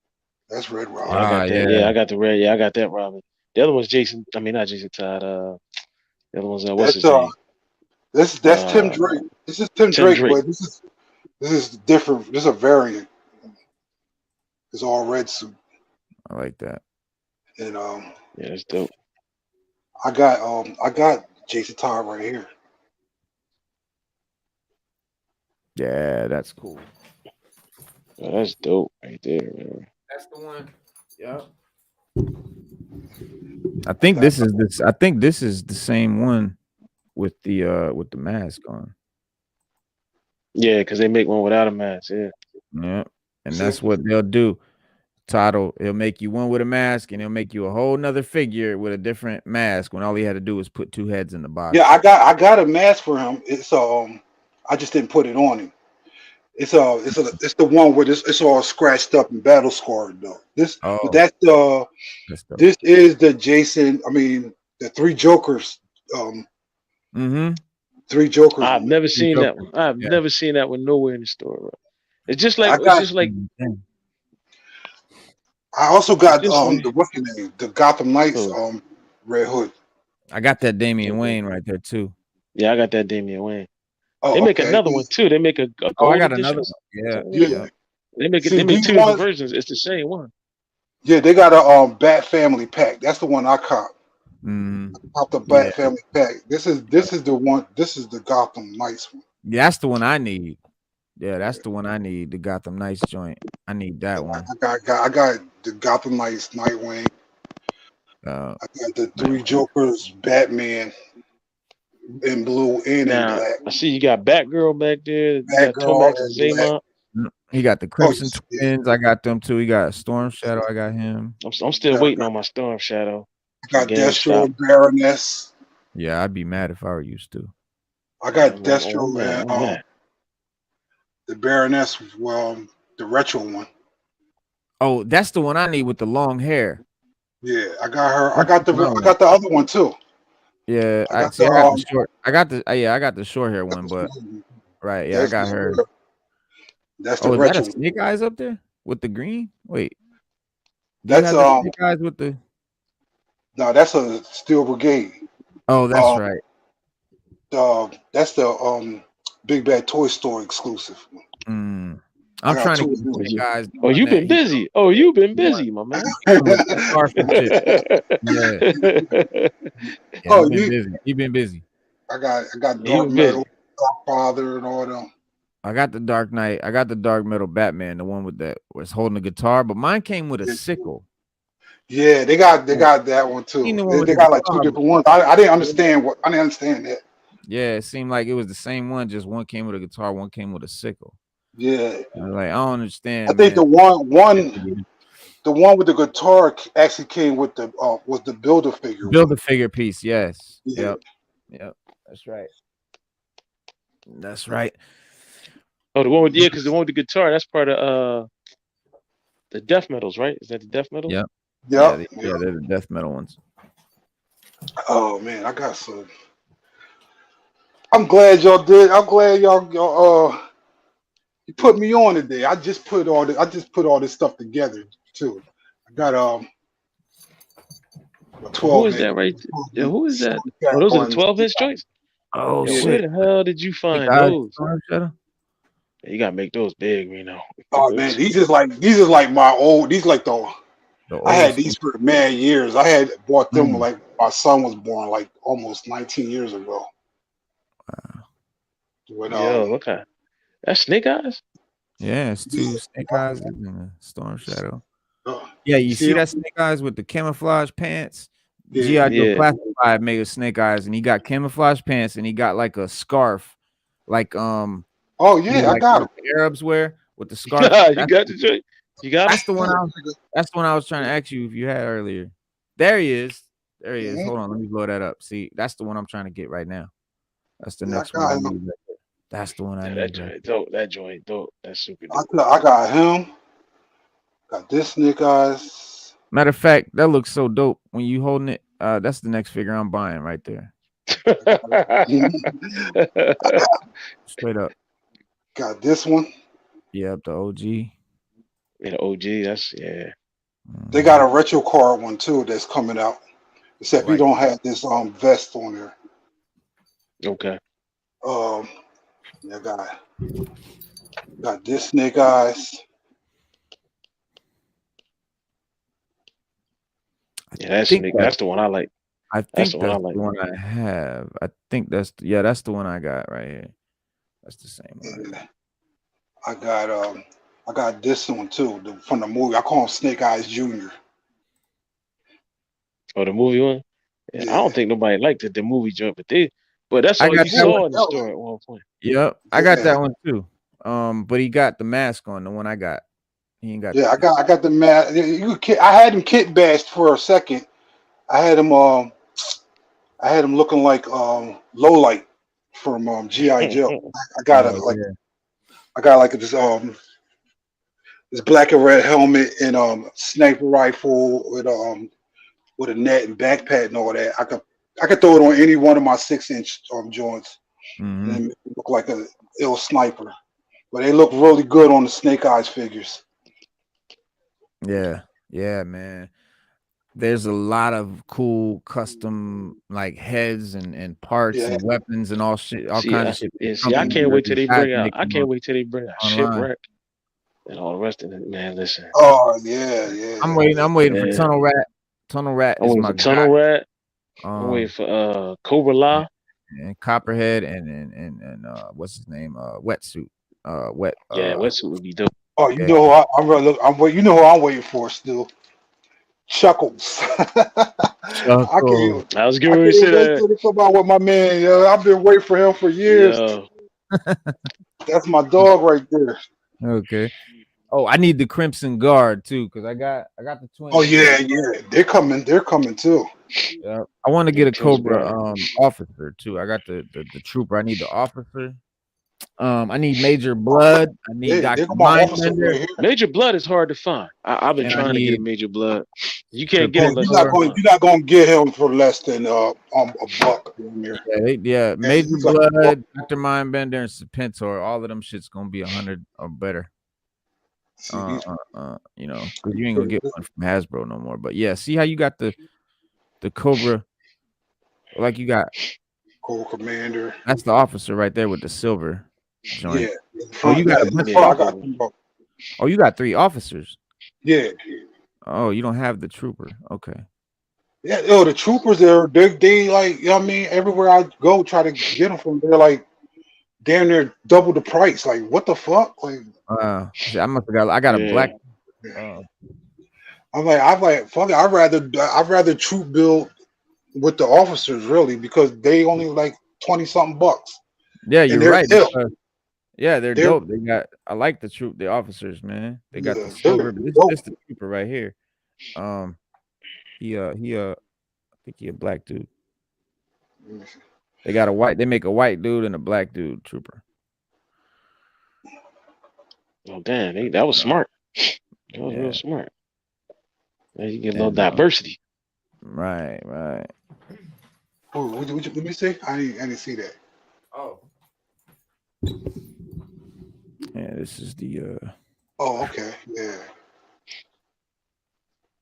That's Red Robin. I got that. Yeah, I got the red. Yeah, I got that Robin. The other one's Jason. I mean, not Jason Todd. The other one's what's his name? That's Tim Drake. This is Tim Drake, but this is different. This is a variant. It's all red suit. I like that. And yeah, it's dope. I got Jason Todd right here. Yeah, that's cool. Oh, that's dope right there, man. That's the one. Yep. I think this is the same one with the mask on. Yeah, because they make one without a mask. Yeah. Yeah. And that's what they'll do. Todd, he'll make you one with a mask, and he'll make you a whole nother figure with a different mask when all he had to do was put two heads in the box. Yeah, I got a mask for him. It's I just didn't put it on him. It's the one where it's all scratched up and battle scarred though. This is the Jason. I mean the Three Jokers. Three Jokers. I've never seen that one. I've never seen that one nowhere in the store. Bro. It's just like I also got the Gotham Knights Red Hood. I got that Damian Wayne right there too. Yeah, I got that Damian Wayne. They make another one too. They make a I got another one. Yeah. They make two different versions. It's the same one. Yeah, they got a Bat Family pack. That's the one I caught. I caught the Bat Family pack. This is the one. This is the Gotham Knights one. Yeah, that's the one I need. Yeah, that's the one I need. The Gotham Knights joint. I need that one. I got the Gotham Knights Nightwing. I got the Three Jokers Batman in blue and in black. I see you got Batgirl back there. Batgirl and he got the Crimson Twins. I got them too. He got Storm Shadow. I got him. I'm still waiting on my Storm Shadow. I got Deathstroke and Baroness. Yeah, I'd be mad if I were used to. I got Deathstroke and the Baroness, the retro one. Oh, that's the one I need with the long hair. Yeah, I got her. I got the other one too. Yeah, I got the short hair one, but right, yeah, I got her. That's the retro. Is that a Snake Eyes up there with the green? Wait, that's Snake Eyes with the. No, that's a Steel Brigade. Oh, that's right. That's the Big Bad Toy Store exclusive. I'm trying to get Snake Eyes. Oh, you've been busy. Oh, you've been busy, my man. Yeah. Oh, you've been busy. I got Dark Metal, Godfather, and all them. I got the Dark Knight. I got the Dark Metal Batman, the one with that was holding the guitar, but mine came with a sickle. Yeah, they got that one too. They got like two different ones. I didn't understand that. Yeah, it seemed like it was the same one, just one came with a guitar, one came with a sickle. Yeah, I was like, I don't understand. I think the one with the guitar actually came with the was the Build-A-Figure. Build-A-Figure piece, yes. Yeah. Yep. That's right. That's right. Oh, the one with because the one with the guitar, that's part of the death metals, right? Is that the death metals? Yep. Yeah, they're the death metal ones. Oh man, I got some. I'm glad y'all did. I'm glad y'all you put me on today. I just put all this stuff together too. I got 12. Who is that right? Yeah, who is that? Oh, those are the 12-inch joints. Oh shit! Where the hell did you find those? You gotta make those big, Reno. Oh man, these is like my old. These like I had these for mad years. I had bought them like my son was born, like almost 19 years ago. When, okay. That's Snake Eyes? Yeah, it's two Snake Eyes and a Storm Shadow. Yeah, you see that Snake Eyes with the camouflage pants? G.I. Joe Classified made a Snake Eyes, and he got camouflage pants, and he got like a scarf, like oh yeah, I got the Arabs wear with the scarf. You got the joint. You got that's the one. That's the one I was trying to ask you if you had earlier. There he is. There he is. Hold on, let me blow that up. See, that's the one I'm trying to get right now. That's the next one I need. That's the one I need. That joint dope. That joint dope. That's super dope. I got him. Got this Snake Eyes. Matter of fact, that looks so dope when you holding it. That's the next figure I'm buying right there. Straight up. Got this one. Yep, the OG. Yeah, the OG. That's They got a retro card one too that's coming out. Except you don't have this vest on there. Okay. I got this Snake Eyes. Yeah, that's the one I like. I think that's the one I have. I think that's the one I got right here. That's the same one. Yeah. I got this one too from the movie. I call him Snake Eyes Jr. Oh, the movie one? Yeah. I don't think nobody liked the movie joint, but that's all you saw in the store at one point. Yep, I got that one too. But he got the mask on, the one I got. He ain't got. Yeah, I got the mask. I had him kit bashed for a second. I had him looking like Lowlight from G.I. Joe. I got this black and red helmet and sniper rifle with a net and backpack and all that. I could throw it on any one of my 6-inch joints and look like a ill sniper. But they look really good on the Snake Eyes figures. Yeah, man. There's a lot of cool custom like heads and parts and weapons and all shit, all kinds of shit. Yeah, see, I can't wait till they bring out. I can't wait till they bring out Shipwreck and all the rest of it. Man, listen. Oh yeah. I'm waiting for Tunnel Rat. Tunnel Rat is my Tunnel Rat. I'm waiting for Cobra La and Copperhead and what's his name? Wetsuit. Wetsuit would be dope. Oh, you know who you know who I'm waiting for still. Chuckles. I was good to say that. Come out with my man. Yo, I've been waiting for him for years. That's my dog right there. Okay. Oh, I need the Crimson Guard too, because I got the twins. Oh yeah. They're coming too. Yeah. I want to get a Cobra officer too. I got the trooper. I need the officer. I need Major Blood. I need Dr. Mindbender. Major Blood is hard to find. I've been trying to get a Major Blood. You can't get him. You're not going to get him for less than a buck. Yeah, Major Blood, Dr. Mindbender, and Serpentor. All of them shit's gonna be 100 or better. You know, because you ain't gonna get one from Hasbro no more. But yeah, see how you got the Cobra Like you got Cobra Commander. that's the officer right there with the silver joint. Yeah. Oh, you got a bunch of I got Oh, you got 3 officers. Yeah. Oh, you don't have the trooper. Okay. Yeah, the troopers they like, you know what I mean, everywhere I go try to get them from, they're like damn near double the price. Like, what the fuck? Like, see, I must have got. I got a black. I'm like, fuck it. I'd rather troop build with the officers really, because they only like 20 something bucks. Yeah, you're right. Yeah, they're They're- dope. They got. I like the officers, man. They got the they're silver. But this dope. is the trooper right here. He I think he a black dude. They got a white. They make a white dude and a black dude trooper. Oh damn, that was smart. That was real smart. Now you get a little diversity. Right. Oh, let me see. I didn't see that. Oh. Yeah, this is the. Oh, okay. Yeah.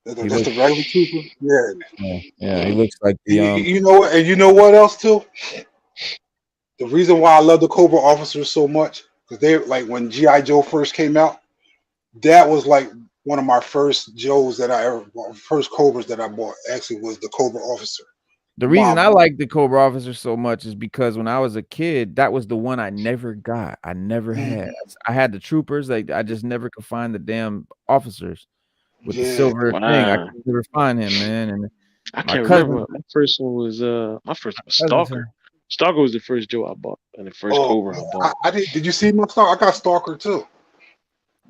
That's the regular trooper. Yeah. He looks like the. You know, and you know what else too? The reason why I love the Cobra officers so much, because they like when G.I. Joe first came out, that was like one of my first Joes that I ever bought, first Cobras that I bought actually was the Cobra officer. The reason I like the Cobra officer so much is because when I was a kid, that was the one I never got. I never had. I had the troopers. Like I just never could find the damn officers with the silver thing. I could never find him, man. And I can't remember. My first one was Stalker. Stalker was the first Joe I bought and the first Cobra I bought. I did. Did you see my Stalker? I got Stalker too.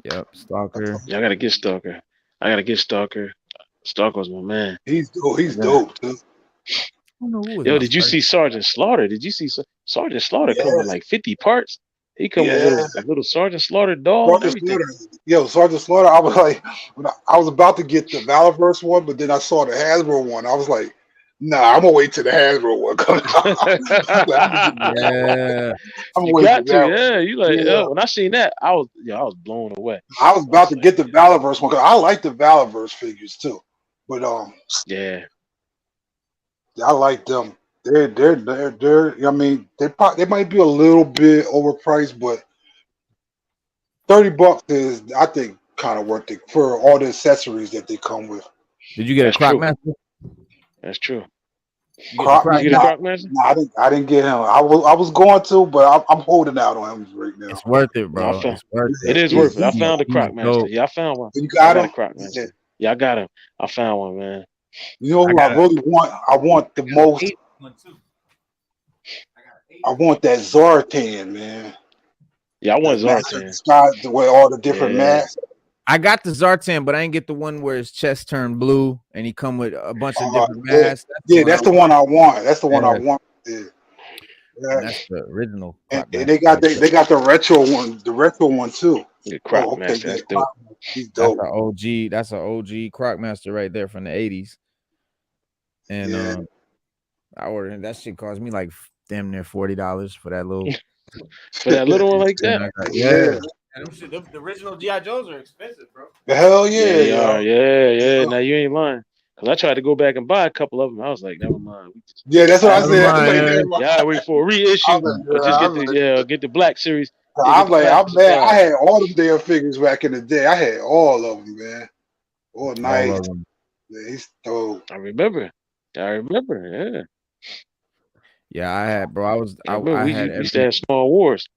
Yep, Stalker. Yeah, I gotta get Stalker. Stalker was my man. He's dope too. Yo, did you see Sergeant Slaughter? Did you see Sergeant Slaughter come with like 50 parts? He come with a little Sergeant Slaughter doll. Sergeant Slaughter. I was like, I was about to get the Valorverse one, but then I saw the Hasbro one. I was like, nah, I'm gonna wait till the Hasbro one comes out. You got to, yeah. You like, when I seen that, I was blown away. I was about to get the Valorverse one because I like the Valorverse figures too, but I like them. They're. I mean, they might be a little bit overpriced, but $30 is, I think, kind of worth it for all the accessories that they come with. Did you get a Crocmaster? That's true. Crocmaster? No, I didn't get him. I was going to, but I'm holding out on him right now. It's worth it, bro. It is worth it. I found a Crocmaster. Yeah, I found one. You got him? Crocmaster. Yeah, I got him. I found one, man. You know what I really want? I want the most. I want that Zartan, man. Yeah, I want Zartan. The way all the different masks. I got the Zartan, but I didn't get the one where his chest turned blue and he come with a bunch of different masks. That's the one I want. That's the one I want. Yeah. That's the original. And they got the retro one too. The Crocmaster. He's dope. That's an OG Crocmaster right there from the 80s. And I ordered it. That shit cost me like damn near $40 for that little one like that. Yeah. The original G.I. Joes are expensive, bro. The hell yeah. Yeah. Now you ain't lying. Cause I tried to go back and buy a couple of them. I was like, never mind. That's what I said. I wait for a reissue. Get the Black Series. I'm mad. I had all them damn figures back in the day. I had all of them, man. All night. Yeah, he's dope. I remember. Yeah. Yeah, I had, bro. We used to have Small Wars.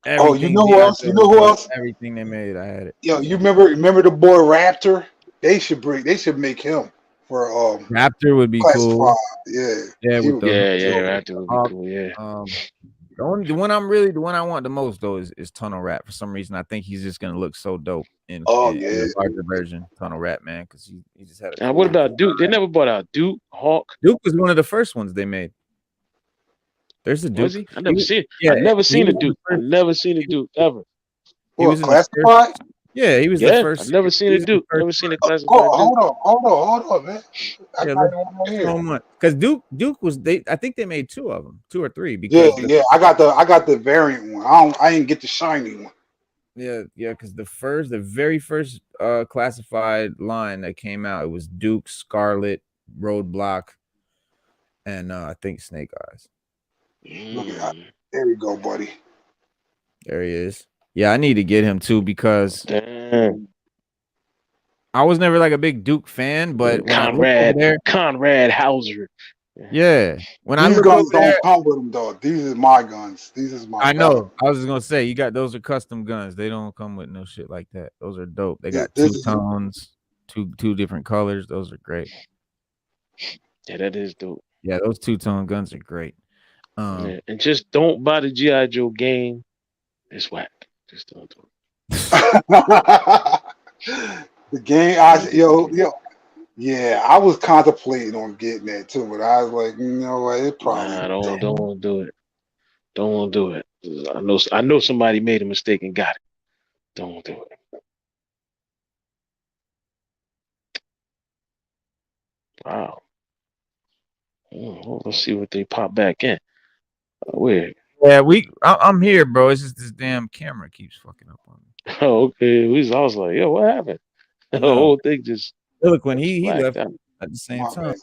You know who else? You know who else? Everything they made, I had it. Yo, you remember the boy Raptor? They should make him for Raptor would be cool. Yeah. Raptor would be cool. Yeah. The one I want the most though is Tunnel Rat. For some reason, I think he's just gonna look so dope in the larger version, Tunnel Rat, man, because he just had. Now, what about Duke? They never bought out Duke, Hawk. Duke was one of the first ones they made. There's the Duke. I never seen. Yeah, I never seen a Duke. I never seen a Duke ever. He was classified. Yeah, he was the first. I've never seen a Duke. Never seen a classified. Hold on, man. Because Duke was I think they made 2 of them, 2 or 3. Because I got the variant one. I didn't get the shiny one. Yeah, because the very first classified line that came out, it was Duke, Scarlet, Roadblock, and I think Snake Eyes. Look at that. There we go, buddy. There he is. Yeah, I need to get him too because Damn. I was never like a big Duke fan, but when I look over there, Conrad Hauser. Yeah, when I These look guns over don't there, come with them, dog. These is my guns. These is my. I know. I was just gonna say, you got those are custom guns. They don't come with no shit like that. Those are dope. They got two tones, two different colors. Those are great. Yeah, that is dope. Yeah, those two-tone guns are great. Yeah, and just don't buy the G.I. Joe game. It's whack. Just don't do it. The game, yo. Yeah, I was contemplating on getting that too, but I was like, you know what? It probably don't want to do it. Don't want to do it. I know somebody made a mistake and got it. Don't do it. Wow. Let's see what they pop back in. Where? Yeah, I'm here, bro. It's just this damn camera keeps fucking up on me. Oh, okay. I was like, yo, what happened? The whole thing just look when he left out at the same time.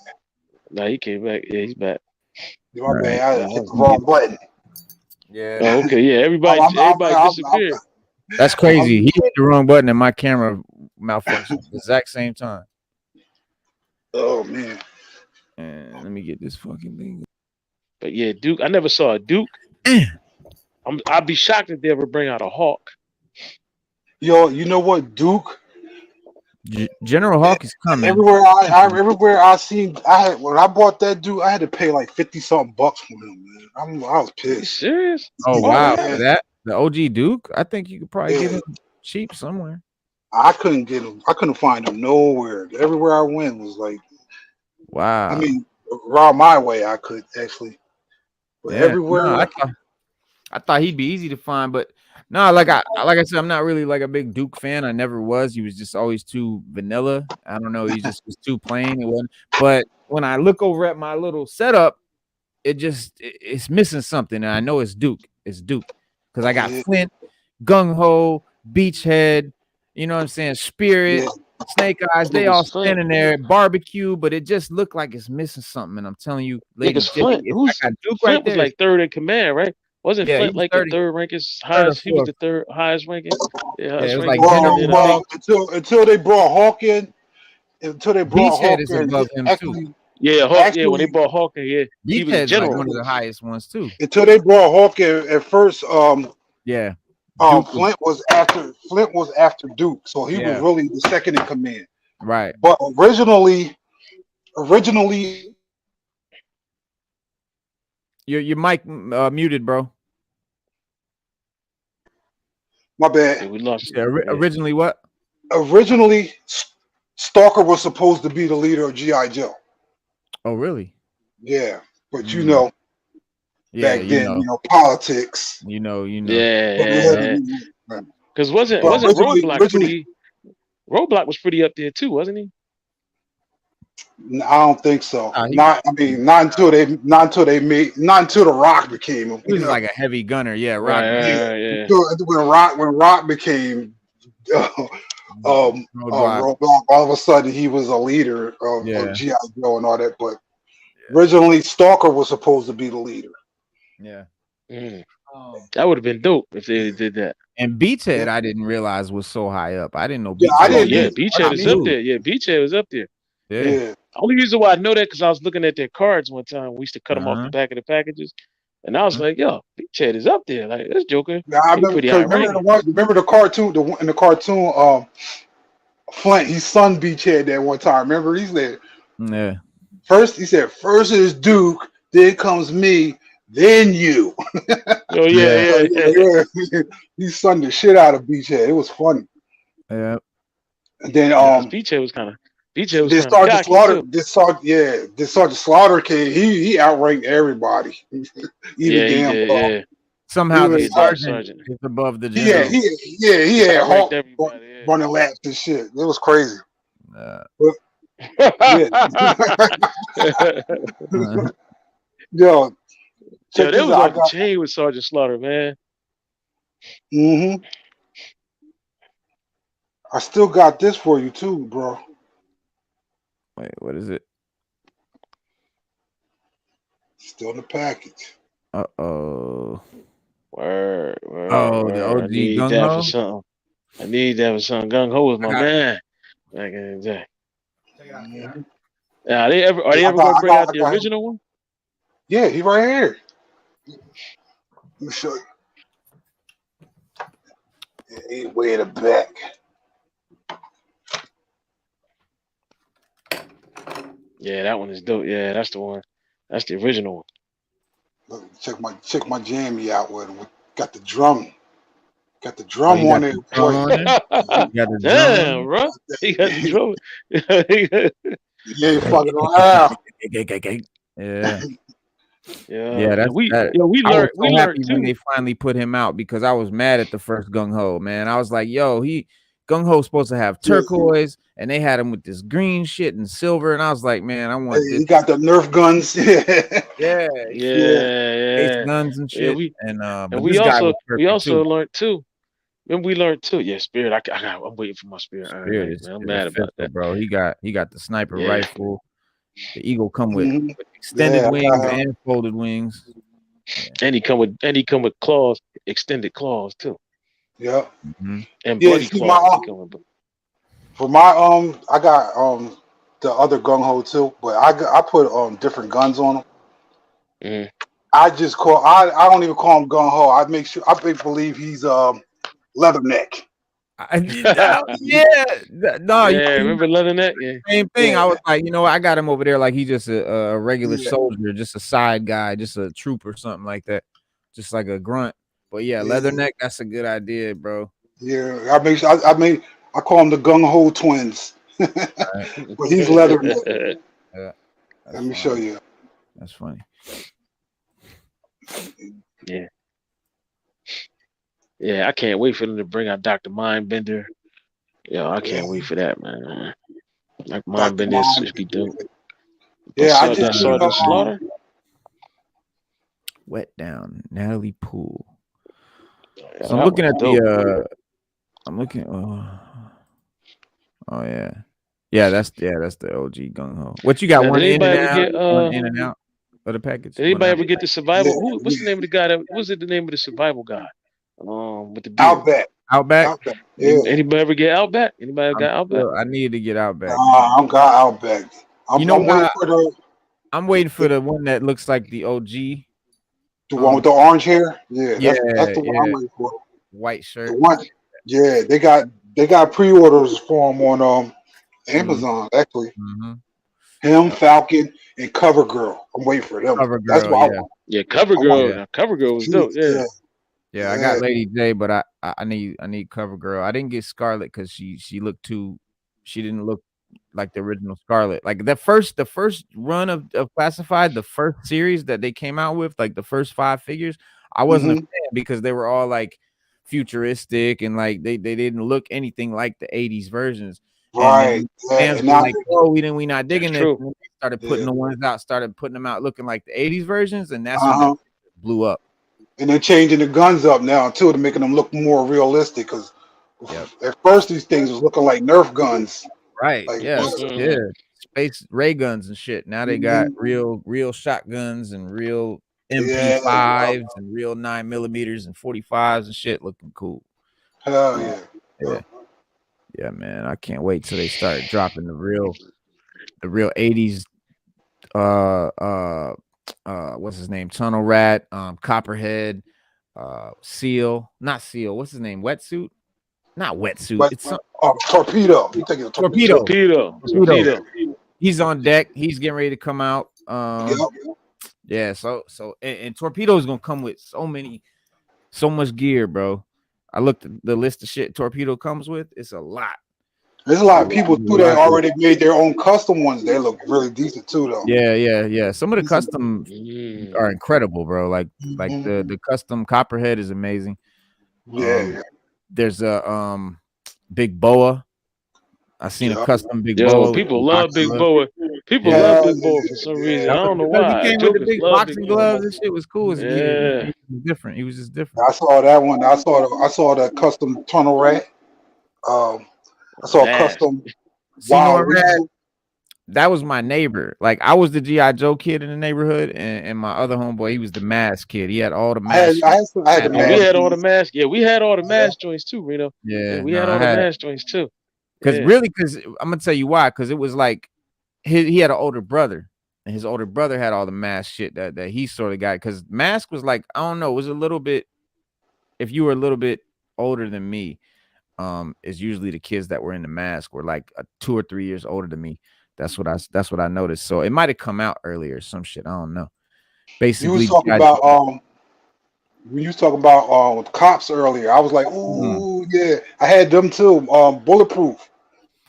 No, he came back. Yeah, he's back. My bad. I hit the wrong button. Yeah. Oh, okay. Yeah. Everybody disappeared. That's crazy. He hit the wrong button and my camera malfunctioned at the exact same time. Oh man. And let me get this fucking thing. But yeah, Duke. I never saw a Duke. I'd be shocked if they ever bring out a Hawk. Yo, you know what, Duke? General Hawk is coming. Everywhere I seen, when I bought that Duke, I had to pay like $50-something for him, man. I was pissed. Are you serious? Oh wow, for that the OG Duke? I think you could probably get him cheap somewhere. I couldn't get him. I couldn't find him nowhere. Everywhere I went was like, wow. I mean, around my way, I could actually, but everywhere. No, I thought he'd be easy to find, but no, like I said, I'm not really like a big Duke fan. I never was. He was just always too vanilla. I don't know. He just was too plain. It wasn't. But when I look over at my little setup, it's missing something. And I know it's Duke. It's Duke because I got Flint, Gung Ho, Beachhead. You know what I'm saying? Spirit, Snake Eyes. They all standing there, barbecue, but it just looked like it's missing something. And I'm telling you, ladies, Flint, Flint was like third in command, right? Wasn't Flint like the third rank is highest? He was the third highest ranking. Yeah, it was ranking. like until they brought Hawk in. Until they brought Hawk is above him too. Yeah, Hawk. When they brought Hawk in, he was general. Like one of the highest ones too. Until they brought Hawk in at first. Flint was after Duke, so he was really the second in command. Right. But originally. Your mic muted, bro. My bad. Yeah, we lost you. Originally what? Originally, Stalker was supposed to be the leader of G.I. Joe. Oh, really? Yeah, but you know, back then, politics. You know. Yeah. Because wasn't Roadblock pretty? Roadblock was pretty up there too, wasn't he? I don't think so. Not until The Rock became him. He was like a heavy gunner, Rock. Yeah. When Rock became Roadblock, all of a sudden he was a leader of G.I. Joe and all that. But originally, Stalker was supposed to be the leader. Yeah. That would have been dope if they did that. And Beachhead, I didn't realize was so high up. I didn't know. Beachhead is up there. Yeah, Beachhead was up there. Yeah. Only reason why I know that because I was looking at their cards one time. We used to cut them off the back of the packages, and I was like, "Yo, Beachhead is up there. Like this Joker." Yeah, I remember the cartoon. In the cartoon, Flint, his son Beachhead that one time. Remember, he said, "Yeah." First, he said, "First is Duke, then comes me, then you." Oh yeah. He sunned the shit out of Beachhead. It was funny. Yeah. And then Beachhead was kind of. This Sergeant Slaughter came. He outranked everybody. Somehow the sergeant is above the general. He had Hawk running laps and shit. It was crazy. Yo, there was like a chain with Sergeant Slaughter, man. I still got this for you too, bro. Wait, what is it? Still in the package. Uh-oh. Word. Oh, the I OG need Gung that Ho? for something. I need that for something. Gung Ho is my man. Back in the day. Are they ever gonna bring out the original one? Yeah, he right here. Let me show you. Yeah, he way in the back. Yeah, that one is dope. Yeah, that's the one. That's the original one. Look, check my jammy out with him. Got the drum. Got the drum on it. Damn, bro. He got the drum. He ain't fucking around. Yeah, we learned too. When they finally put him out, because I was mad at the first Gung Ho, man. I was like, yo, Gung Ho's supposed to have turquoise, and they had him with this green shit and silver, and I was like, man, I want this. He got the Nerf guns. yeah, guns and shit. And we also learned too. And we learned too. Yeah, Spirit. I'm waiting for my Spirit. Spirit man, I'm mad about that, bro. He got the sniper rifle. The Eagle come with extended wings and folded wings. And he come with claws, extended claws too. Yeah. And bloody claws. For my I got the other Gung Ho too, but I put different guns on them. I just I don't even call him Gung Ho. I believe he's Leatherneck. Remember Leatherneck? Yeah. Same thing. I was like, you know what? I got him over there like he's just a regular soldier, just a side guy, just a troop or something like that, just like a grunt. But Leatherneck, that's a good idea, bro. Yeah, I call him the Gung Ho twins, but he's Leatherneck. Let me show you. That's funny. Yeah, I can't wait for them to bring out Dr. Mindbender. Yo, I can't wait for that, man. Like Mindbender should be dope. Yeah, I just saw the Slaughter. Wet Down, Natalie Poole. So I'm looking at the. I'm looking. Oh yeah, that's the OG Gung Ho. What you got? One in and out of the package. Did anybody ever get the survival? What's the name of the guy? What's the name of the survival guy? With the beard. Outback. Yeah. Anybody ever get Outback? Anybody got Outback? I needed to get Outback. I got Outback. I'm waiting for the one that looks like the OG. The one with the orange hair. Yeah, that's the one I'm waiting for. White shirt. The one, they got pre-orders for him on Amazon actually. Him, Falcon, and CoverGirl. I'm waiting for them. CoverGirl, that's what I want. Yeah, CoverGirl. CoverGirl was dope. Yeah, I got Lady J, but I need CoverGirl. I didn't get Scarlet because she didn't look like the original Scarlet. Like the first run of Classified, the first series that they came out with, like the first 5 figures, I wasn't a fan because they were all like futuristic and like they didn't look anything like the 80s versions. Right. Fans were like, oh, we not digging this. And they started putting the ones out, started putting them out looking like the 80s versions, and that's when it blew up. And they're changing the guns up now too to making them look more realistic. Because at first these things was looking like Nerf guns, right? Like, space ray guns and shit. Now they got real shotguns and real MP5s and real 9mm and 45s and shit, looking cool. Hell yeah, man! I can't wait till they start dropping the real 80s. What's his name? Tunnel Rat, Copperhead, Seal, not Seal. What's his name? Wetsuit? Not Wetsuit. It's Torpedo. You taking Torpedo. He's on deck. He's getting ready to come out. Yeah. So and Torpedo is gonna come with so much gear, bro. I looked at the list of shit Torpedo comes with. It's a lot. There's a lot of people too that already made their own custom ones. They look really decent too, though. Yeah. Some of the custom are incredible, bro. Like the custom Copperhead is amazing. There's a Big Boa. I seen a custom Big Boa. People love Big Boa. People love Big Boa for some reason. I don't know why. He came with the big boxing gloves and shit. Was cool. He was different. He was just different. I saw that one. I saw the custom Tunnel Rat. I saw a custom Wild Rat. that was my neighbor. Like I was the G.I. Joe kid in the neighborhood, and my other homeboy, he was the mask kid. He had all the mask. I had the We mask. had all the mask. Yeah, we had all the mask joints too, Reno. Yeah, we had all the mask joints too. Because I'm gonna tell you why. Because it was like he had an older brother, and his older brother had all the mask shit that he sort of got. Because mask was like, I don't know, it was a little bit. If you were a little bit older than me, is usually the kids that were in the mask were like 2 or 3 years older than me. That's what I noticed. So it might have come out earlier, some shit. I don't know. Basically, you was talking about when you was talking about cops earlier. I was like, ooh, yeah, I had them too. Bulletproof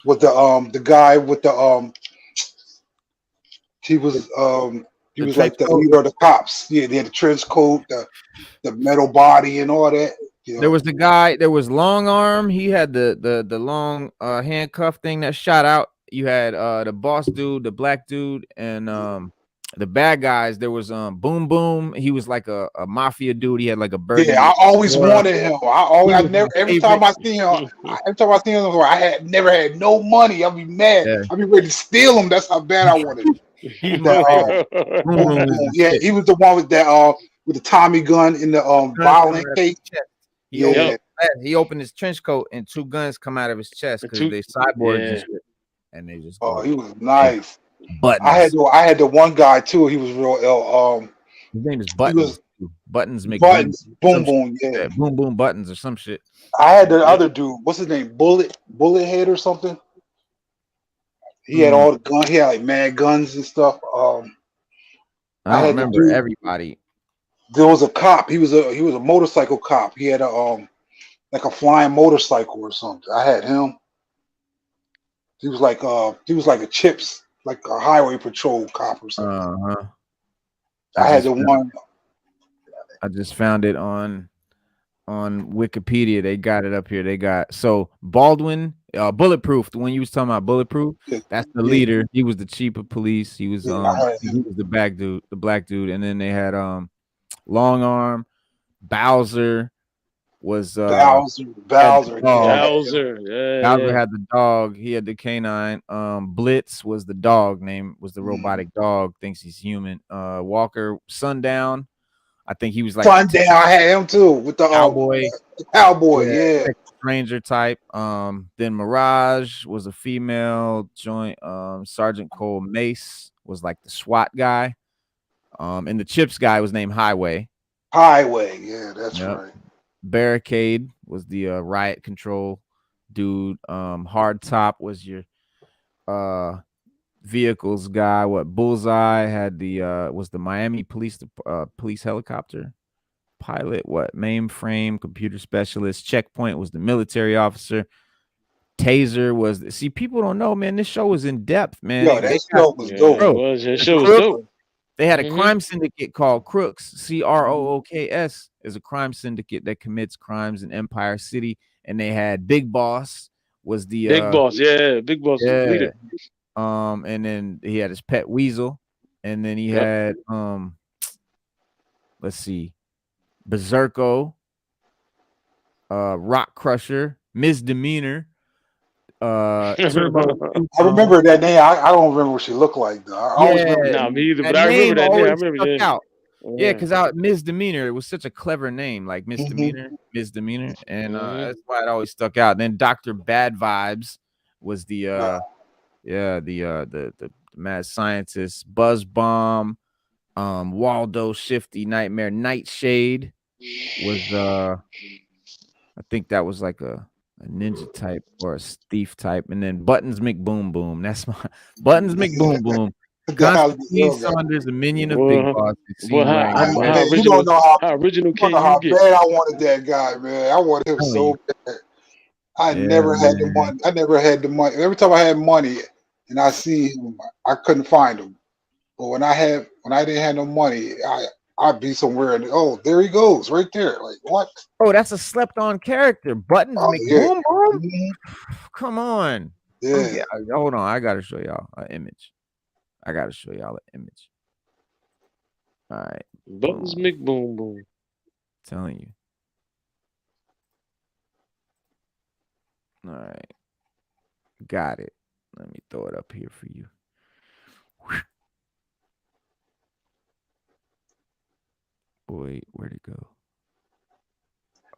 with the guy with the he was like the leader of the cops. Yeah, they had the trench coat, the metal body, and all that. You know? There was the guy. There was Long Arm. He had the long handcuff thing that shot out. You had the boss dude, the black dude, and the bad guys. There was Boom Boom. He was like a mafia dude. He had like a burgundy. Yeah, I always wanted him. Every time I see him, I had never had no money. I'd be mad. Yeah. I'd be ready to steal him. That's how bad I wanted him. He's Boom Boom. Yeah, he was the one with that with the Tommy gun in the violent case. He opened his trench coat and 2 guns come out of his chest because they cyborgs and shit. And they just he was nice. Buttons. I had the one guy too. He was real ill. His name is Buttons. Buttons make Buttons. Boom Boom. Yeah. Boom Boom Buttons or some shit. I had the other dude. What's his name? Bullet Head or something. He had all the guns. He had like mad guns and stuff. I don't remember everybody. There was a cop. He was a motorcycle cop. He had a like a flying motorcycle or something. I had him. He was like a Chips, like a highway patrol cop or something. I had the one. I just found it on Wikipedia. They got it up here. They got Baldwin, Bulletproof. The one you was talking about, Bulletproof. That's the leader. He was the chief of police. He was he was the black dude, and then they had Long Arm, Bowser was Bowser. Bowser had the dog. He had the canine. Blitz was the dog. Name was the robotic dog. Thinks he's human. Walker, Sundown. I think he was like Sundown. I had him too with the cowboy. Yeah. Ranger type. Then Mirage was a female joint. Sergeant Cole Mace was like the SWAT guy. And the Chips guy was named Highway. Yeah, that's right. Barricade was the riot control dude. Hard Top was your vehicles guy. Bullseye had was the Miami police helicopter pilot. Mainframe computer specialist. Checkpoint was the military officer. Taser was people don't know, man. This show was in depth, man. Yo, that show was dope. That show was dope. They had a crime syndicate called Crooks. Crooks is a crime syndicate that commits crimes in Empire City. And they had Big Boss was the Big Boss was the leader. And then he had his pet Weasel, and then he had let's see, Berserko, Rock Crusher, Misdemeanor. I remember that name. I don't remember what she looked like though. I always remember me either, but I remember that name. I remember that. Yeah, because Misdemeanor, it was such a clever name, like Misdemeanor, and that's why it always stuck out. And then Dr. Bad Vibes was the mad scientist. Buzz Bomb, Waldo, Shifty, Nightmare, Nightshade was I think that was like a ninja type or a thief type, and then Buttons McBoom Boom. That's my Buttons McBoom Boom. Constantine Saunders, a minion of Big Boss. How original can how you get? bad I wanted that guy, man. I wanted him so bad. I never had the money. I never had the money. Every time I had money and I see him, I couldn't find him. But when I didn't have no money, I'd be somewhere and there he goes, right there. Like what? Oh, that's a slept-on character. Buttons McBoom Boom. Come on. Yeah. Hold on, I gotta show y'all an image. All right. Buttons McBoom Boom. Telling you. All right. Got it. Let me throw it up here for you. Boy, where'd it go?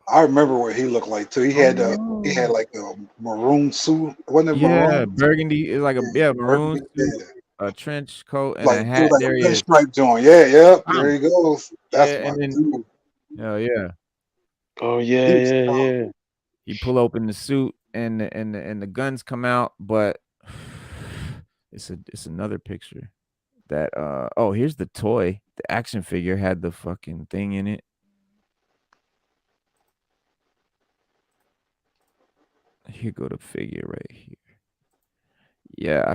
I remember what he looked like too. He had Oh, like a maroon suit. Wasn't it yeah, maroon? burgundy is like a maroon Burgundy, suit, yeah. a trench coat, and a Like it was hat. like There a he is. pinstripe joint. Yeah, yep. Bam. There he goes. That's Yeah, my and then dude. oh yeah, Oh He yeah, was yeah, tough. yeah. he pull open the suit, and the guns come out, but it's another picture that oh, here's the toy. The action figure had the fucking thing in it. Here go the figure right here. Yeah, I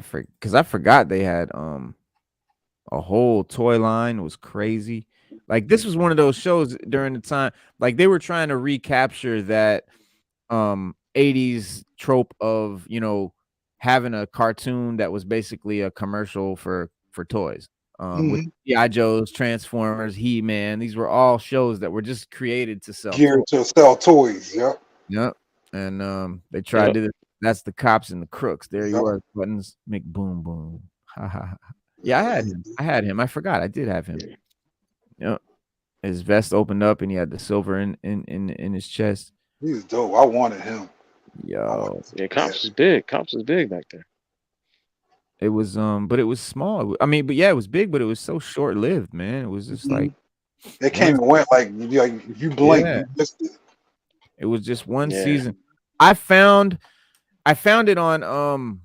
forgot they had a whole toy line. It was crazy. Like this was one of those shows during the time, like they were trying to recapture that 80s trope of, having a cartoon that was basically a commercial for toys. With Hmm. G.I. Joe's, Transformers, He-Man, these were all shows that were just created to sell toys. Geared to sell toys. Yep. Yep. And they tried Yep. to that's the cops and the crooks. There he Yep. was, buttons make boom boom. Ha ha ha. Yeah, I had him. I forgot. I did have him. Yep. His vest opened up and he had the silver in his chest. He's dope. I wanted him. Yo. Yeah, Cops was big. Cops was big back there. It was but it was small. I mean, but yeah, it was big, but it was so short lived, man. It was just like It came and went like if you blink, yeah, you missed it. it was just one Yeah. season. I found it on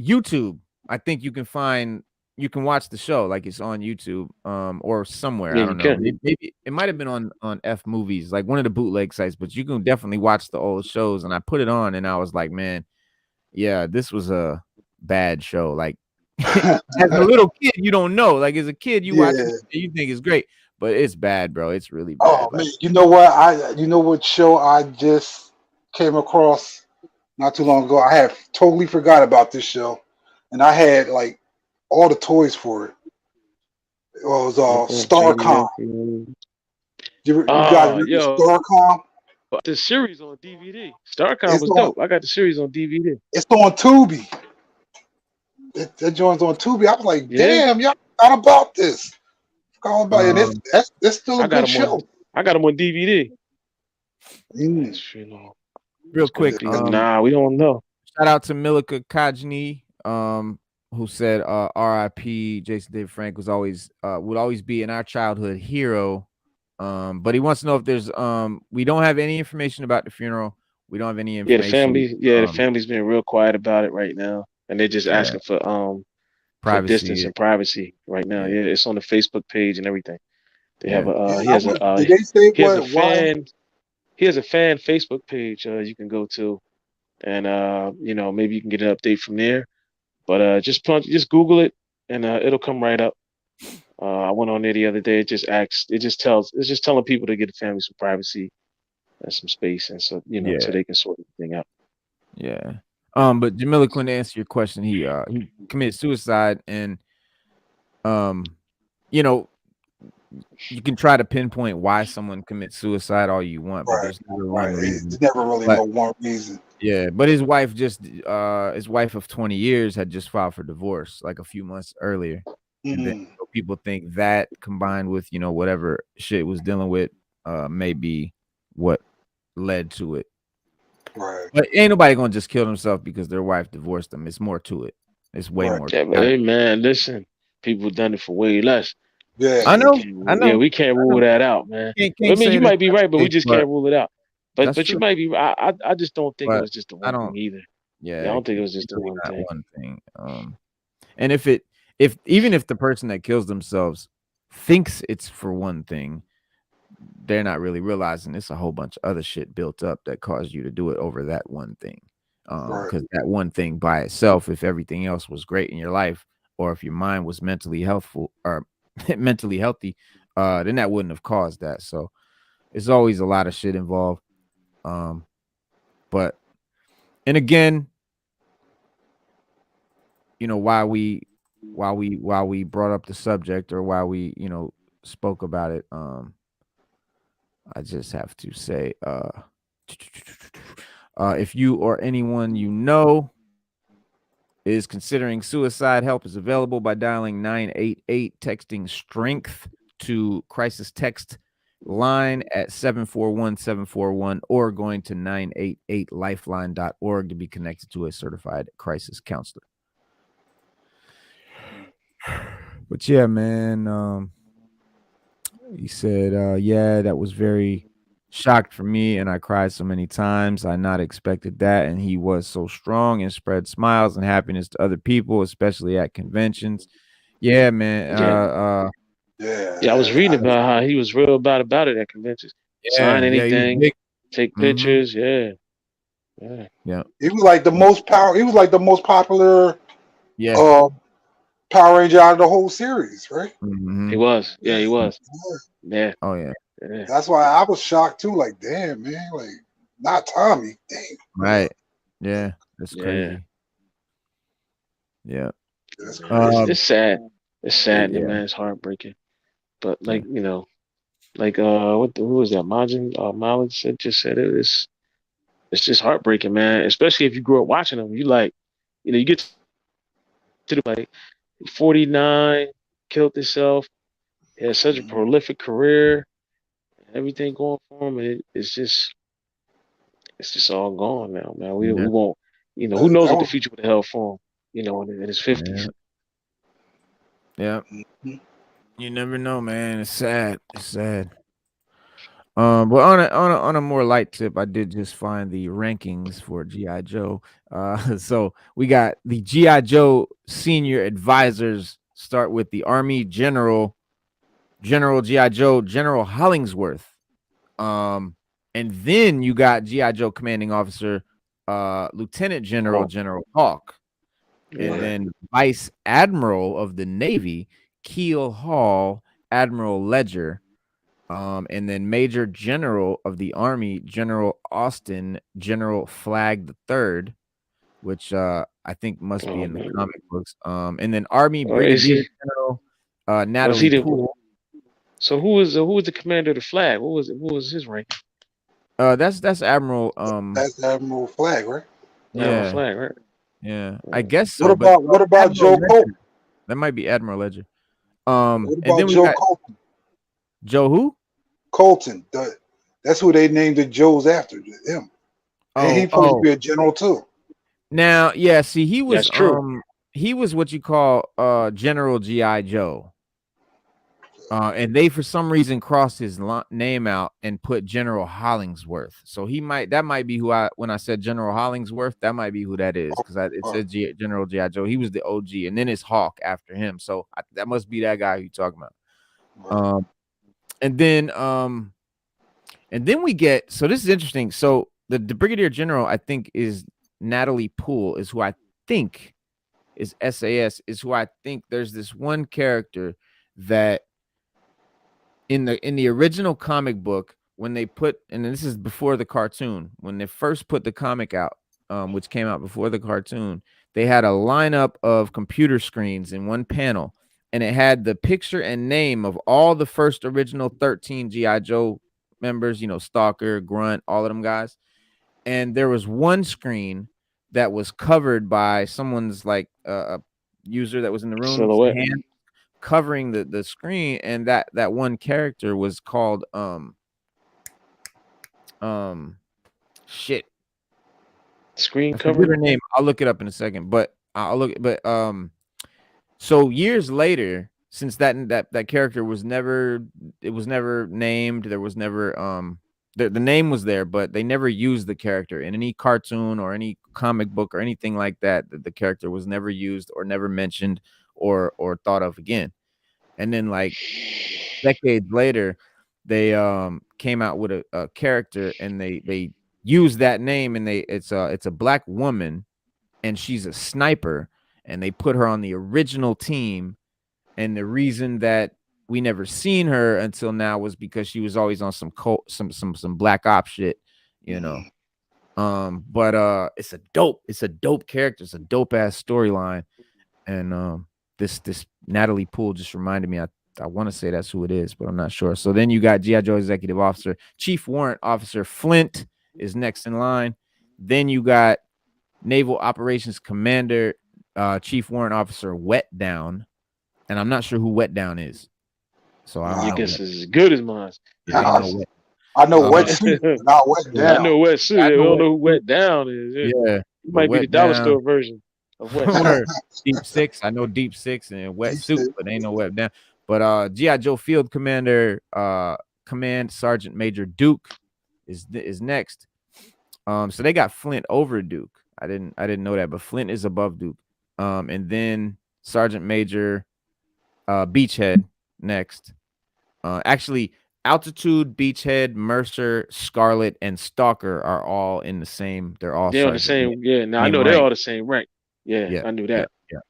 YouTube. I think you can watch the show, like it's on YouTube or somewhere. Yeah, I you don't know. can. Maybe it might have been on F Movies, like one of the bootleg sites, but you can definitely watch the old shows. And I put it on and I was like, man, yeah, this was a bad show. Like as a little kid, you don't know. Like as a kid, you watch Yeah. it, you think it's great, but it's bad, bro. It's really Oh bad. Like man, you know what? You know what show I just came across not too long ago? I had totally forgot about this show, and I had like all the toys for it. It was Starcom. You guys remember Yo, Starcom? the series on DVD. Starcom It's was on dope. I got the series on DVD. it's on Tubi. That joins on Tubi. I was like, Yeah, damn, y'all forgot about this. Forgot all about it. And um it's still a I got good them on. show. I got them on DVD. Mm. That's you know, real it's gonna quick, be. Nah, we don't know. shout out to Milika Kajni, who said R.I.P. Jason David Frank was always would always be in our childhood hero. But he wants to know if there's we don't have any information about the funeral. We don't have any Yeah, the information. family. Yeah, the family's been real quiet about it right now, and they're just Yeah, asking for distance privacy. and privacy right now. Yeah, Yeah, it's on the Facebook page and everything. They have yeah. a Yeah, he has a did they say he has a why? fan he has a fan Facebook page you can go to, and maybe you can get an update from there. But just Google it and it'll come right up. I went on there the other day. It's just telling people to get the family some privacy and some space, and so Yeah, so they can sort everything out. yeah. But Jamila Quinn, to answer your question, he committed suicide, and you know, you can try to pinpoint why someone commits suicide all you want, but Right, there's never right. one reason. It's never really But no one reason. yeah, but his wife his wife of 20 years had just filed for divorce like a few months earlier. And then Mm, people think that combined with, whatever shit was dealing with, may be what led to it. right, But ain't nobody gonna just kill themselves because their wife divorced them. It's more to it. It's way right. more. Yeah, but hey man, listen, people done it for way less. Yeah, I know, I Yeah, know, we can't I rule know. that out, man. I Can't mean, say you it is might be right, but we case, just but can't rule it out. that's But you true. might be. I just don't think it But was just the I one don't. thing either. Yeah, Yeah, I don't think it was it's just the really one not thing. one thing. And if even if the person that kills themselves thinks it's for one thing, they're not really realizing it's a whole bunch of other shit built up that caused you to do it over that one thing. right, Because that one thing by itself, if everything else was great in your life, or if your mind was mentally healthful or mentally healthy, then that wouldn't have caused that. So it's always a lot of shit involved. But and again, why we brought up the subject or why we spoke about it, I just have to say if you or anyone is considering suicide. Help is available by dialing 988, texting strength to crisis text line at 741-741, or going to 988lifeline.org to be connected to a certified crisis counselor. But yeah, man, he said, yeah, that was very shocked for me, and I cried so many times. I not expected that, and he was so strong and spread smiles and happiness to other people, especially at conventions. Yeah, man. Yeah, I was reading about how he was real about it at conventions. Sign anything, take pictures. Yeah. He was like the most popular. Yeah. Power Ranger out of the whole series, right? He was. Yeah, he was. Yeah. Oh yeah. That's why I was shocked too. Like, damn, man, like not Tommy. Damn. Right. Yeah. That's crazy. Yeah. That's crazy. It's sad. It's sad, man. It's heartbreaking. But like, you know, like who was that? Mileage just said it. It's just heartbreaking, man. Especially if you grew up watching them. You like, you know, you get to the like 49, killed himself. He had such a prolific career, everything going for him, and it's just all gone now, man. We won't, you know, who knows what the future would have held for him, you know, in his 50s. Yeah. You never know, man. It's sad. It's sad. But on a more light tip, I did just find the rankings for G.I. Joe. So we got the G.I. Joe senior advisors start with the Army General G.I. Joe General Hollingsworth. And then you got G.I. Joe commanding officer Lieutenant General General Hawk. And then Vice Admiral of the Navy Keel Hall Admiral Ledger. And then Major General of the Army, General Austin, General Flag III, which I think must be in the comic books. And then Army Brigadier General Natalie Poole. So who was the commander of the Flag? What was his rank? That's Admiral. That's Admiral Flag, right? Yeah, Admiral Flag, right? Yeah, I guess so. What about Joe Colton? That might be Admiral Ledger. What about Joe Colton? Joe who? Colton. That's who they named the Joes after him. And he's supposed to be a general too. Now, yeah, see, he was That's true. He was what you call General G.I. Joe. And they for some reason crossed his name out and put General Hollingsworth. So that might be who when I said General Hollingsworth, that might be who that is, because it said General G.I. Joe. He was the OG, and then it's Hawk after him. So that must be that guy you're talking about. And then we get, so this is interesting. So the Brigadier General, I think, is Natalie Poole, is who I think is SAS, is who I think there's this one character that in the original comic book, when they put, and this is before the cartoon, when they first put the comic out, which came out before the cartoon, they had a lineup of computer screens in one panel, and it had the picture and name of all the first original 13 G.I. Joe members, you know, Stalker, Grunt, all of them guys. And there was one screen that was covered by someone's like a user that was in the room, hand covering the screen, and that one character was called screen cover. Her name. I'll look it up in a second, but so years later, since that character was never named, there was never the name was there, but they never used the character in any cartoon or any comic book or anything like that. The character was never used or never mentioned or thought of again. And then like decades later, they came out with a character, and they used that name, and it's a black woman, and she's a sniper, and they put her on the original team. And the reason that we never seen her until now was because she was always on some black ops shit, you know. But it's a dope character, it's a dope ass storyline, and this Natalie Poole just reminded me. I want to say that's who it is, but I'm not sure. So then you got G.I. Joe Executive Officer Chief Warrant Officer Flint is next in line. Then you got Naval Operations Commander Chief Warrant Officer Wet Down, and I'm not sure who Wet Down is. So I don't I know. guess it's as good as mine. Yeah, ain't no Wet. I know Wetsuit, not Wet Yeah, I Down. know Wetsuit. I We know don't know who Wetsuit. Wet Down is. Yeah, It but might be the Wet dollar Down. store version of Wetsuit. Deep Six. I know Deep Six and Wet Deep Suit, Six. but ain't no Wet Down. But G.I. Joe Field Commander, Command Sergeant Major Duke is next. So they got Flint over Duke. I didn't know that, but Flint is above Duke. And then Sergeant Major Beachhead next. Actually, Altitude, Beachhead, Mercer, Scarlet, and Stalker are all in the same. They're all They're on the sergeant. same. Yeah, now I same know rank. they're all the same rank. Yeah, Yeah, I knew that. Yeah.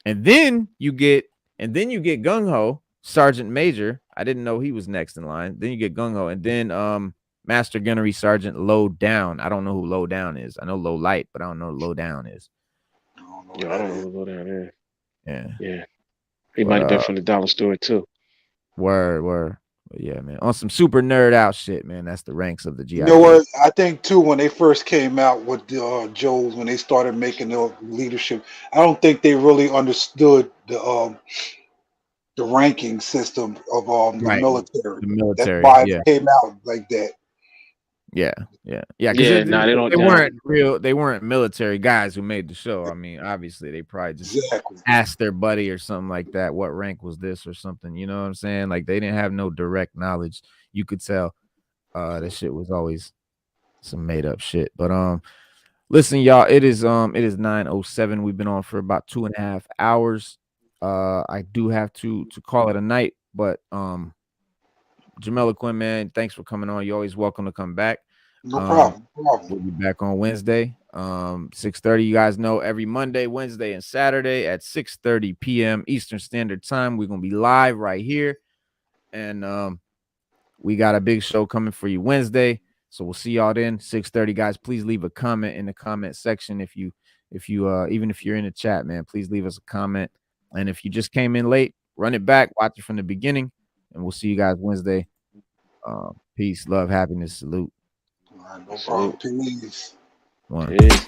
And then you get Gung Ho, Sergeant Major. I didn't know he was next in line. Then you get Gung Ho, and then Master Gunnery Sergeant Low Down. I don't know who Low Down is. I know Low Light, but I don't know who Low Down is. Yeah, I don't know who Low Down is. Yeah. He might have been from the dollar store too. Word. Yeah, man. On some super nerd out shit, man. That's the ranks of the GI. You know what? I think too, when they first came out with the Joes, when they started making their leadership, I don't think they really understood the ranking system of the military. The military. That's why it came out like that. Yeah. Yeah, Because they weren't real. They weren't military guys who made the show. I mean, obviously, they probably just asked their buddy or something like that. What rank was this or something? You know what I'm saying? Like they didn't have no direct knowledge. You could tell. That shit was always some made up shit. But listen, y'all. It is 9:07. We've been on for about 2.5 hours. I do have to call it a night, but Jamel Quinn, man, thanks for coming on. You're always welcome to come back. No problem. We'll be back on Wednesday, 6:30. You guys know every Monday, Wednesday, and Saturday at 6:30 p.m. Eastern Standard Time. We're gonna be live right here, and we got a big show coming for you Wednesday. So we'll see y'all then. 6:30, guys. Please leave a comment in the comment section if you even if you're in the chat, man. Please leave us a comment. And if you just came in late, run it back, watch it from the beginning. And we'll see you guys Wednesday. Peace, love, happiness, salute. No problem. Peace. One. Peace.